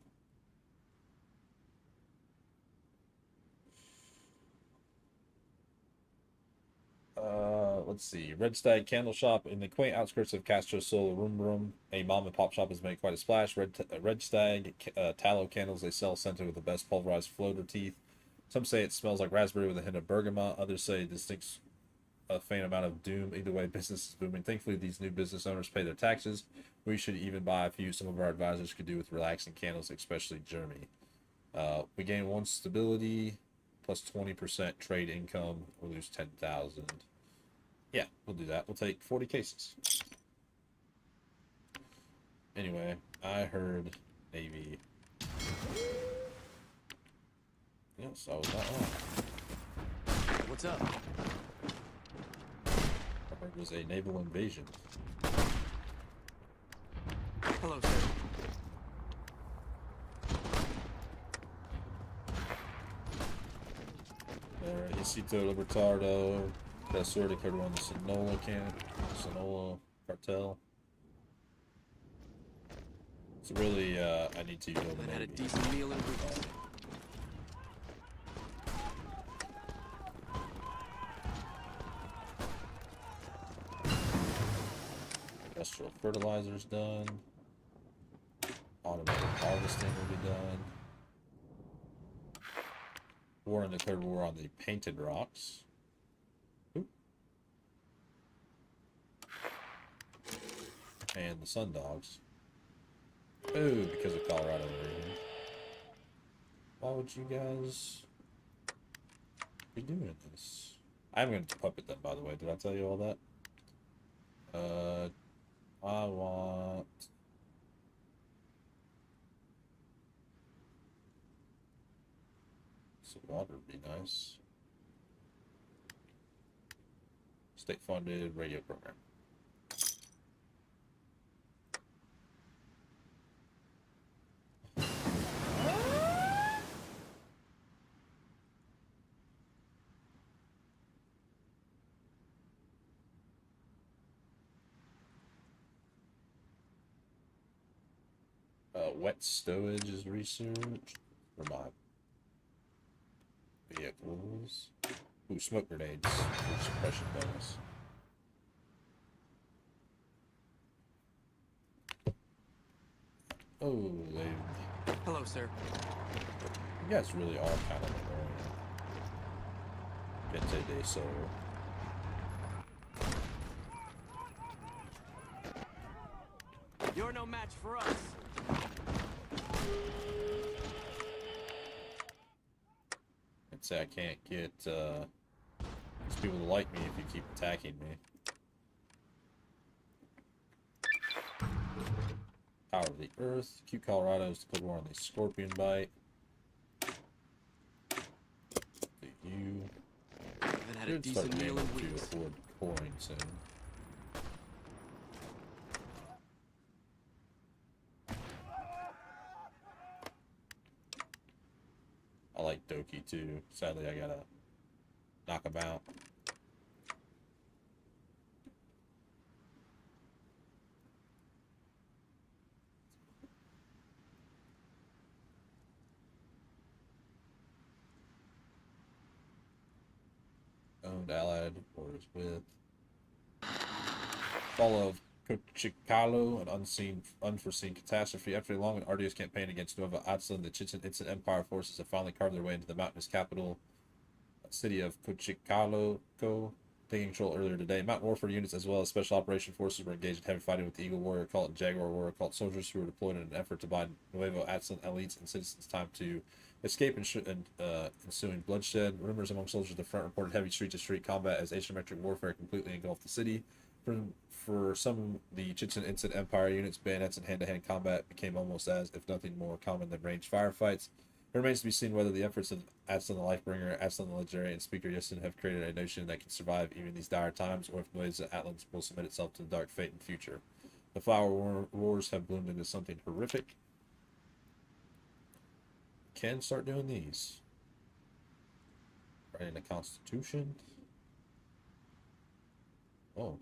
Let's see. Red Stag Candle Shop in the quaint outskirts of Castro Sol Room. A mom and pop shop has made quite a splash. Red Stag tallow candles they sell scented with the best pulverized floater teeth. Some say it smells like raspberry with a hint of bergamot. Others say it distinct a faint amount of doom. Either way, business is booming. Thankfully, these new business owners pay their taxes. We should even buy a few. Some of our advisors could do with relaxing candles, especially Germany. We gain 1 stability plus 20% trade income. We lose 10,000. Yeah, we'll do that. We'll take 40 cases. Anyway, I heard Navy. Yes, I was not wrong. What's up? I heard it was a naval invasion. Hello, sir. Isito Libertardo. Professor declared on the Sonola cartel. So really, I need to build And a had a navy. decent meal in a week. Industrial fertilizer's done. Automated harvesting will be done. Warren declared war on the painted rocks. Oop. And the sun dogs. Oh, because of Colorado invasion. Why would you guys be doing this? I'm going to puppet them, by the way. Did I tell you all that? I want... some water would be nice. State-funded radio program. Wet stowage is researched for my vehicles. Ooh, smoke grenades for suppression bonus. Oh, Hello, sir. you guys really are kind of annoying. Gente de Sol. You're no match for us. I'd say I can't get these people to like me if you keep attacking me. Power of the Earth. Cute Colorado's to put more on the Scorpion Bite. You Haven't had a should start decent being meal in able to weeks. afford coin soon. I like Doki too. Sadly, I gotta knock him out. Owned, allied, wars with. Fall of Cochicalo, an unforeseen catastrophe. After a long and arduous campaign against Nova Atlan, the Chichen Itza Empire forces have finally carved their way into the mountainous capital city of Cochicalo, taking control earlier today. Mountain warfare units as well as special operation forces were engaged in heavy fighting with the Eagle Warrior Cult and Jaguar Warrior Cult soldiers who were deployed in an effort to buy Nuevo Atlan elites and citizens time to escape and ensuing bloodshed. Rumors among soldiers at the front reported heavy street-to-street combat as asymmetric warfare completely engulfed the city. For some of the Chichen Itza Empire units, bayonets and hand-to-hand combat became almost as, if nothing more common than ranged firefights. It remains to be seen whether the efforts of Atlan the Lifebringer, Atlan the Legendary, and Speaker Yustin have created a nation that can survive even these dire times, or if Nueva Atlan will submit itself to the dark fate in the future. The flower wars have bloomed into something horrific. Can start doing these. Writing the Constitution. Oh.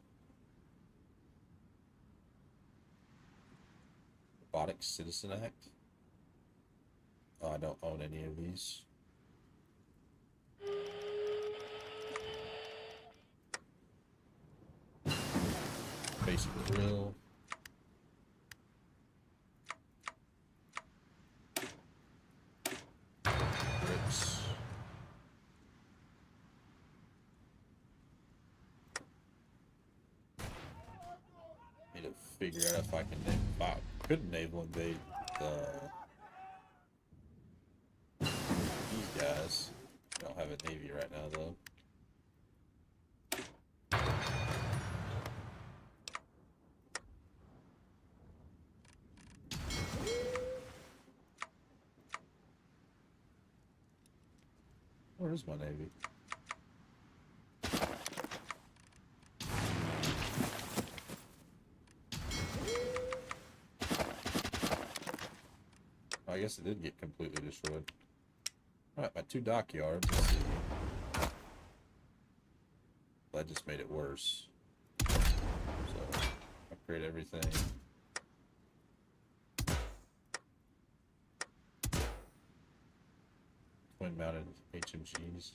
Robotic Citizen Act. Oh, I don't own any of these. Basic drill. Bricks. Need to figure out if I can name. I could naval invade these guys. I don't have a navy right now though. Where is my navy? Oh, I guess it did get completely destroyed. Alright, my 2 dockyards. Let's see. That just made it worse. So, upgrade everything. Twin-mounted HMGs.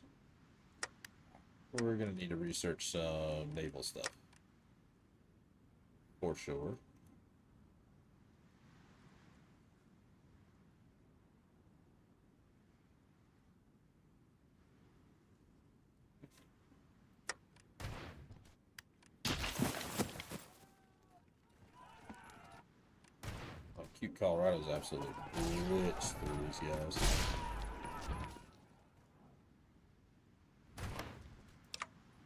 We're gonna need to research some naval stuff. For sure. Oh, Cute Colorado's absolutely blitzed through these guys.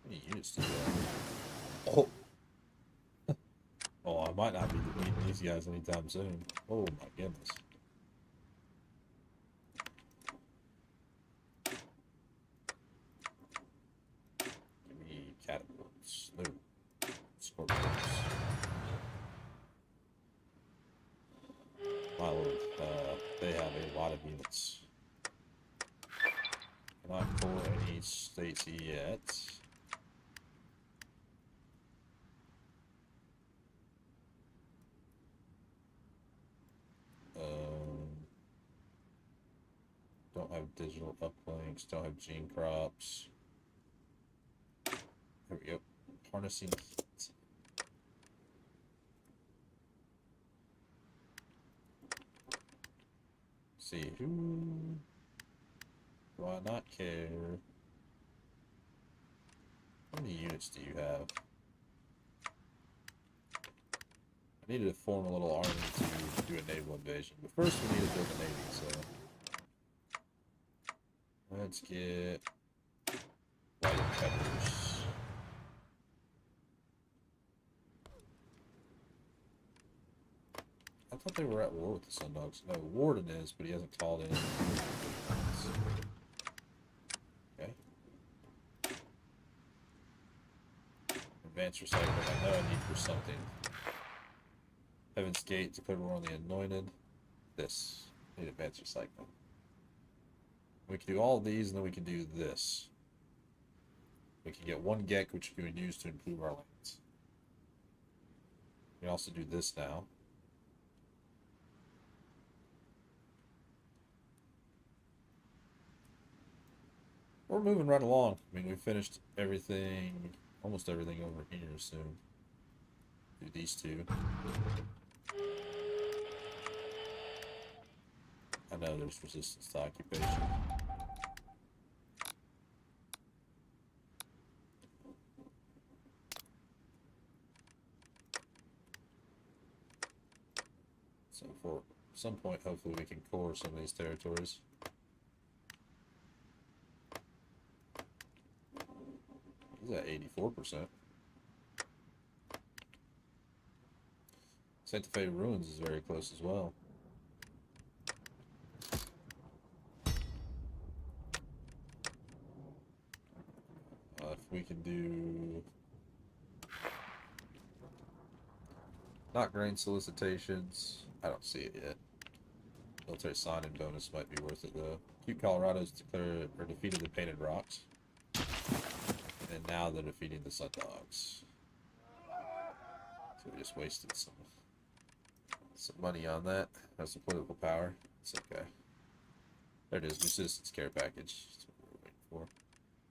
How many units do you have? Oh! Oh, I might not be defeating these guys anytime soon. Oh my goodness. Give me catapults. No. Scorpions. My lord, they have a lot of units. Not pull any states yet. digital uplinks. Don't have gene crops. There we go. Harnessing heat. See, who do I not care? How many units do you have? I needed to form a little army to do a naval invasion, but first we need to build a navy, so let's get white peppers. I thought they were at war with the Sundogs. No, Warden is, but he hasn't called in. Okay. Advanced recycling, I know I need for something. Heaven's Gate, declared war on the Anointed. This. Need advanced recycling. We can do all of these, and then we can do this. We can get one GEC, which we can use to improve our lands. We can also do this now. We're moving right along. I mean, we finished everything, almost everything over here soon. Do these two. I know there's resistance to occupation. So for some point, hopefully we can core some of these territories. Is at 84%. Santa Fe Ruins is very close as well. If we can do not grain solicitations, I don't see it yet. Military sign-in bonus might be worth it though. Cute Colorado's declared or defeated the Painted Rocks. And now they're defeating the Sundogs. So we just wasted some money on that. That's the political power. It's okay. There it is, new citizens care package. That's what we're waiting for.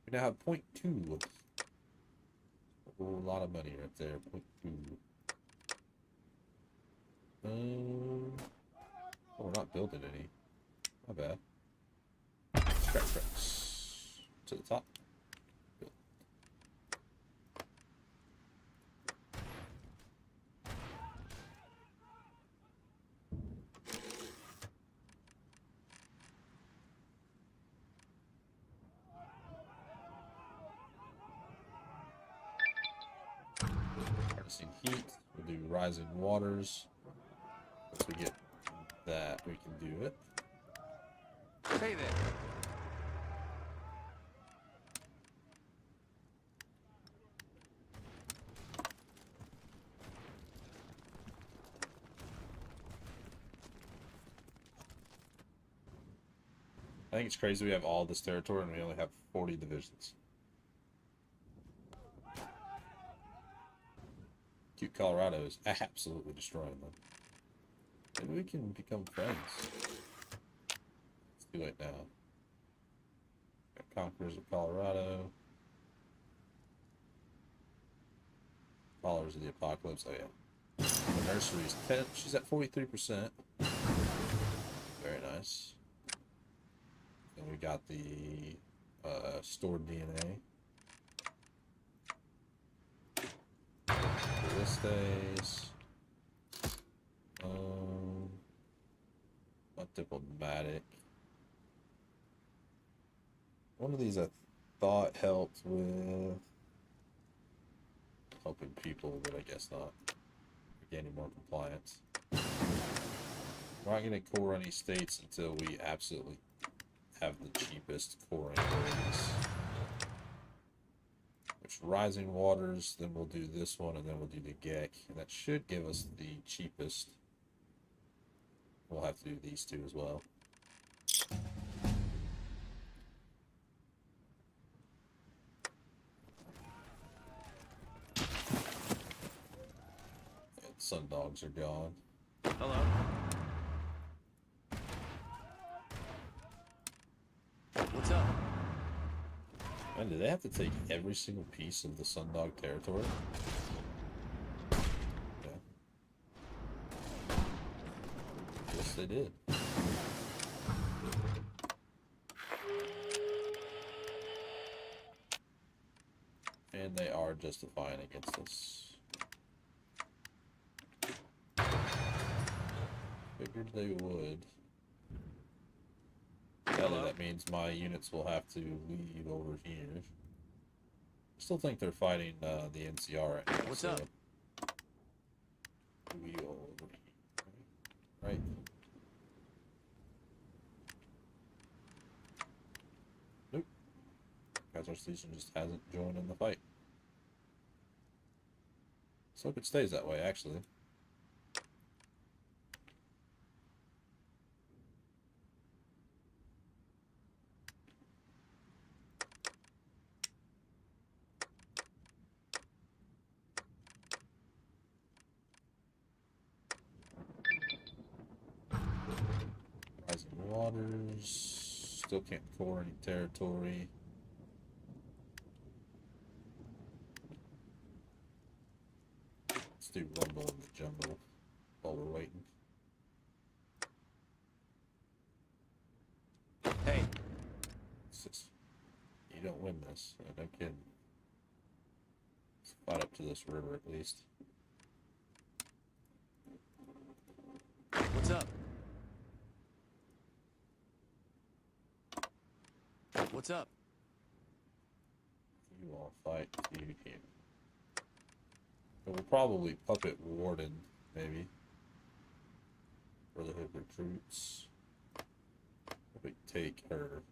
We now have 0.2. A whole lot of money right there. 0.2. Oh, we're not building any. My bad. Scrap trucks. To the top. Heat, we'll do rising waters. Once we get that, we can do it. Hey there. I think it's crazy we have all this territory and we only have 40 divisions. Cute Colorado is absolutely destroying them. Maybe we can become friends. Let's do it now. Got Conquerors of Colorado. Followers of the Apocalypse. Oh yeah. The nursery's 10. She's at 43%. Very nice. Then we got the stored DNA. This stays. Not diplomatic. One of these I thought helped with helping people, but I guess not. Gaining more compliance. We're not going to core any states until we absolutely have the cheapest coring abilities. Which Rising Waters, then we'll do this one, and then we'll do the GEC. And that should give us the cheapest. We'll have to do these two as well. And Sundogs are gone. Hello. And do they have to take every single piece of the Sundog territory? Yeah. Yes, they did. And they are justifying against us. Figured they would. Sadly, that means my units will have to leave over here. Still think they're fighting the NCR right now. What's up? We go over here. Right. Nope. Kaiser Station just hasn't joined in the fight. So hope it stays that way, actually. Rising Waters. Still can't core any territory. Let's do Rumble in the Jungle while we're waiting. Hey. You don't win this. No kidding. Let's fight up to this river at least. What's up? What's up? You all fight you here. But we'll probably puppet Warden, maybe. Brotherhood recruits. If we take her.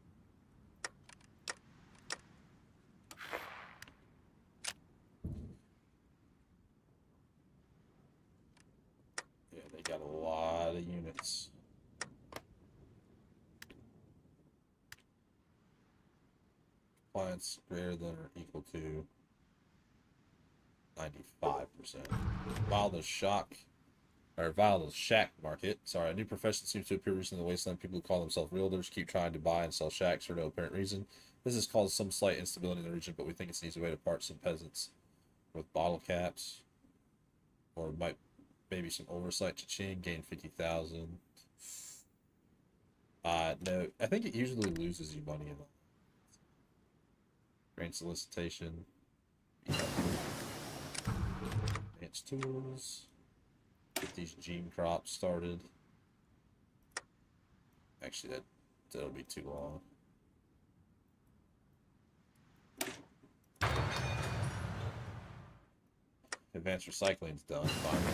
Yeah, they got a lot of units. Compliance greater than or equal to 95%. Vile Shock, or Vile Shack Market. Sorry, a new profession seems to appear recently in the wasteland. People who call themselves realtors keep trying to buy and sell shacks for no apparent reason. This has caused some slight instability in the region, but we think it's an easy way to part some peasants with bottle caps, or maybe some oversight. Cha-ching, gain 50,000. No, I think it usually loses you money in the grain solicitation. Advanced tools. Get these gene crops started. Actually, that'll be too long. Advanced recycling's done finally.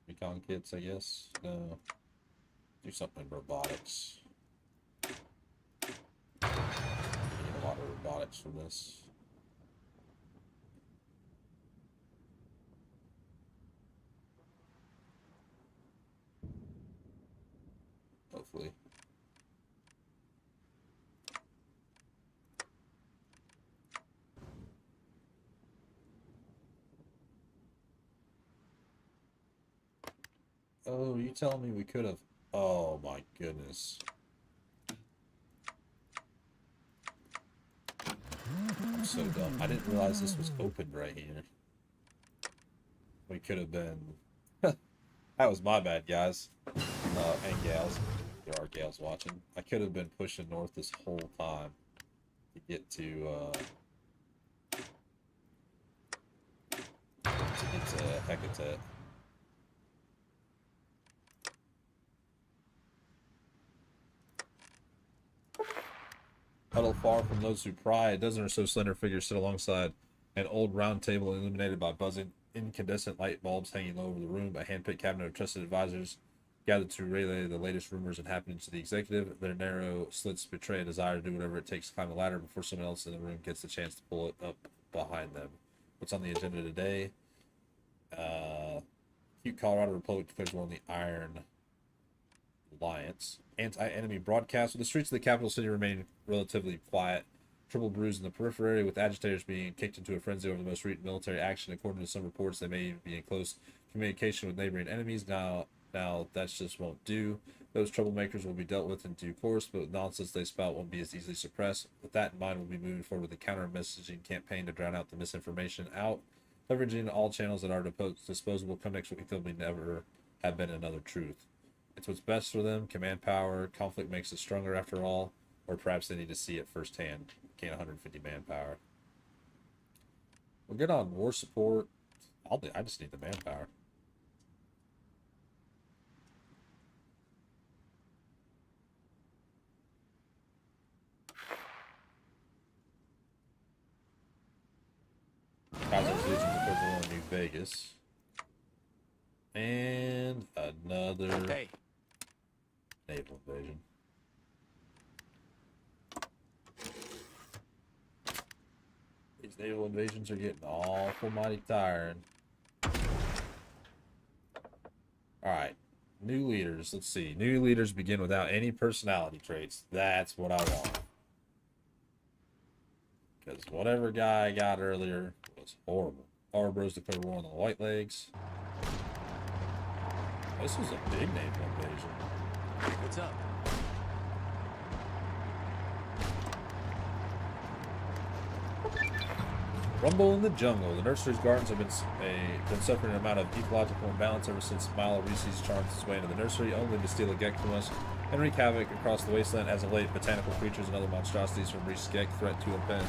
Recon kits, I guess. No. Do something in robotics. Get a lot of robotics from this. Hopefully. Oh, you telling me we could have... Oh my goodness. I'm so dumb. I didn't realize this was open right here. We could have been... That was my bad, guys. And gals. There are gals watching. I could have been pushing north this whole time to get to Hecate. Huddled far from those who pry, a dozen or so slender figures sit alongside an old round table illuminated by buzzing incandescent light bulbs hanging low over the room. A hand-picked cabinet of trusted advisors gathered to relay the latest rumors and happenings to the executive. Their narrow slits betray a desire to do whatever it takes to climb the ladder before someone else in the room gets the chance to pull it up behind them. What's on the agenda today? Cute Colorado Republic declares war on the Iron Alliance. Anti-enemy broadcast. With the streets of the capital city remain relatively quiet, triple bruise in the periphery, with agitators being kicked into a frenzy over the most recent military action. According to some reports, they may be in close communication with neighboring enemies. Now that's just won't do. Those troublemakers will be dealt with in due course, but the nonsense they spout won't be as easily suppressed. With that in mind, we'll be moving forward with a counter-messaging campaign to drown out the misinformation leveraging all channels at our disposal. Come next week, there'll be never have been another truth. It's what's best for them. Command power. Conflict makes us stronger after all. Or perhaps they need to see it firsthand. Gain 150 manpower. We'll get on war support. I just need the manpower. Kaiser's Legion because we're in New Vegas. And another naval invasion. These naval invasions are getting awful mighty tiring. Alright. New leaders. Let's see. New leaders begin without any personality traits. That's what I want. Because whatever guy I got earlier was horrible. Our bros declared war on the White Legs. This was a big naval invasion. What's up? Rumble in the jungle. The nursery's gardens have been suffering an amount of ecological imbalance ever since Milo Reese's charms his way into the nursery, only to steal a Gek from us and wreak havoc across the wasteland. As of late, botanical creatures and other monstrosities from Reese's Gek threaten to offend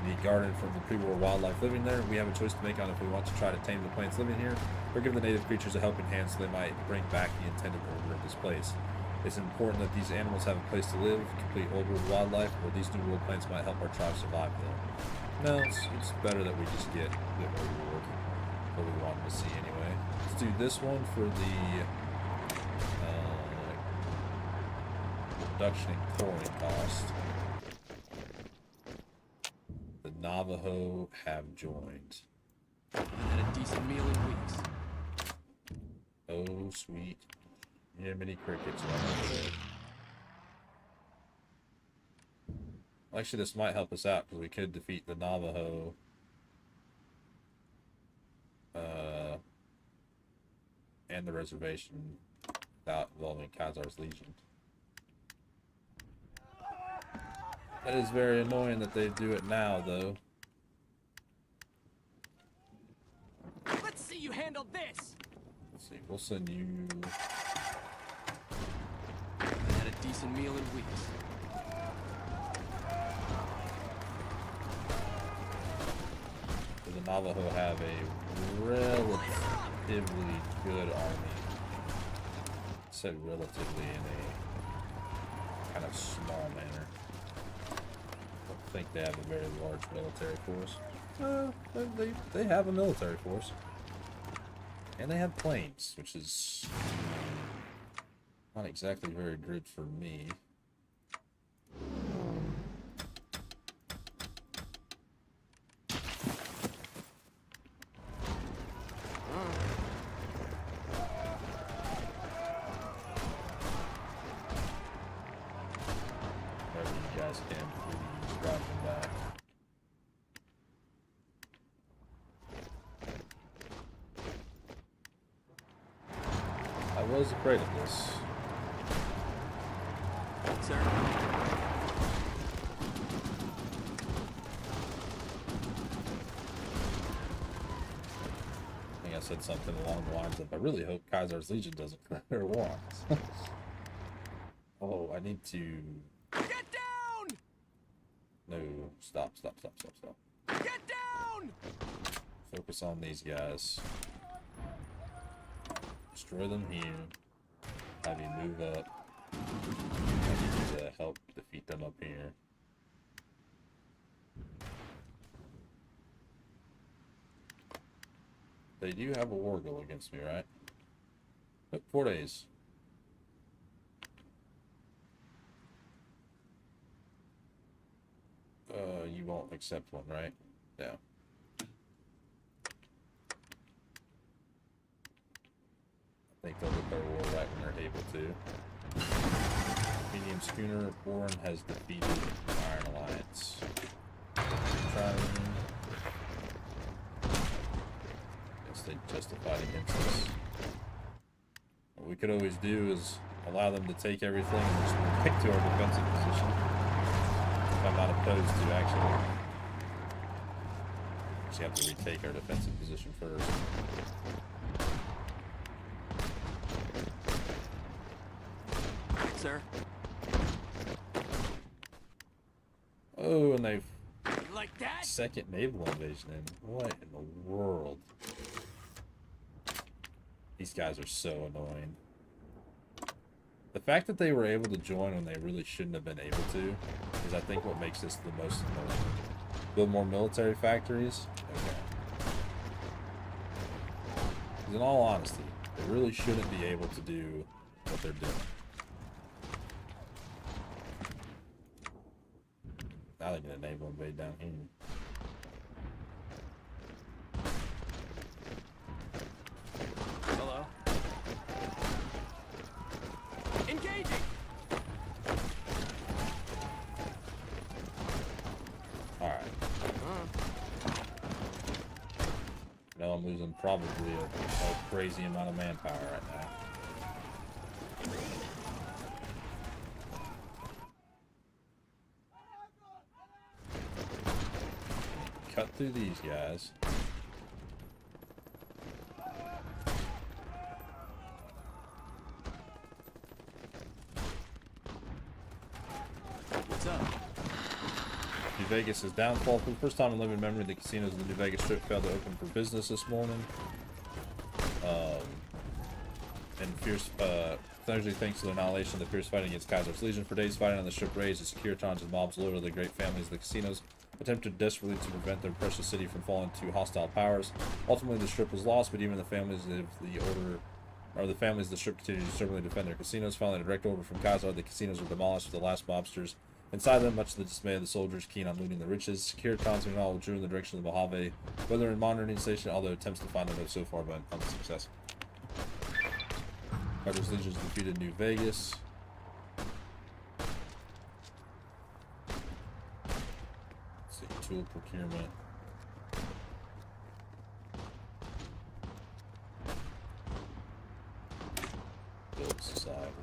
the garden from the pre-war wildlife living there. We have a choice to make on if we want to try to tame the plants living here, or give the native creatures a helping hand so they might bring back the intended order of this place. It's important that these animals have a place to live, complete old world wildlife, or these new world plants might help our tribe survive though. No, it's better that we just get a bit more reward. What we wanted to see anyway. Let's do this one for the reduction in coin cost. The Navajo have joined. I haven't had a decent meal in weeks. Oh, sweet. Yemeni crickets right there. Actually, this might help us out because we could defeat the Navajo and the reservation without involving Khazar's Legion. That is very annoying that they do it now, though. Let's see you handle this. Let's see, we'll send you. I haven't had a decent meal in weeks. The Navajo have a relatively good army. I said relatively in a kind of small manner. I don't think they have a very large military force. They have a military force. And they have planes, which is not exactly very good for me. I was afraid of this. Sir? I think I said something along the lines of, I really hope Khazar's Legion doesn't declare war on us. Oh, I need to... Get down! No, stop. Get down! Focus on these guys. Destroy them here. Have you move up. I need you to help defeat them up here. They do have a war goal against me, right? Oh, 4 days. You won't accept one, right? Yeah. I think they'll declare war right when they're able to. Medium schooner Bourne has defeated the Iron Alliance. Trying. Guess they justified against us. What we could always do is allow them to take everything and just move back to our defensive position. If I'm not opposed to actually. Just have to retake our defensive position first. Sir. Oh, and they've Like that? second naval invasion in. What in the world? These guys are so annoying. The fact that they were able to join when they really shouldn't have been able to is, I think, what makes this the most annoying. Build more military factories? Okay. Because in all honesty, they really shouldn't be able to do what they're doing. Now they can naval invade down here. Hello. Engaging. Alright. Now I'm losing probably a crazy amount of manpower right now. Cut through these guys. What's up? New Vegas' downfall. For the first time in living memory, the casinos in the New Vegas Strip failed to open for business this morning. And fierce, largely thanks to the annihilation of the fierce fighting against Kaiser's Legion. For days, fighting on the Strip raged as Securitrons and mobs loyal to the great families of the casinos attempted desperately to prevent their precious city from falling to hostile powers. Ultimately, the Strip was lost, but even the families of the families of the Strip continued to stubbornly defend their casinos. Following a direct order from Kaiser, the casinos were demolished with the last mobsters inside them, much to the dismay of the soldiers keen on looting the riches. Securitrons meanwhile withdrew in the direction of the Mojave Weather Monitoring Station, although attempts to find them have so far been unsuccessful. Kaiser's Legions defeated New Vegas. Let's see, tool procurement. Build society.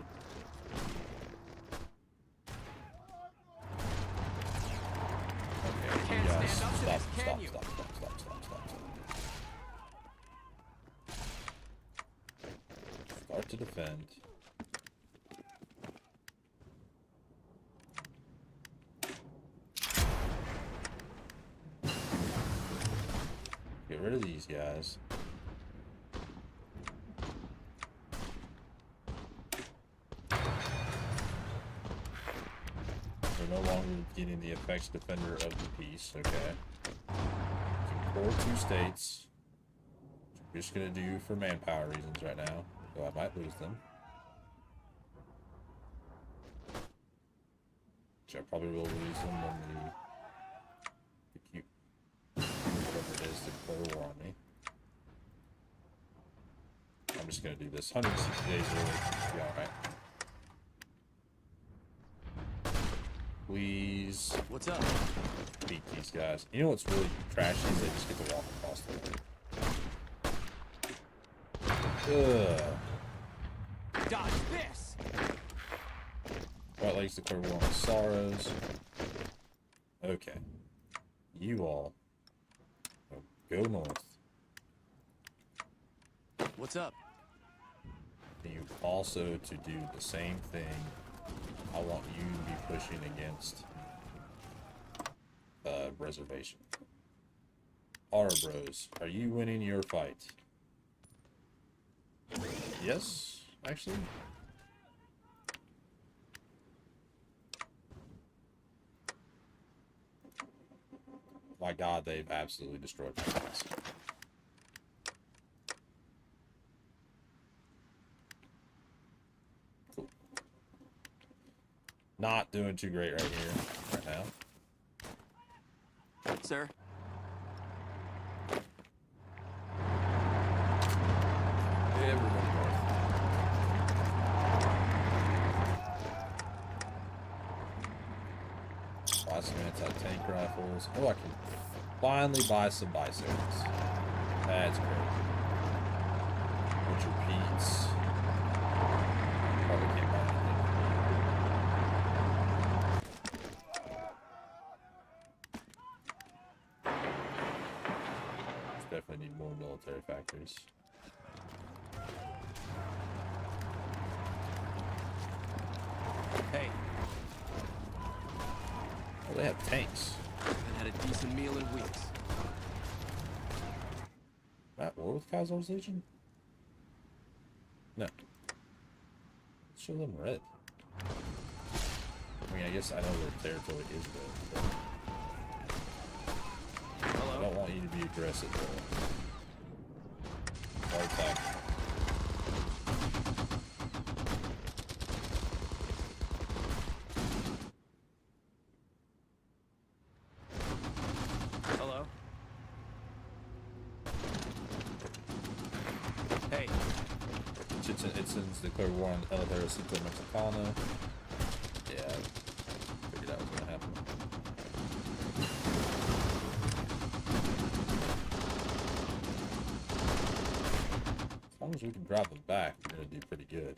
Okay, Can't you guys, stand up to stop, this, can stop, you? stop. Start to defend. Get rid of these guys. We're no longer getting the effects defender of the peace, okay? Core 2 states. We're just gonna do for manpower reasons right now, so I might lose them. Which I probably will lose them when the cute, whatever it is, declare war on me. I'm just gonna do this 160 days early. Be alright. Please. What's up? Beat these guys. You know what's really trashy is they just get to walk across the way. Ugh. Dodge this. White Lakes declare war on Sorrows. Okay. You all go north. What's up? You also to do the same thing. I want you to be pushing against reservation. Bros, are you winning your fight? Yes, actually. My God, they've absolutely destroyed my class. Cool. Not doing too great right here, right now. Sir. Everybody north. anti-tank rifles. Oh, I can finally buy some bicycles. That's crazy. Butcher Pete's. Probably can't buy anything. Definitely need more military factories. Hey, Oh, they have tanks. haven't had a decent meal in weeks. At war with Kaiser's Legion? No. Let's show them red. I mean, I guess I know their territory is red, but I Hello? don't want you to be aggressive, though. Hard attack. Hello? Hey, Chichen Itzens declared war on El Ejército Mexicano. Yeah, I figured that was gonna happen. As long as we can drop them back, we're gonna do pretty good.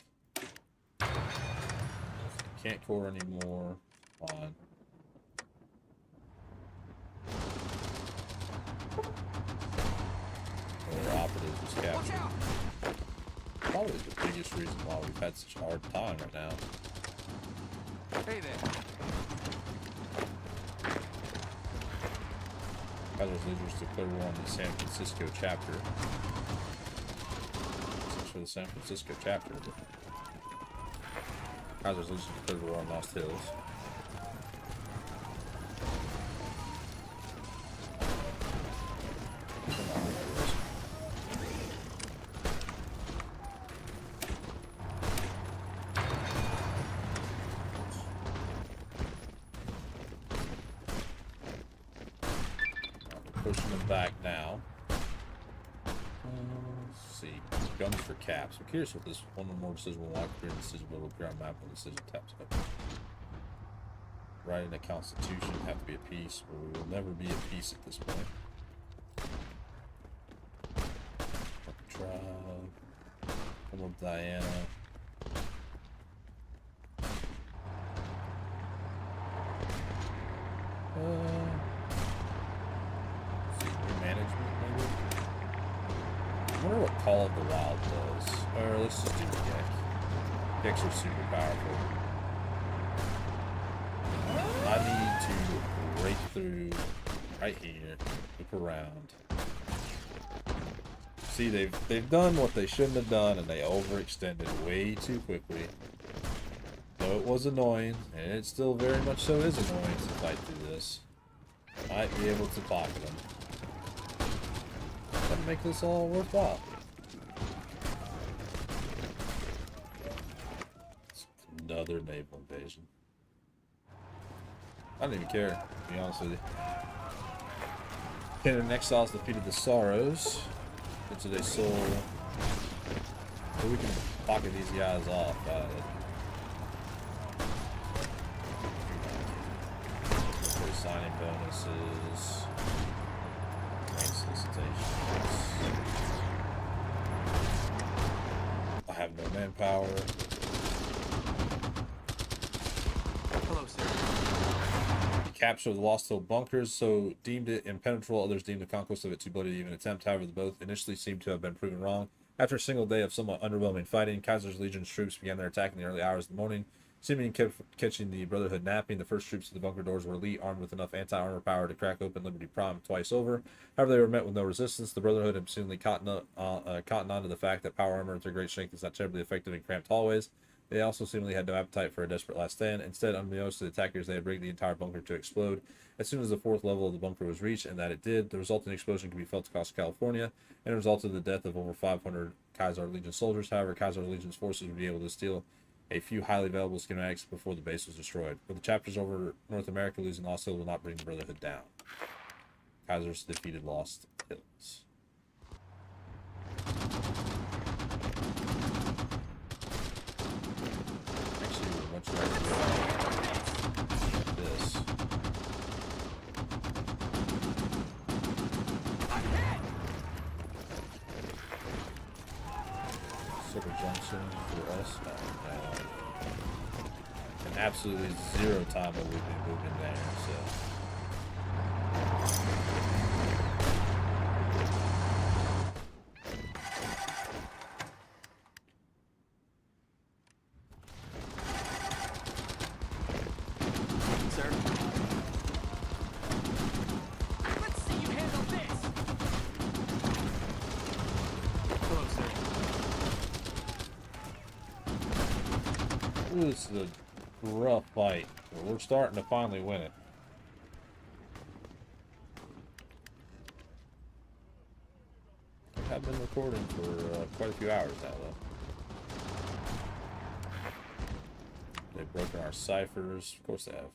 Can't core anymore. Come on. Their operatives was captured. Probably the biggest reason why we've had such a hard time right now. hey there. Kaiser's leaders declared war on the San Francisco chapter. It's for the San Francisco chapter. But Kaiser's leaders declared war on Lost Hills. Come on, Rebels. Pushing them back now. Let's see. Guns for caps. I'm curious what this one more decision will like here in decision little ground map when decision taps up. Writing a constitution have to be a peace, but we will never be at peace at this point. Tribe. Come up Diana. Management, maybe? I wonder what Call of the Wild does. Or let's just do the Gek. Geks are super powerful. I need to break through right here, look around. See, they've done what they shouldn't have done, and they overextended way too quickly. Though it was annoying, and it still very much so is annoying to fight through this. Might be able to pocket them. That'll make this all worthwhile. It's another naval invasion. I don't even care, to be honest with you. Cannon Exiles defeated the Sorrows. Into their soul. So we can pocket these guys off. Signing bonuses. Solicitations. I have no manpower. Hello, sir. Capture the Lost Hill bunkers, so deemed it impenetrable. Others deemed the conquest of it too bloody to even attempt. However, the both initially seemed to have been proven wrong. After a single day of somewhat underwhelming fighting, Kaiser's Legion's troops began their attack in the early hours of the morning. Seemingly catching the Brotherhood napping, the first troops to the bunker doors were elite, armed with enough anti-armor power to crack open Liberty Prom twice over. However, they were met with no resistance. The Brotherhood had seemingly cottoned on to the fact that power armor with their great strength is not terribly effective in cramped hallways. They also seemingly had no appetite for a desperate last stand. Instead, unbeknownst to the attackers, they had rigged the entire bunker to explode as soon as the fourth level of the bunker was reached, and that it did. The resulting explosion could be felt across California, and it resulted in the death of over 500 Kaiser Legion soldiers. However, Kaiser Legion's forces would be able to steal a few highly valuable schematics before the base was destroyed. With the chapters over North America, losing Lost Hill will not bring the Brotherhood down. Kaiser's defeated Lost Hills. Actually, we're much rather do this. Circle Junction for us. And absolutely zero time that we've been moving there, so. Sir. Let's see you handle this. Hello, sir. This is a rough fight, but we're starting to finally win it. I've been recording for quite a few hours now, though. They've broken our ciphers. Of course they have.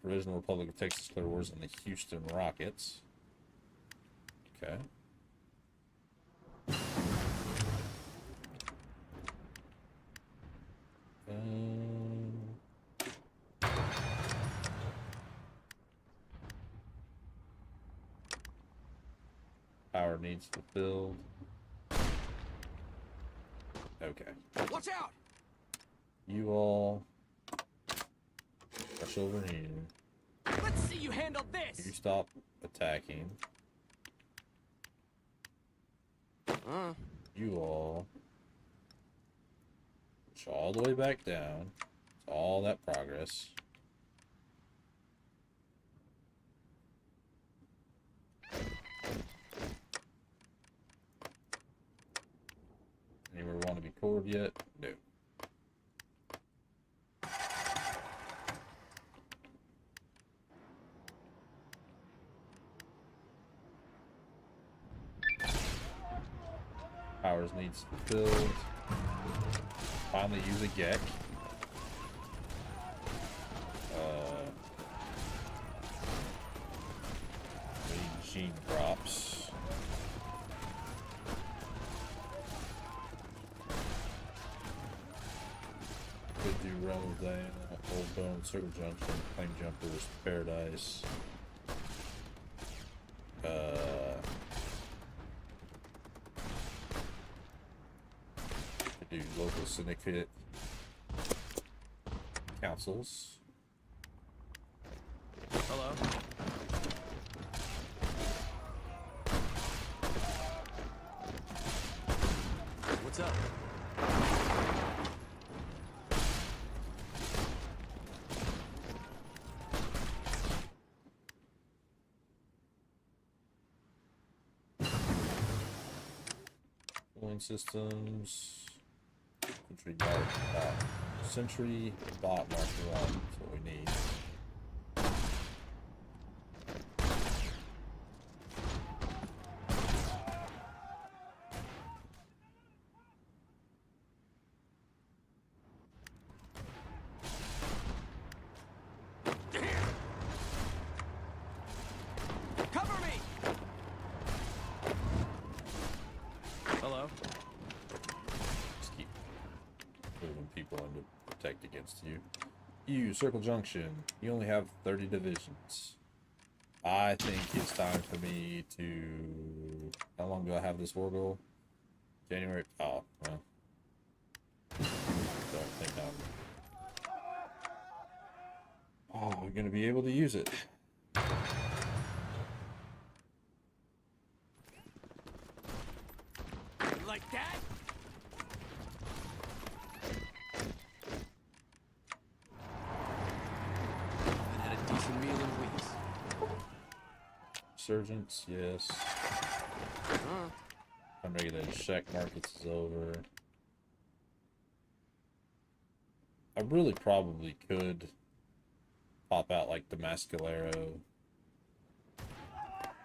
Provisional Republic of Texas declared wars on the Houston Rockets. Okay. Power needs fulfilled. Okay. Watch out! You all rush over here. Let's see you handle this. You stop attacking. You all push all the way back down. It's all that progress. Anywhere want to be cored yet? No. Powers needs fulfilled. Finally use a GEC. Gene drops. Could do Realm of Diana, Old Bone, Circle Junction, Flame Jumpers, Paradise. Could do local syndicate councils. Hello. What's up? Cooling systems. Sentry bot marker on. That's what we need. Cover me. Hello. Just keep moving people in to protect against you. You, Circle Junction, you only have 30 divisions. I think it's time for me to... How long do I have this war goal? January... Oh, well. Don't think I'm gonna be able to use it. Like that? Haven't had a decent meal in weeks. Resurgence, yes. Unregulated check markets is over. I really probably could pop out like the Mascalero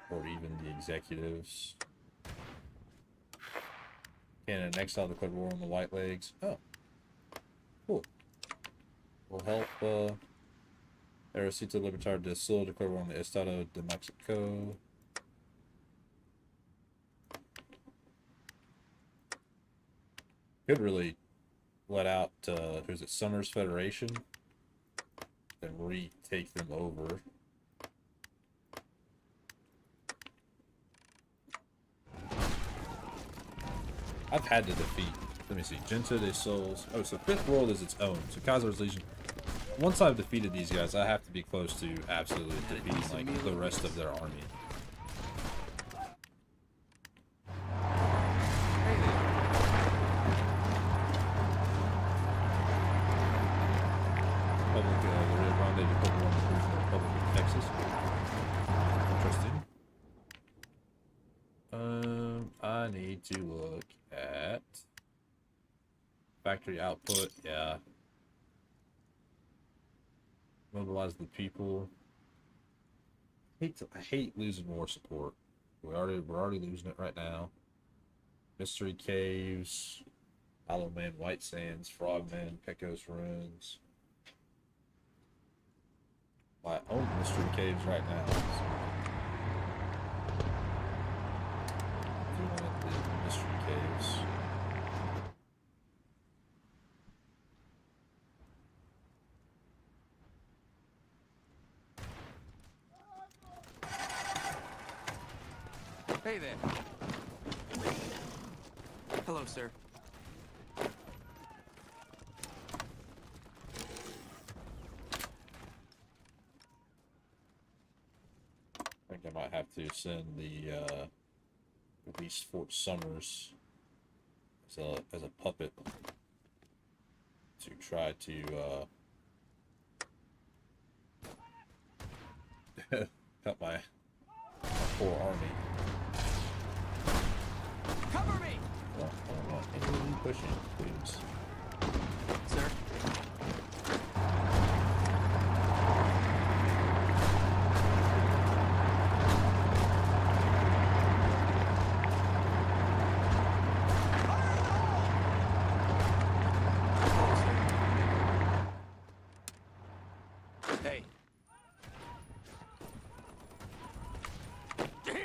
or even the Executives. And exile declared war on the White Legs. Oh, cool. Will help Erosita Libertad del Sur declare war on the Estado de Mexico. Could really let out who's it, Summers Federation, then retake them over. I've had to defeat. Let me see. Gente de Souls. Oh, so Fifth World is its own. So Kaiser's Legion. Once I've defeated these guys, I have to be close to absolutely defeating like the rest of their army. Public, the Rio Grande Republic of Texas. Interesting. I need to look at factory output. Yeah. Mobilize the people. I hate losing war support. We're already losing it right now. Mystery Caves, Hollow Man, White Sands, Frogman, Pecos Ruins. I own Mystery Caves right now. So. Doing the Mystery Caves. Hey there. Hello, sir. I think I might have to send the at least Fort Summers as a puppet to try to help my poor army. Cover me, Well, I don't want any pushing, please. sir. Hey. Damn!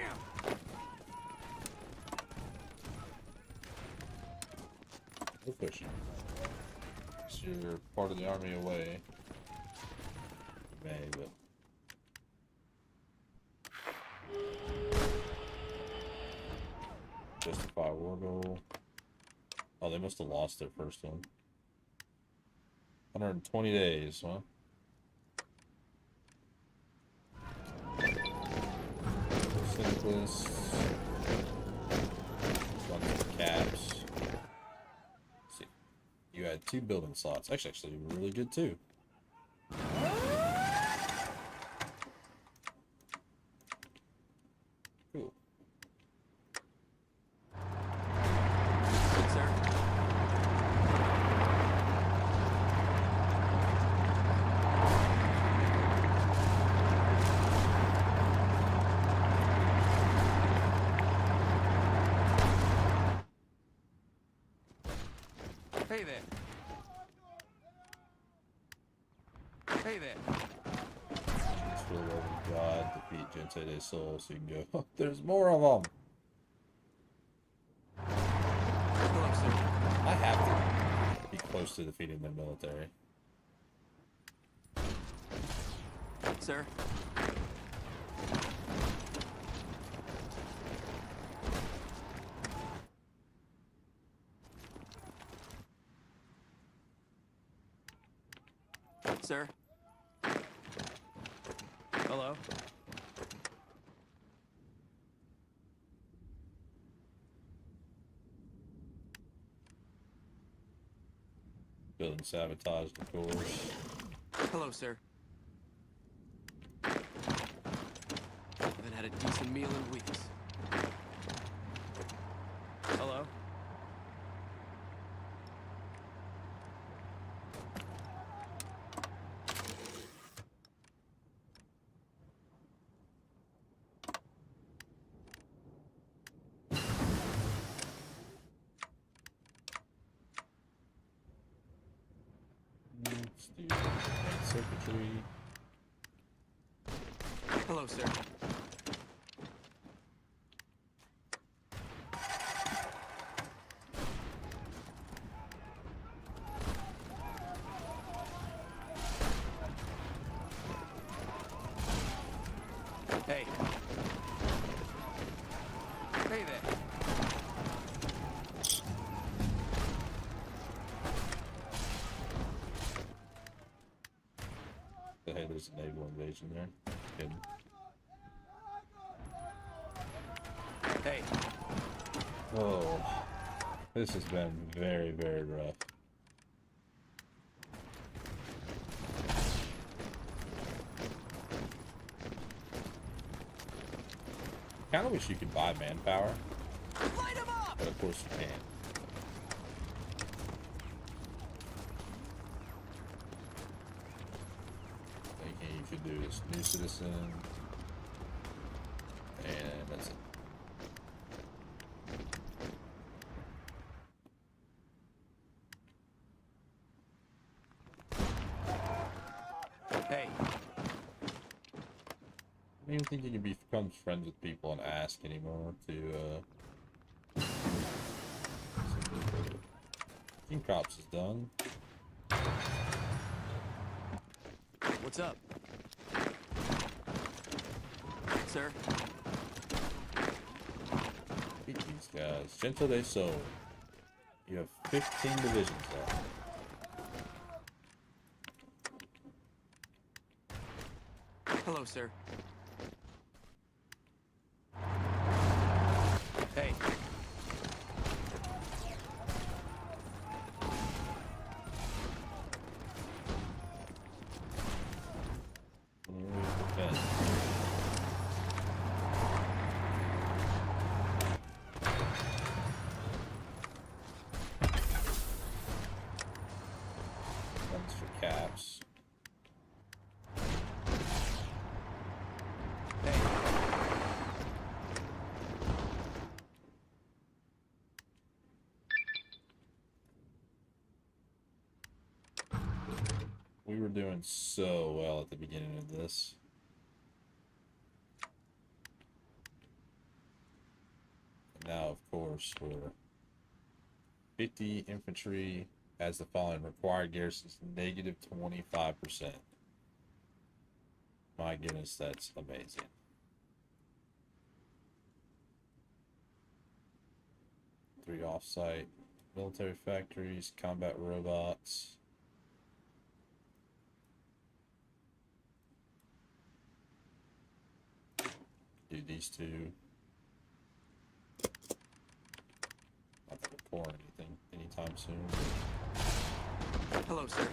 We're pushing. So you're part of the army away. You may, but justify war goal. Oh, they must have lost their first one. 120 days, huh? Synchronous. Run some caps. Let's see. You had 2 building slots. Actually really good too. Cool. Sir. Hey there. Hey there. Just for the love of God, defeat Gente de Sol so you can go, oh, there's more of them. Hello, sir. I have to be close to defeating their military. Sir. Sir. Hello. Building sabotage, of course. Hello, sir. Haven't had a decent meal in weeks. Hello. Let's do circuitry. Hello, sir. Hey. Hey there. naval invasion there. Kidding. Hey, Oh, this has been very, very rough. Kind of wish you could buy manpower, light him up! but of course you can't. Thinking you could do this new citizen, and that's it. Hey, I don't even think you can become friends with people and ask anymore to, Team Cops is done. what's up? Sir? Beat these guys. Centro de Sol. You have 15 divisions left. Hello, sir. Hey, Okay. One's for caps. hey, We were doing so well at the beginning of this. And now, of course, we're 50 infantry as the following required garrisons negative 25%. My goodness, that's amazing. Three off-site military factories, combat robots. Do these two. Not that we're pouring anything anytime soon. hello, sir.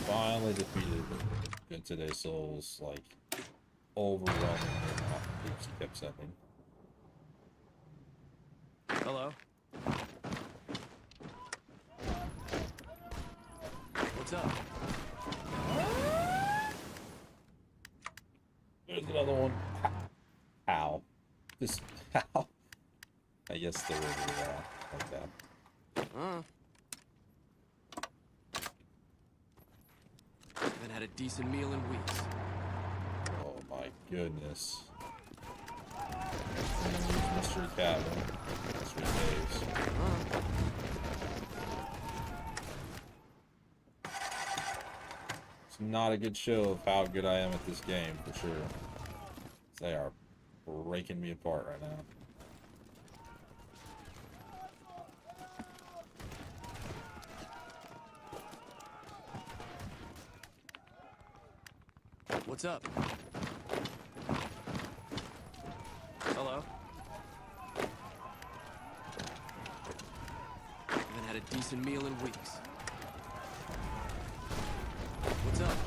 Finally defeated Into Their Souls, like overwhelming the amount of troops he kept sending. Hello? What's up? There's another one. How? Just how? I guess there was like that. Haven't had a decent meal in weeks. Oh my goodness. I'm gonna use Mystery Cabin. Mystery Caves. It's not a good show of how good I am at this game, for sure. They are breaking me apart right now. What's up? Hello? Haven't had a decent meal in weeks. What's up?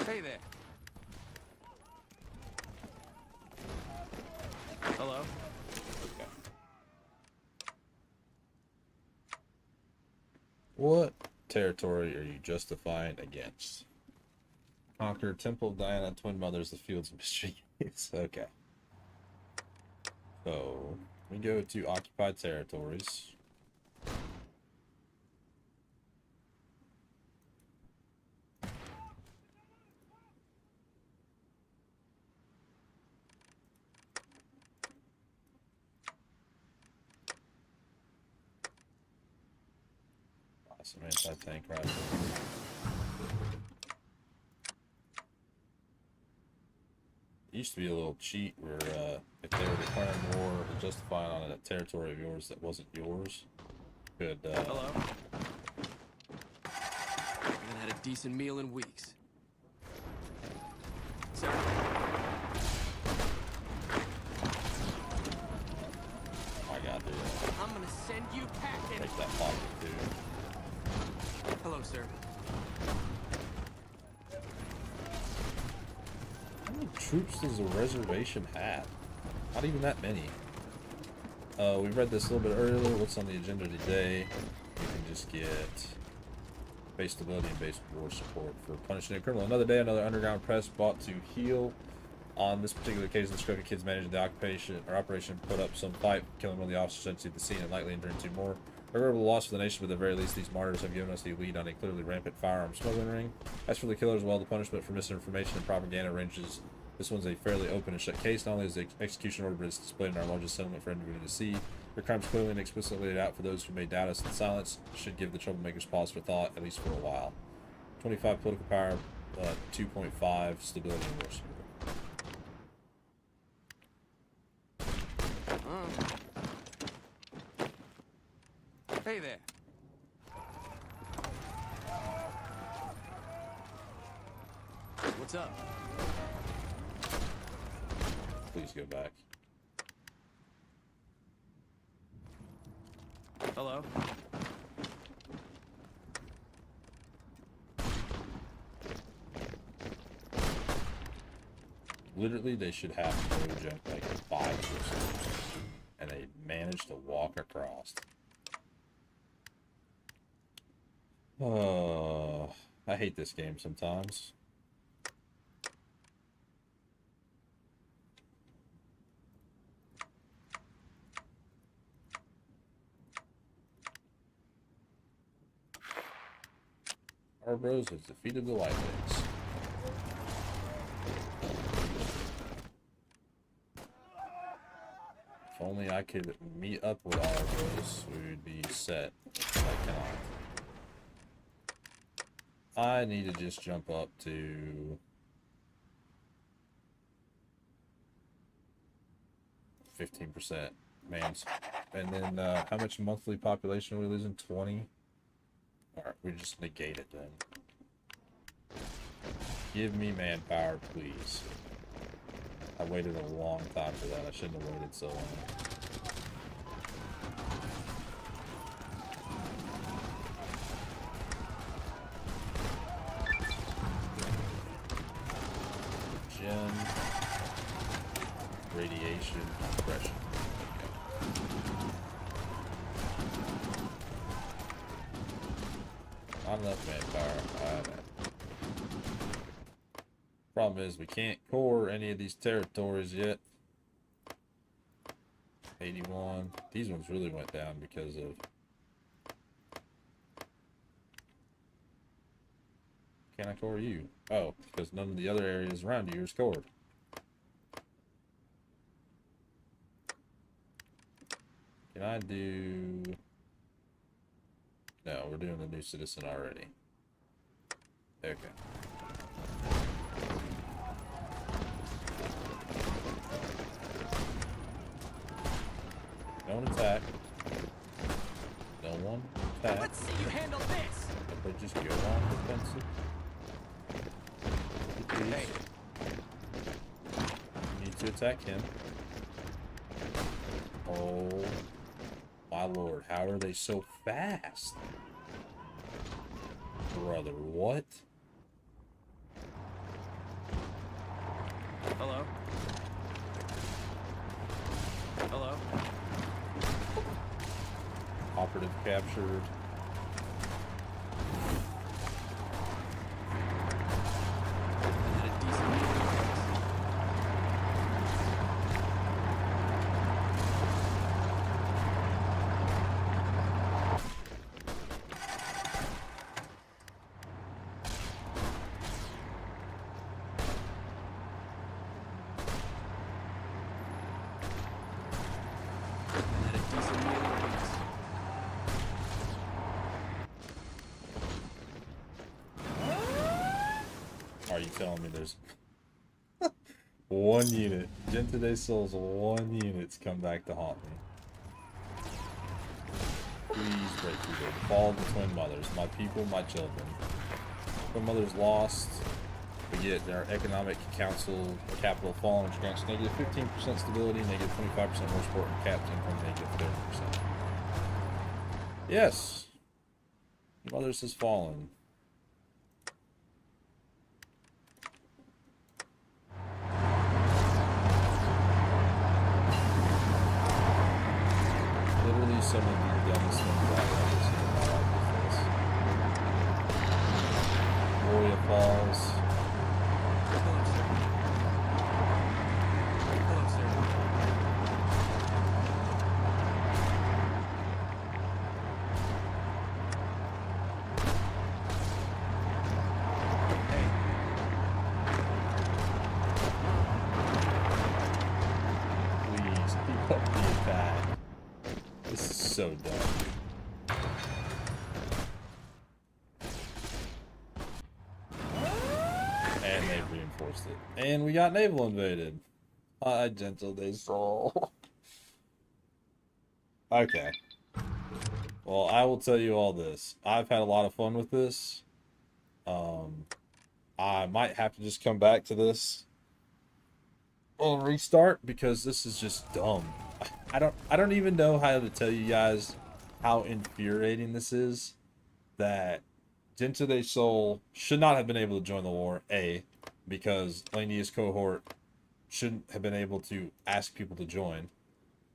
Hey there. Hello? Okay. What territory are you justifying against? Conquer Temple of Diana, Twin Mothers, the Fields of Mystery. Okay. So we go to occupied territories. some anti-tank rifles. It used to be a little cheat where if they were declaring war or justifying on a territory of yours that wasn't yours, could Hello? Haven't had a decent meal in weeks. Sir? I got to I'm gonna send you packing. take that pocket too. Hello, sir. How many troops does a reservation have? Not even that many. We read this a little bit earlier. What's on the agenda today? You can just get base stability and base war support for punishing a criminal. Another day, another underground press bought to heal. On this particular occasion, the Scruffy kids managed the operation put up some fight, killing one of the officers sent to the scene and likely injuring 2 more. A regrettable loss for the nation, but at the very least, these martyrs have given us the lead on a clearly rampant firearm smuggling ring. As for the killers, well, the punishment for misinformation and propaganda ranges. This one's a fairly open and shut case. Not only is the execution order, but it's displayed in our largest settlement for everybody to see. Their crimes clearly and explicitly laid out for those who may doubt us in silence. Should give the troublemakers pause for thought, at least for a while. 25 political power, 2.5 stability and war support. Hey there. What's up? Please go back. Hello? Literally, they should have no jump like 5%, and they managed to walk across. Oh, I hate this game sometimes. Our bros has defeated the Whitelings. If only I could meet up with our bros, we would be set. I cannot. I need to just jump up to 15%, man. And then how much monthly population are we losing? 20? Alright, we just negate it then. Give me manpower, please. I waited a long time for that. I shouldn't have waited so long. Gem. Radiation. Compression. Not enough manpower. Problem is we can't core any of these territories yet. 81. These ones really went down because of... Can I core you? Oh, because none of the other areas around you are scored. Can I do... No, we're doing the new citizen already. Okay. Don't attack. No one attack. Let's see you handle this. But just go on defensive. Please. You need to attack him. Oh my lord, how are they so fast? Brother, what? Hello? Hello? Operative captured. Had a decent meal in weeks. Had a decent meal in weeks. Are you telling me there's one unit? Gente de Soul's one unit's come back to haunt me. Please break through there. The fall of the Twin Mothers. My people, my children. Twin Mothers lost. We get our economic council capital fallen, which grants negative 15% stability, negative 25% more support, and capped income negative 30%. Yes. Mothers has fallen. Literally some of the dumbest things I've ever seen in my life is this. Gloria Falls. Hello, sir. Hello, sir. Hey. Please keep up the attack. This is so dumb. And they've reinforced it. And we got naval invaded. Hi, Gentle de Soul. Okay. Well, I will tell you all this. I've had a lot of fun with this. I might have to just come back to this and restart because this is just dumb. I don't even know how to tell you guys how infuriating this is that Gente de Soul should not have been able to join the war, A, because Lania's cohort shouldn't have been able to ask people to join.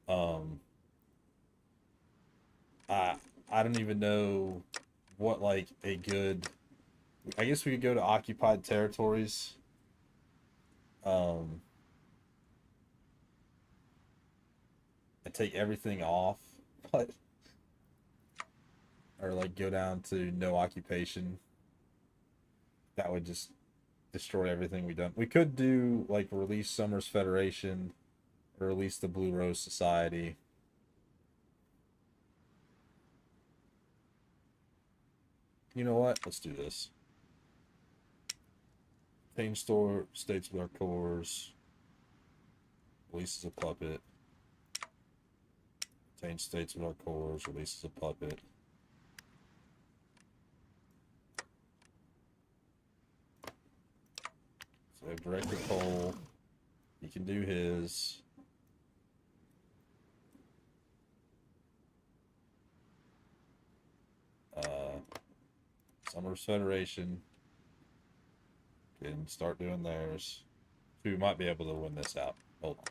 I don't even know what, like, a good... I guess we could go to occupied territories. And take everything off, but... Or, like, go down to no occupation. That would just destroy everything we've done. We could do, like, release Summers Federation, or release the Blue Rose Society. You know what? Let's do this. Pain Store states with our cores. Releases a puppet. Pain states with our cores. Releases a puppet. So we have Director Cole. He can do his. Summers Federation can start doing theirs. We might be able to win this out. Hold on.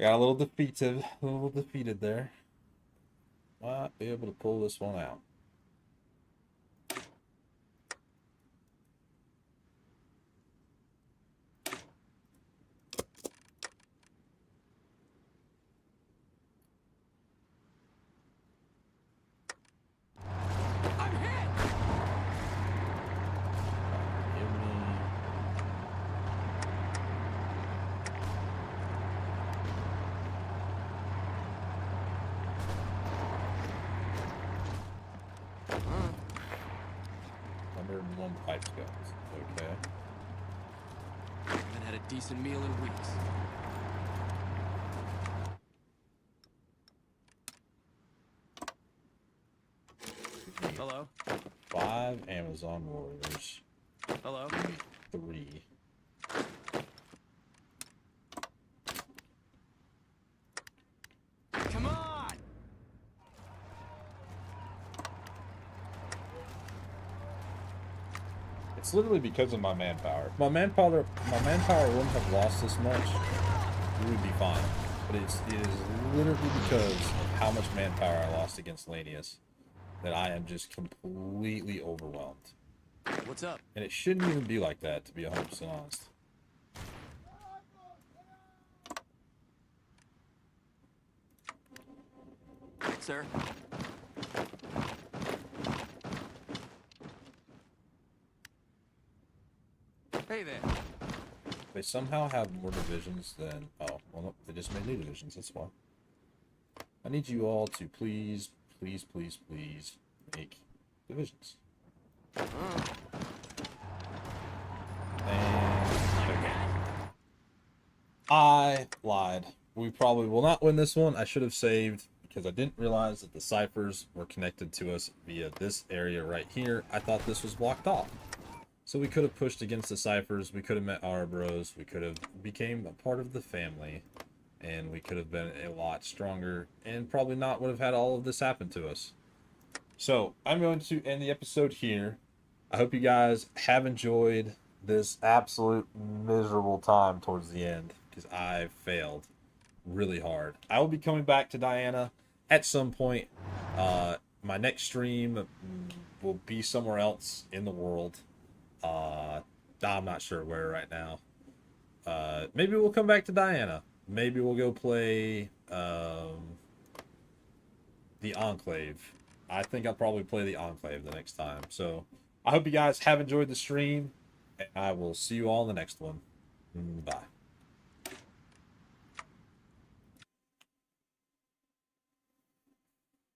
Got a little defeated there. Might be able to pull this one out. I'm hit! Give me... Huh? 101 pipe guns. Okay. Haven't had a decent meal in weeks. Hello? 5 Amazon warriors. Hello? 3. Come on! It's literally because of my manpower. If my manpower wouldn't have lost this much, we would be fine. But it is literally because of how much manpower I lost against Lanius that I am just completely overwhelmed. What's up? And it shouldn't even be like that, to be 100% honest. Sir? Hey there. They somehow have more divisions than... Oh, well, no, they just made new divisions, that's why. I need you all to please, please, please, please make divisions. And okay. I lied. We probably will not win this one. I should have saved because I didn't realize that the ciphers were connected to us via this area right here. I thought this was blocked off. So we could have pushed against the ciphers. We could have met our bros. We could have became a part of the family. And we could have been a lot stronger. And probably not would have had all of this happen to us. So I'm going to end the episode here. I hope you guys have enjoyed this absolute miserable time towards the end. Because I failed really hard. I will be coming back to Diana at some point. My next stream will be somewhere else in the world. I'm not sure where right now. Maybe we'll come back to Diana. Maybe we'll go play the Enclave. I think I'll probably play the Enclave the next time. So I hope you guys have enjoyed the stream. And I will see you all in the next one. Bye.